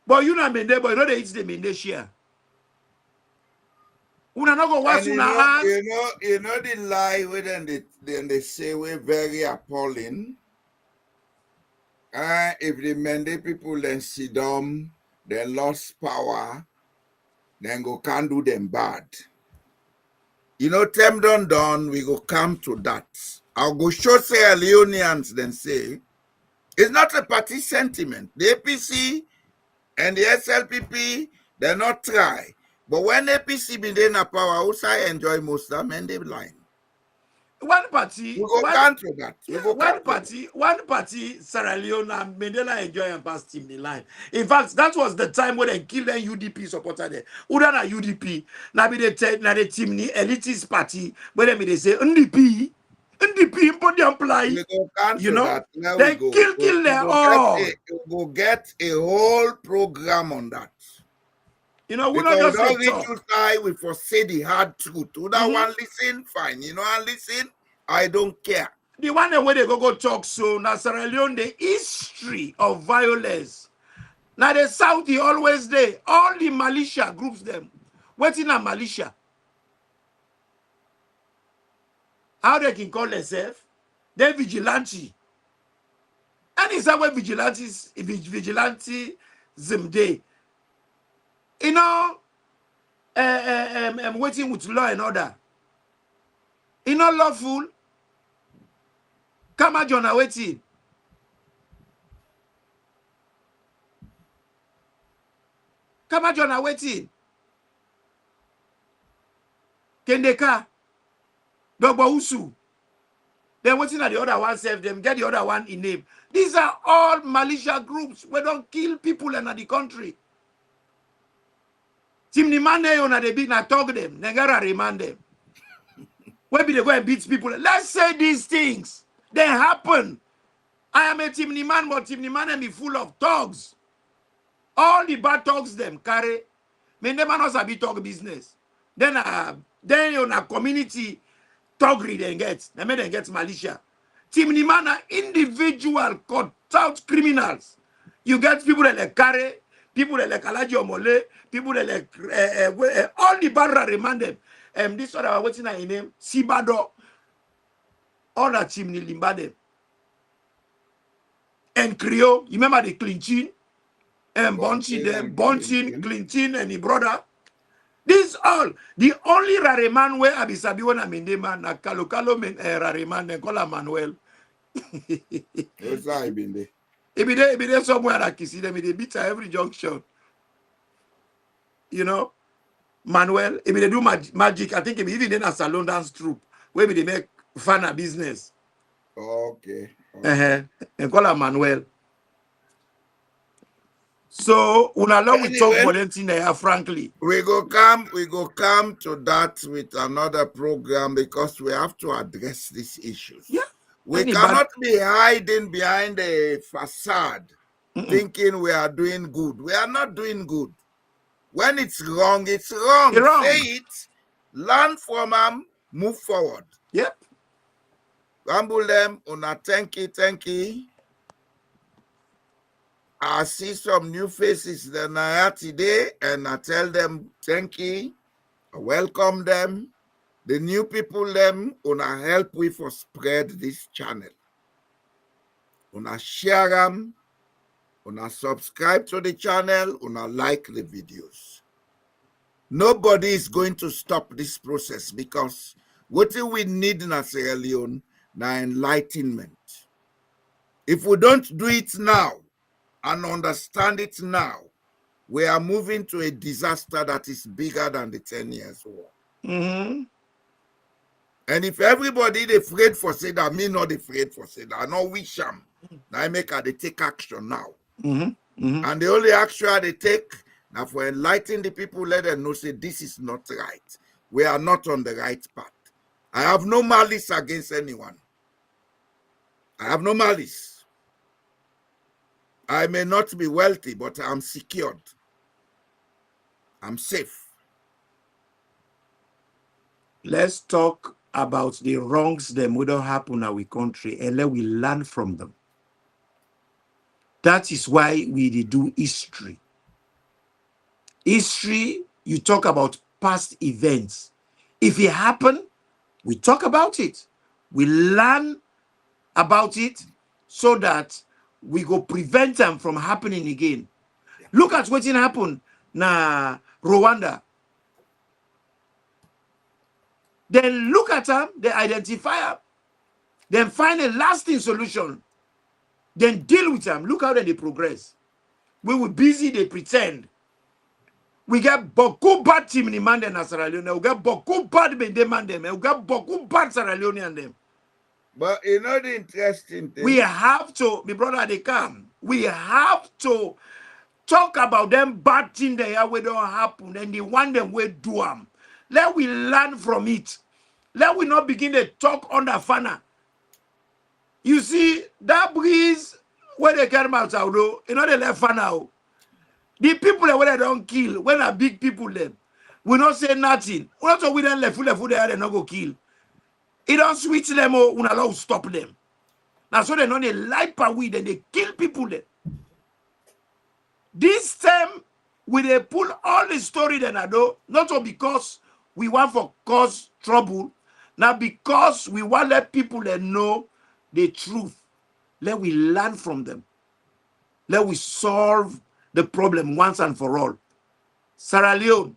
But you na Mende, but you know they eat the Mende share. Una not go watch una hands. You know the lie where then they say we're very appalling. If the Mende people then sit down, they lost power, then go can't do them bad. You know, them done, we go come to that. I'll go show Sierra Leoneans then say, it's not a party sentiment. The APC and the SLPP, they're not try. But when APC be in power, also enjoy most of them and they line. One party, We go counter that. We go one counter party, Sierra Leone and Mandela enjoy and pass team the line. In fact, that was the time when they killed an UDP supporter there. Uda na UDP, na be the team ni elitist party, when they say NDP, import apply. We go counter You know, that. Now they we go. kill their all. We go get a whole program on that. You know, we Because not we just don't say reach talk. to say we for say the hard truth. Who that one listen, fine. You know, I listen, I don't care. The one where they go talk so now Sierra Leone, the history of violence. Now the South is always there. All the militia groups them. What's in a militia? How they can call themselves? They're vigilante. And it's our vigilantism day. You know, waiting with law and order. You know, lawful. Come on, John, waiting. Come on, John, waiting. Kendeka. Dogba Usu. Then waiting at the other one, save them, get the other one in name. These are all militia groups. We don't kill people in the country. Timni Mane on the big na talk them. Negara remind them. Where be they go and beat people? Let's say these things. They happen. I am a Timni man, but Timni man be full of thugs. All the bad thugs them carry. Me never knows a bit talk business. Then on a community thuggery they get. They make them get militia. Timni man are individual cut out criminals. You get people that like carry, people that like Alaji Omole, people that like all the barra remind them. This one I was waiting in name Sibado. All that Chimney Limbade. And Creole, you remember the Clinton? And Bonchin, Clinton, and his brother. This all the only Rareman where Abisabi when I'm in the man, na Kalokalo Rareman, and call Manuel. Yes, I been there. If be there somewhere I can see them, they beat at every junction. You know, Manuel, if they do magic, I think if even in a salon dance troupe, where they make fun of business. Okay. And call her Manuel. So, unalong we talk Valentin there, frankly. We go come to that with another program because we have to address these issues. Yeah. We cannot be hiding behind a facade thinking we are doing good. We are not doing good. When it's wrong, it's wrong. Say it, learn from them, move forward. Yep. Ramble them, una thank you. I see some new faces that I had today, and I tell them thank you. I welcome them. The new people them una help we for spread this channel. Una share them, una subscribe to the channel, una like the videos. Nobody is going to stop this process because what we need in Sierra Leone na enlightenment. If we don't do it now and understand it now, we are moving to a disaster that is bigger than the 10 years war. And if everybody is afraid for say that, me not afraid for say that, I know wish them. I make her they take action now. And the only action they take now for enlightening the people, let them know say this is not right. We are not on the right path. I have no malice against anyone. I have no malice. I may not be wealthy, but I'm secured. I'm safe. Let's talk about the wrongs that would happen in our country and let we learn from them. That is why we do history. History, you talk about past events. If it happened, we talk about it. We learn about it so that we go prevent them from happening again. Look at what happened na Rwanda. Then look at them, they identify them, then find a lasting solution, then deal with them. Look how they progress. We were busy, they pretend. We get beaucoup bad team in man in Sierra Leone. We get beaucoup bad man them. We get beaucoup bad Sierra Leone and them. But you know the interesting thing? We have to, my brother, they come. We have to talk about them bad things that we don't happen and the one them we do them. Let we learn from it. Let we not begin to talk under fana. You see, that breeze where they care about you know they left fana. The people that they don't kill, when are big people them, we not say nothing. We not talk with them left they not go kill. It don't switch them or we not allow stop them. Now so they know they light per weed and they kill people there. This time we they pull all the story that I do, not all because we want for cause trouble, now because we want let people that know the truth. Let we learn from them. Let we solve the problem once and for all. Sierra Leone,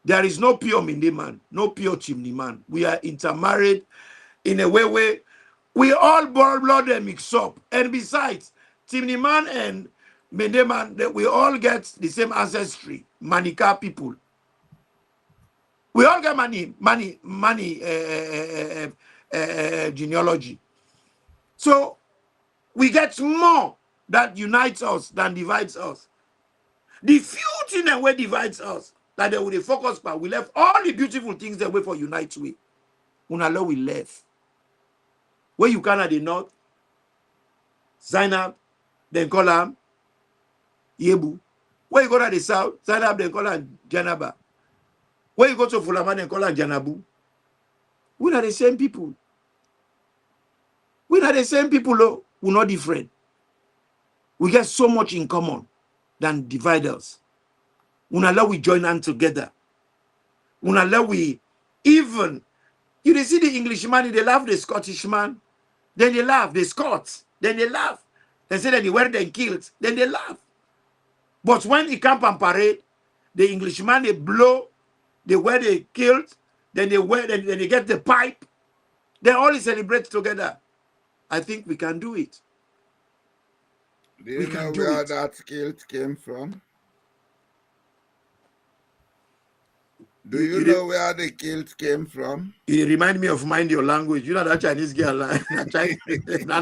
there is no pure Mindi man, no pure chimney man. We are intermarried in a way where we all blood and mix up. And besides, chimney man and Mende man, we all get the same ancestry, Manika people. We all get money genealogy. So we get more that unites us than divides us. The few things that way divides us, that they will focus on, we left all the beautiful things that way for unite we. Unalo we left. Where you can at the north, Zainab, then call him Yebu. Where you go to the south, Zainab, then call him Janaba. Where you go to Fulama, then call him Janabu. We are the same people. We are the same people, though. We're not different. We get so much in common than divide us. Unala we join hands together. Unala we even, you see the Englishman, they laugh the Scottish man, then they laugh, the Scots, then they laugh. They say that they were then killed, then they laugh. But when he camp and parade, the Englishman, they blow, they wear they killed, then they wear, then they get the pipe, they all celebrate together. I think we can do it. Do you know where that guilt came from? Do you know where the guilt came from? You remind me of Mind Your Language. You know that Chinese girl. I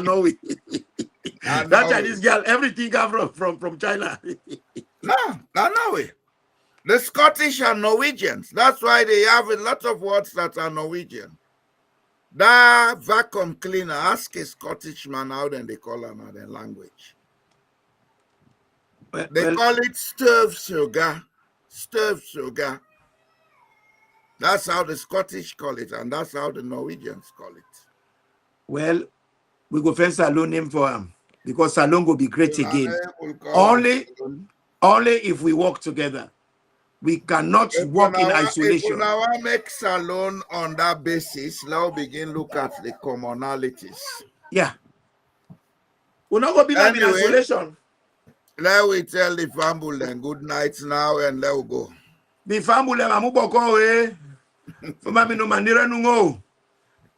know it. That Chinese girl, everything comes from China. No, I know it. The Scottish are Norwegians. That's why they have a lot of words that are Norwegian. That vacuum cleaner, ask a Scottish man how then they call another language. They call it stove sugar. Stove sugar. That's how the Scottish call it, and that's how the Norwegians call it. Well, we go find Salone name for him because Salone will be great again. Only if we work together. We cannot work in isolation. If we now make Salone on that basis, now begin look at the commonalities. Yeah. We're not going to be in isolation. Let we tell the family then good night now and let we go. The family amuboko Famami no manira nungo.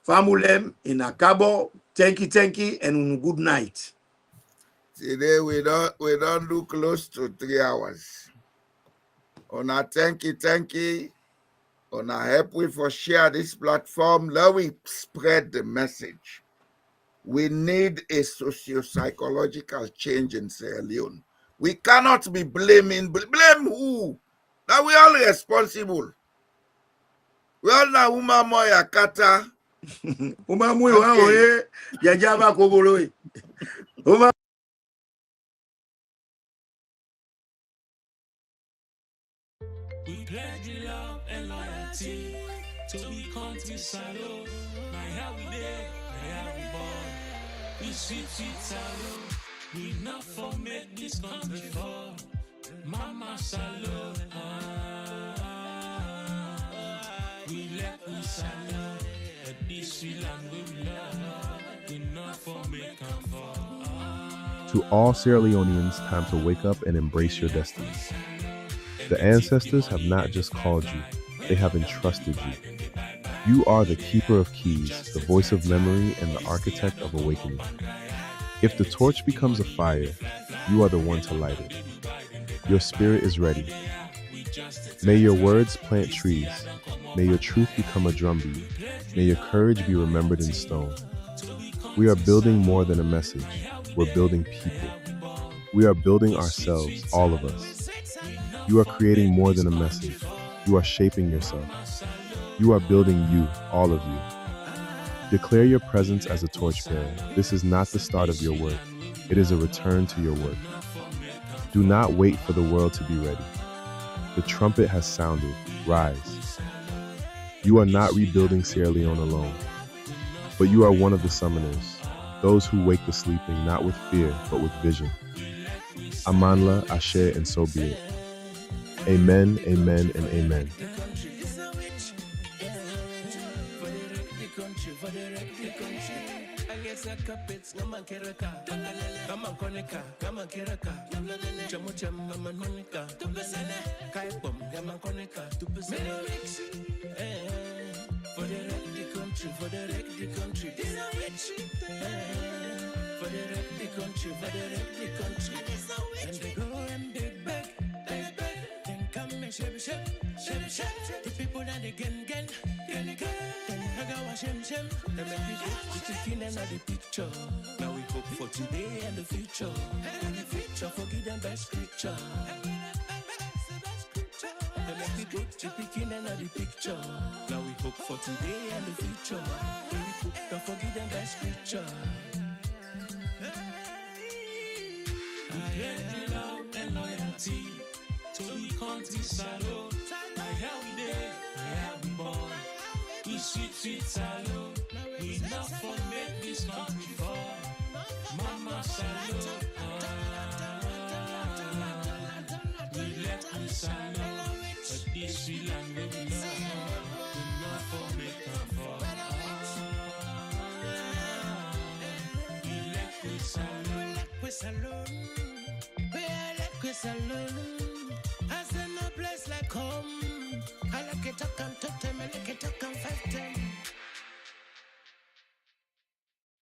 Family in a cabo, thank you, and good night. Today we don't do close to 3 hours. On a thank you. On a help we for share this platform. Let we spread the message. We need a socio-psychological change in Sierra Leone. We cannot be blaming. Blame who? Now we all responsible. We all know Umamoya Kata. Umamoya Yajava Kogoloi. We pledge love and loyalty to be country salo. My how we there, how we born. We sweet salo. We not for make this country fall. Mama salo. We let we salo. But this we land we love. We not for make them fall. To all Sierra Leoneans, time to wake up and embrace your destinies. The ancestors have not just called you, they have entrusted you. You are the keeper of keys, the voice of memory, and the architect of awakening. If the torch becomes a fire, you are the one to light it. Your spirit is ready. May your words plant trees. May your truth become a drumbeat. May your courage be remembered in stone. We are building more than a message. We're building people. We are building ourselves, all of us. You are creating more than a message. You are shaping yourself. You are building you, all of you. Declare your presence as a torchbearer. This is not the start of your work. It is a return to your work. Do not wait for the world to be ready. The trumpet has sounded. Rise. You are not rebuilding Sierra Leone alone, but you are one of the summoners, those who wake the sleeping not with fear, but with vision. Amanla, Ashe, and so be it. Amen, amen, and amen. The people that again, the picture. Now we hope for today and the future. And the future, forgive them best scripture. The beginning of the picture. Now we hope for today and the future. Don't forget them best scripture. I had love and loyalty to the country salon. My healthy day, I have born. We sweet salon. We not for make this country fall. Mama salon. We let me salon. But this we land we not for make them fall. We let me salon. We salon. We let me salon. As in a place like home.